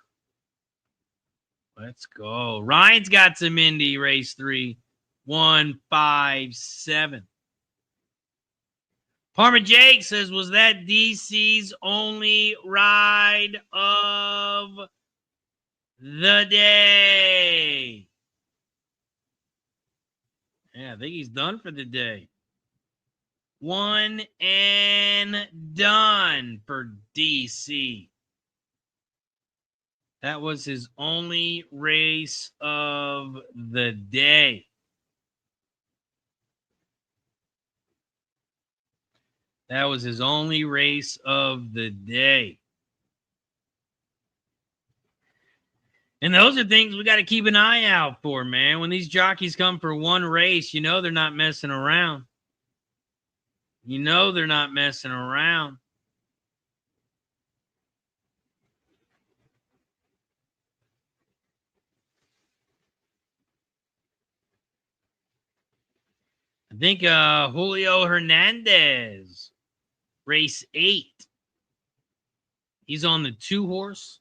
Let's go. Ryan's got some Indy race 3. 157. Parma Jake says, was that DC's only ride of the day? Yeah, I think he's done for the day. One and done for DC. That was his only race of the day. That was his only race of the day. And those are things we got to keep an eye out for, man. When these jockeys come for one race, you know they're not messing around. You know they're not messing around. I think Julio Hernandez, race 8. He's on the 2-horse.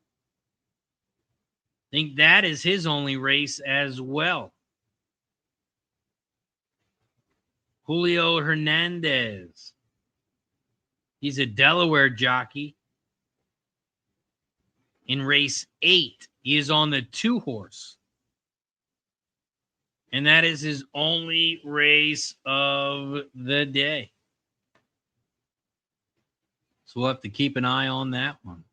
I think that is his only race as well. Julio Hernandez. He's a Delaware jockey. In race 8, he is on the 2-horse. And that is his only race of the day. So we'll have to keep an eye on that one.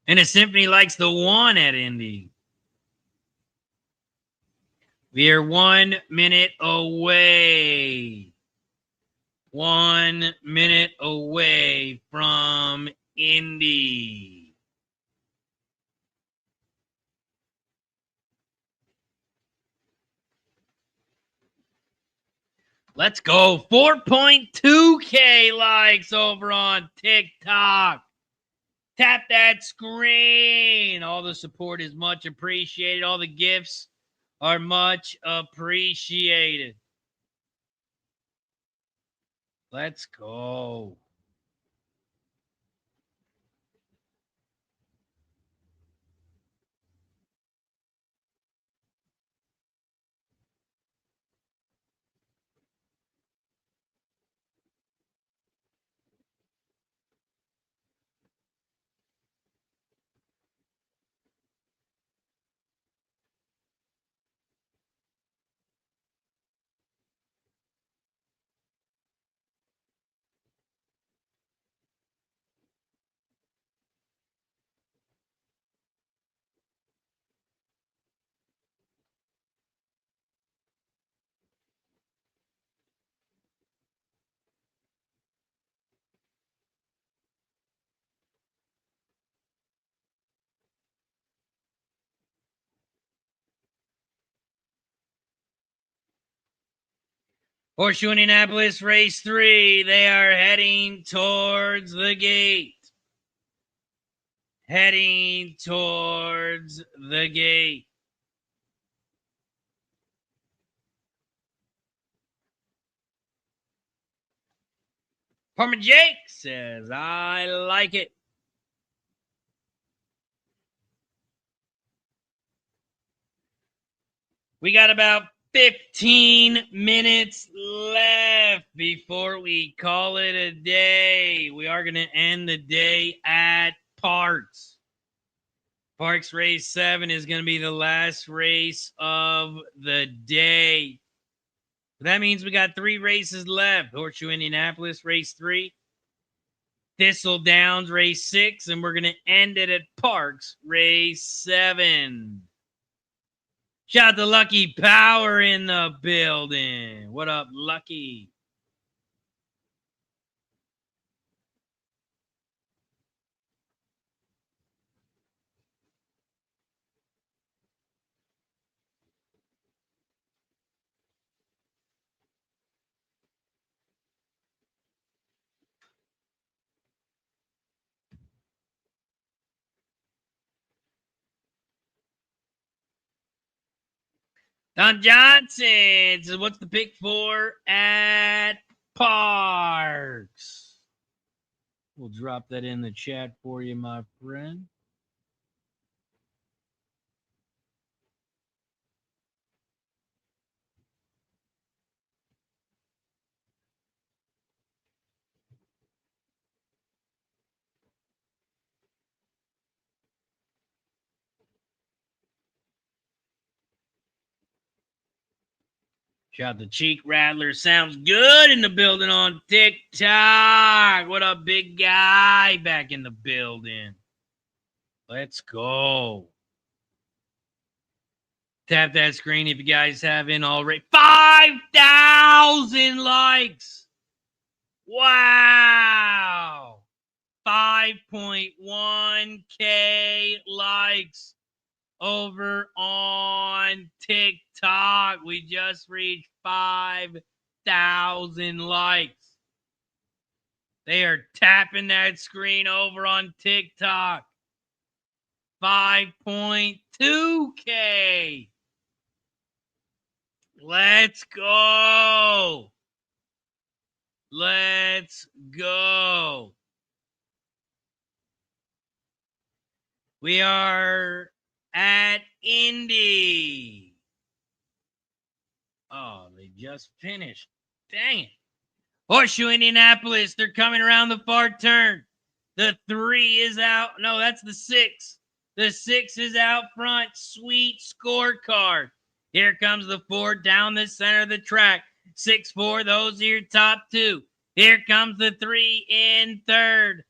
And a Symphony likes the 1 at Indy. We are 1 minute away. 1 minute away from Indy. Let's go. 4.2K likes over on TikTok. Tap that screen. All the support is much appreciated. All the gifts are much appreciated. Let's go. Horseshoe Indianapolis, race 3. They are heading towards the gate. Heading towards the gate. Parma Jake says, I like it. We got about 15 minutes left before we call it a day. We are going to end the day at Parx. Parx race 7 is going to be the last race of the day. That means we got 3 races left. Horseshoe Indianapolis, race 3. Thistledown, race 6. And we're going to end it at Parx, race 7. Shout out to Lucky Power in the building. What up, Lucky? Don Johnson says, what's the pick for at Parx? We'll drop that in the chat for you, my friend. Shout out to Cheek Rattler. Sounds good in the building on TikTok. What up, big guy back in the building? Let's go. Tap that screen if you guys haven't already. 5,000 likes. Wow. 5.1K likes over on TikTok. We just reached 5,000 likes. They are tapping that screen over on TikTok. 5.2K. Let's go. Let's go. We are at Indy. Oh, they just finished. Dang it. Horseshoe Indianapolis. They're coming around the far turn. The 3 is out. No, that's the 6. The 6 is out front. Sweet scorecard. Here comes the 4 down the center of the track. 6-4, those are your top 2. Here comes the 3 in third.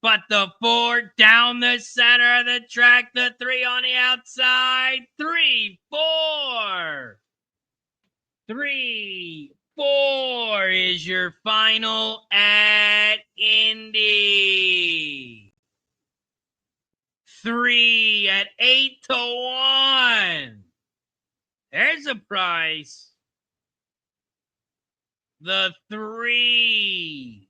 But the 4 down the center of the track. The 3 on the outside. 3-4. 3-4 is your final at Indy. 3 at 8-1. There's a price. The 3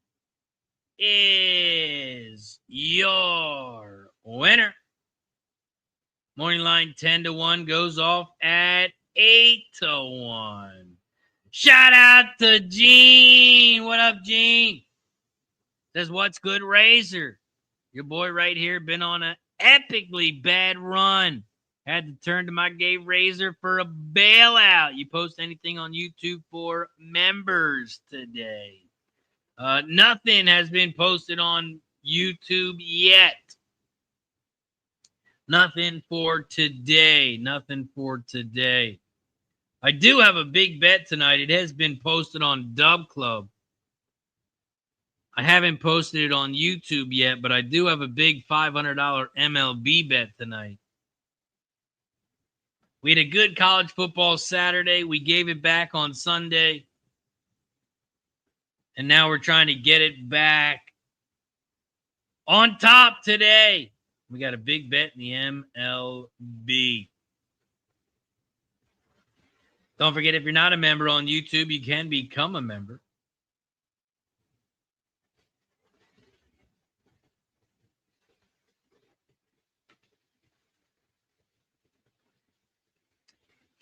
is your winner. Morning line 10-1 goes off at 8-1. Shout out to Gene. What up, Gene? Says, what's good, Razor? Your boy right here been on an epically bad run. Had to turn to my gay Razor for a bailout. You post anything on YouTube for members today? Nothing has been posted on YouTube yet. Nothing for today. Nothing for today. I do have a big bet tonight. It has been posted on Dub Club. I haven't posted it on YouTube yet, but I do have a big $500 MLB bet tonight. We had a good college football Saturday. We gave it back on Sunday. And now we're trying to get it back on top today. We got a big bet in the MLB. Don't forget, if you're not a member on YouTube, you can become a member.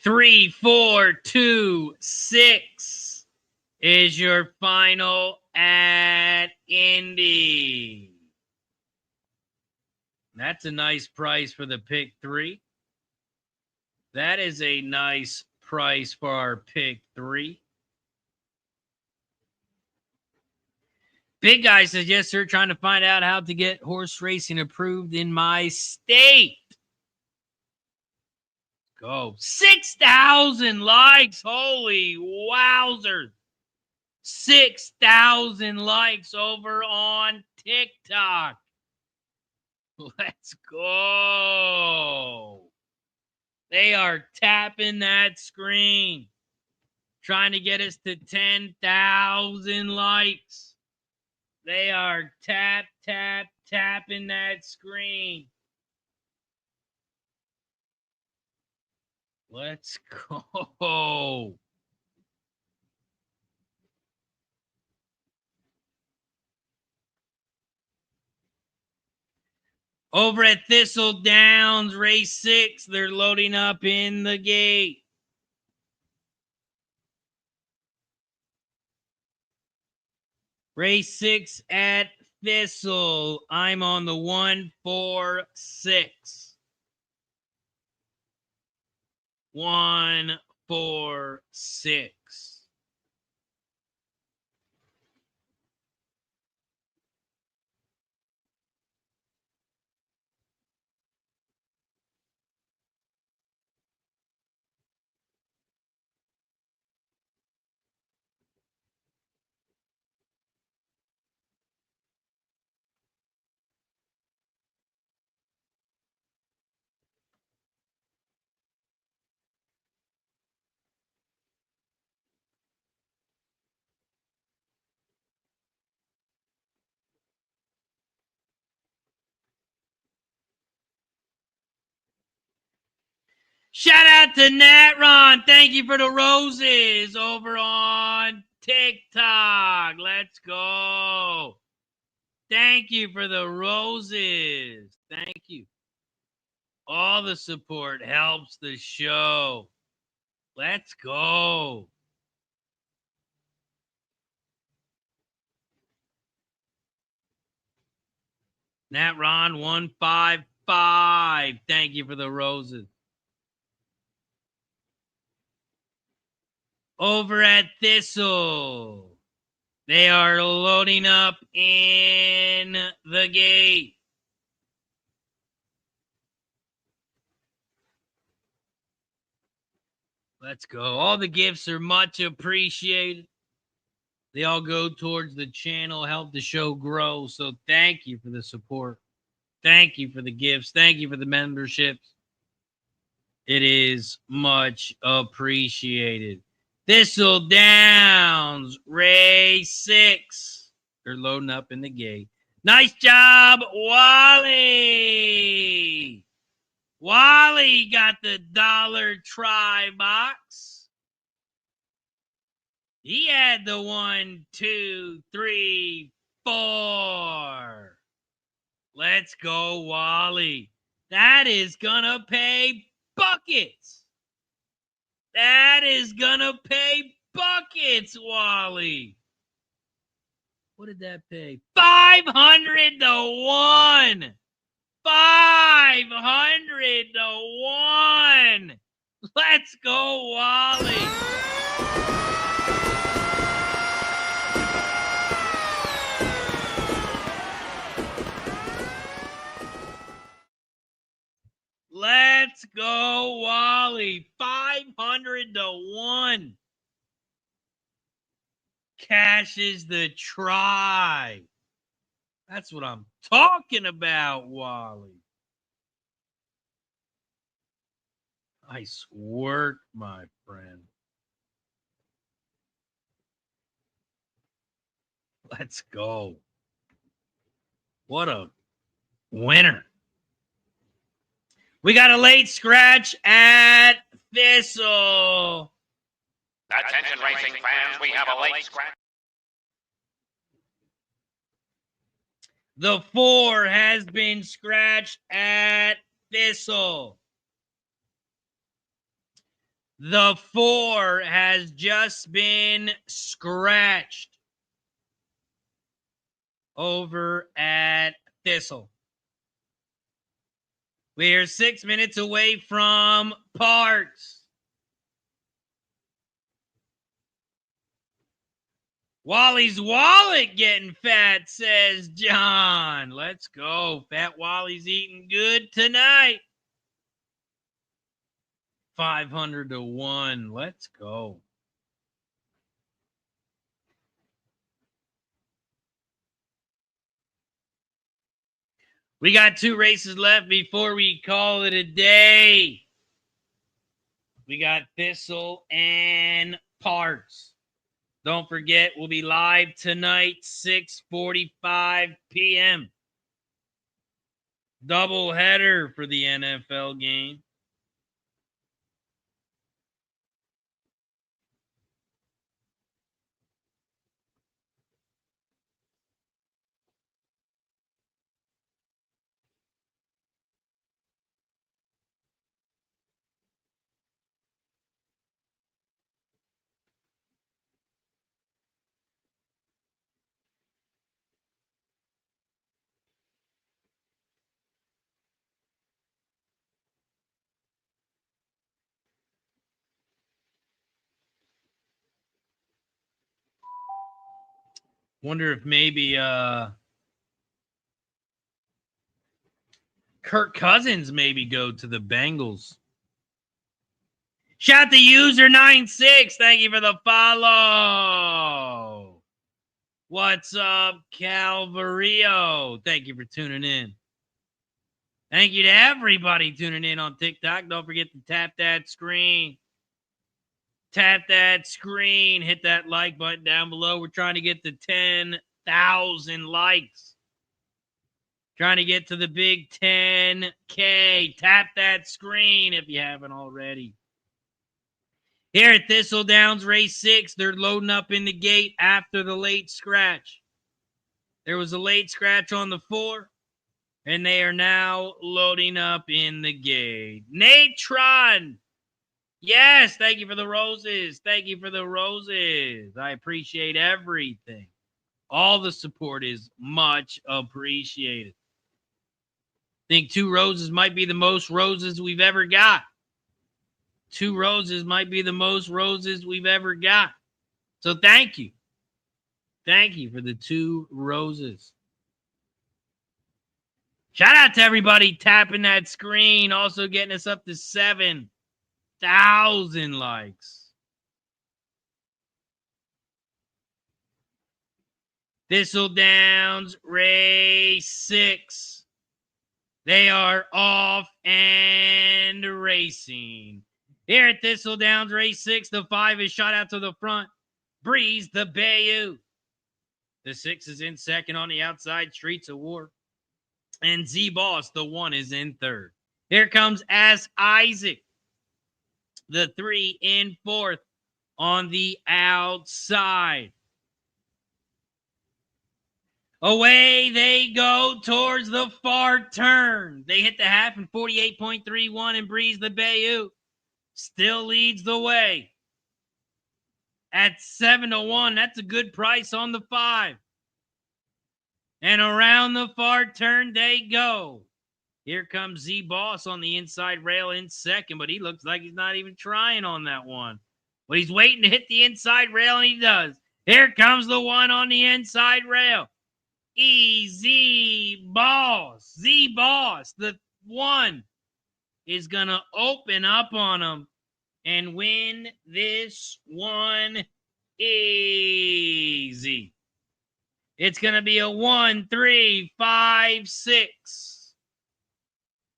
Three, 4, 2, 6 is your final at Indy. That's a nice price for the pick 3. That is a nice price for our pick 3. Big Guy says, yes, sir, trying to find out how to get horse racing approved in my state. Go. 6,000 likes. Holy wowzers. 6,000 likes over on TikTok. Let's go. They are tapping that screen, trying to get us to 10,000 likes. They are tapping that screen. Let's go. Over at Thistledowns, race 6, they're loading up in the gate. Race 6 at Thistle. I'm on the 1-4-6. 1-4-6. Shout out to Nat Ron. Thank you for the roses over on TikTok. Let's go. Thank you for the roses. Thank you. All the support helps the show. Let's go. Nat Ron 155. Thank you for the roses. Over at Thistle, they are loading up in the gate. Let's go. All the gifts are much appreciated. They all go towards the channel, help the show grow. So thank you for the support. Thank you for the gifts. Thank you for the memberships. It is much appreciated. Thistledowns, race 6. They're loading up in the gate. Nice job, Wally. Wally got the dollar try box. He had the 1, 2, 3, 4. Let's go, Wally. That is gonna pay buckets. That is gonna pay buckets, Wally. What did that pay? 500 to 1. 500 to 1. Let's go, Wally. Let's go, Wally. 500 to 1. Cashes the try. That's what I'm talking about, Wally. Nice work, my friend. Let's go. What a winner. We got a late scratch at Thistle. Attention racing fans, we have a late scratch. The 4 has been scratched at Thistle. The 4 has just been scratched over at Thistle. We're 6 minutes away from Parx. Wally's wallet getting fat, says John. Let's go. Fat Wally's eating good tonight. 500 to 1. Let's go. We got 2 races left before we call it a day. We got Thistle and Parx. Don't forget, we'll be live tonight, 6:45 p.m. Double header for the NFL game. Wonder if maybe Kirk Cousins maybe go to the Bengals. Shout to user 96. Thank you for the follow. What's up, Calvario? Thank you for tuning in. Thank you to everybody tuning in on TikTok. Don't forget to tap that screen. Tap that screen. Hit that like button down below. We're trying to get to 10,000 likes. Trying to get to the big 10K. Tap that screen if you haven't already. Here at Thistledowns Race 6, they're loading up in the gate after the late scratch. There was a late scratch on the 4, and they are now loading up in the gate. Natron! Yes, thank you for the roses. Thank you for the roses. I appreciate everything. All the support is much appreciated. I think 2 roses might be the most roses we've ever got. 2 roses might be the most roses we've ever got. So thank you. Thank you for the 2 roses. Shout out to everybody tapping that screen. Also getting us up to 7,000 likes. Thistledowns Race 6. They are off and racing. Here at Thistledowns Race 6, the 5 is shot out to the front. Breeze the Bayou. The 6 is in second on the outside. Streets of War. And Z-Boss, the 1, is in third. Here comes Ask Isaac. The 3 in fourth on the outside. Away they go towards the far turn. They hit the half in 48.31 and Breeze the Bayou still leads the way. At 7-1, that's a good price on the 5. And around the far turn they go. Here comes Z-Boss on the inside rail in second, but he looks like he's not even trying on that one. But he's waiting to hit the inside rail, and he does. Here comes the 1 on the inside rail. Z-Boss. Z-Boss, the 1, is going to open up on him and win this one easy. It's going to be a 1, 3, 5, 6.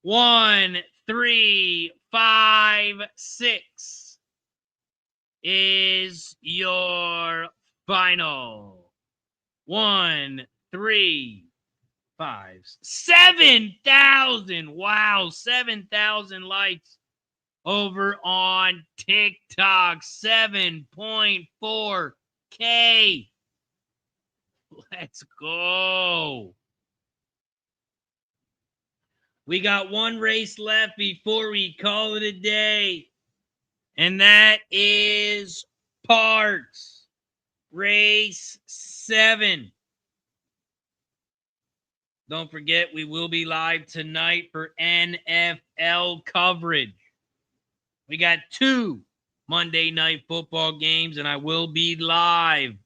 1, 3, 5, 6 is your final. 1, 3, 5, 7,000. Wow, 7,000 likes over on TikTok. 7.4K. Let's go. We got 1 race left before we call it a day. And that is Parx Race 7. Don't forget, we will be live tonight for NFL coverage. We got 2 Monday Night Football games, and I will be live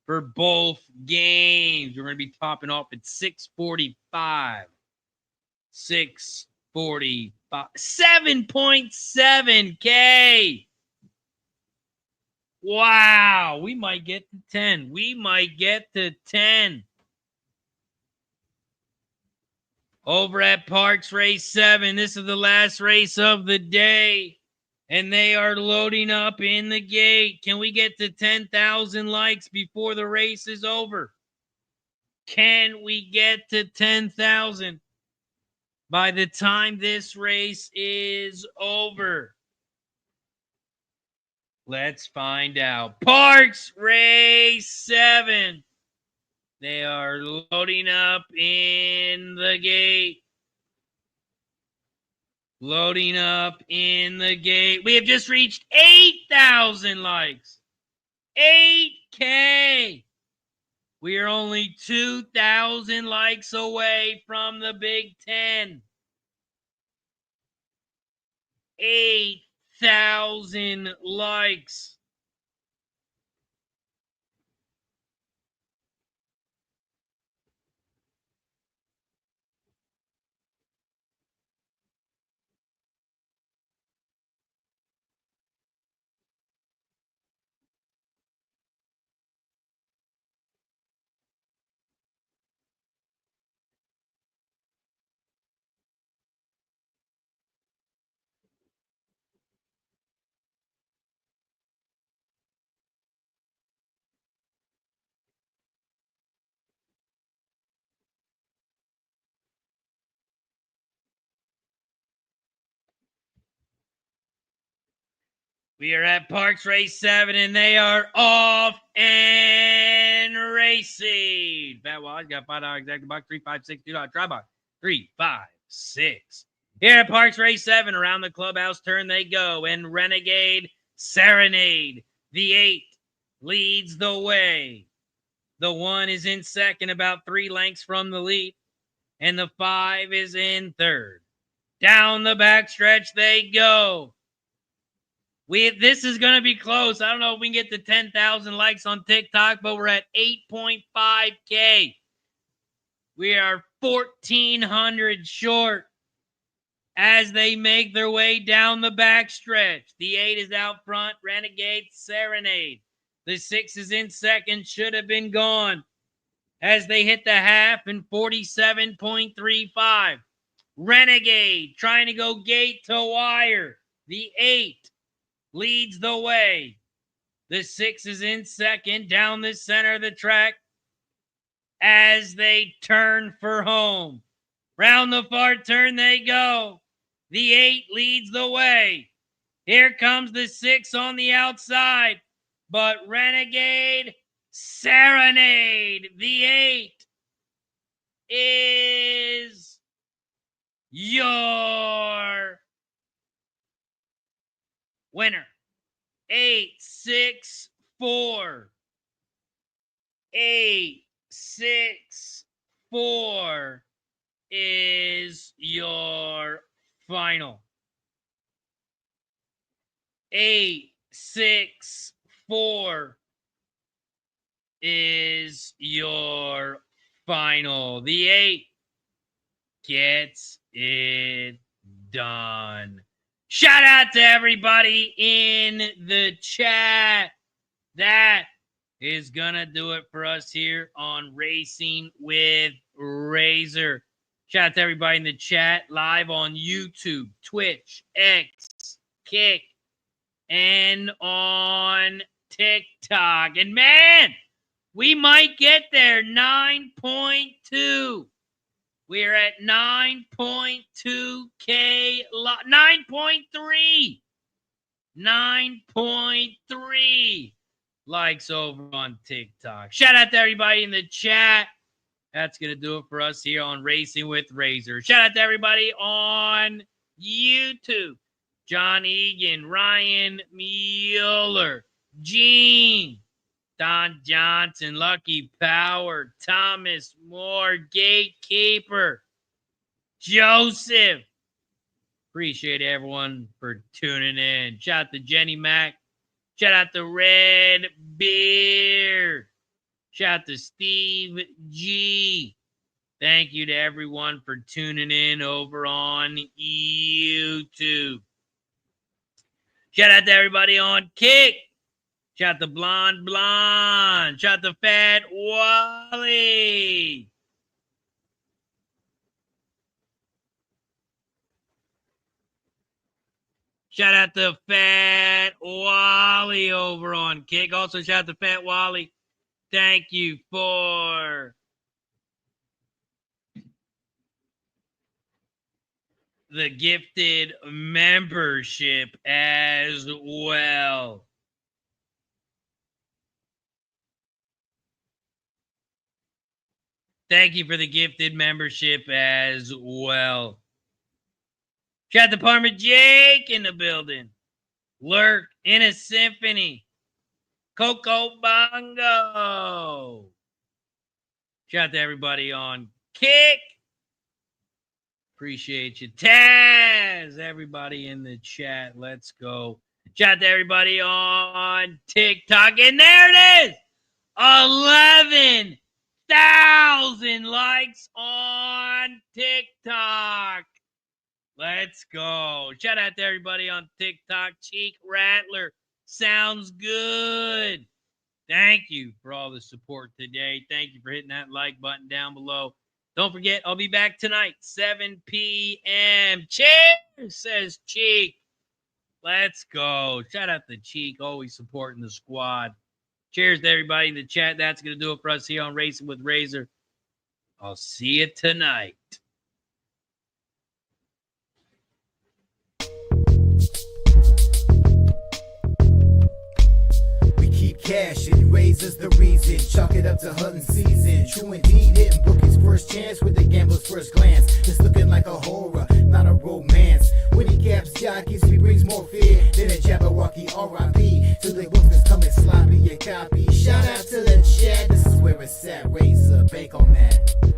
for both games. We're going to be topping off at 6:45. 6:45. 7.7K. Wow. We might get to 10. We might get to 10. Over at Parx Race 7, this is the last race of the day, and they are loading up in the gate. Can we get to 10,000 likes before the race is over? Can we get to 10,000 by the time this race is over? Let's find out. Parx Race 7. They are loading up in the gate. Loading up in the gate. We have just reached 8,000 likes. 8K. We are only 2,000 likes away from the Big Ten. 8,000 likes. We are at Parx Race 7, and they are off and racing. Fat Wally's got $5 exact box, 3, 5, 6, $2 try box, 3, 5, 6. Here at Parx Race 7, around the clubhouse turn they go, and Renegade Serenade, the 8, leads the way. The 1 is in second, about 3 lengths from the lead, and the 5 is in third. Down the backstretch they go. This is going to be close. I don't know if we can get to 10,000 likes on TikTok, but we're at 8.5K. We are 1,400 short as they make their way down the backstretch. The 8 is out front, Renegade Serenade. The 6 is in second, should have been gone as they hit the half in 47.35. Renegade trying to go gate to wire. The 8 leads the way. The 6 is in second down the center of the track as they turn for home. Round the far turn they go. The 8 leads the way. Here comes the 6 on the outside. But Renegade Serenade, the 8, is your winner. 8-6-4. 8-6-4 is your final. 8-6-4 is your final. The 8 gets it done. Shout out to everybody in the chat. That is going to do it for us here on Racing with Razor. Shout out to everybody in the chat, live on YouTube, Twitch, X, Kick, and on TikTok. And man, we might get there. 9.2. We're at 9.2K. 9.3. 9.3 likes over on TikTok. Shout out to everybody in the chat. That's going to do it for us here on Racing with Razor. Shout out to everybody on YouTube. John Egan, Ryan Mueller, Gene, Don Johnson, Lucky Power, Thomas Moore, Gatekeeper, Joseph. Appreciate everyone for tuning in. Shout out to Jenny Mac. Shout out to Red Beard. Shout out to Steve G. Thank you to everyone for tuning in over on YouTube. Shout out to everybody on Kick. Shout out to Blonde. Shout out to Fat Wally. Shout out to Fat Wally over on Kick. Also, shout out to Fat Wally. Thank you for the gifted membership as well. Thank you for the gifted membership as well. Shout out to Parma Jake in the building. Lurk in a symphony. Coco Bongo. Shout out to everybody on Kick. Appreciate you. Taz, everybody in the chat. Let's go. Shout out to everybody on TikTok. And there it is. 11,000 likes on TikTok. Let's go. Shout out to everybody on TikTok. Cheek Rattler. Sounds good. Thank you for all the support today. Thank you for hitting that like button down below. Don't forget, I'll be back tonight, 7 p.m. Cheers, says Cheek. Let's go. Shout out to Cheek, always supporting the squad. Cheers to everybody in the chat. That's going to do it for us here on Racing with Razor. I'll see you tonight. is the reason. Chalk it up to hunting season. True indeed, hitting bookies first chance with the gambler's first glance. It's looking like a horror, not a romance. When he caps jockeys, he brings more fear than a Jabberwocky R.I.P. To the bookers coming sloppy, a copy. Shout out to the chat, this is where it's at. Razor, bank on that.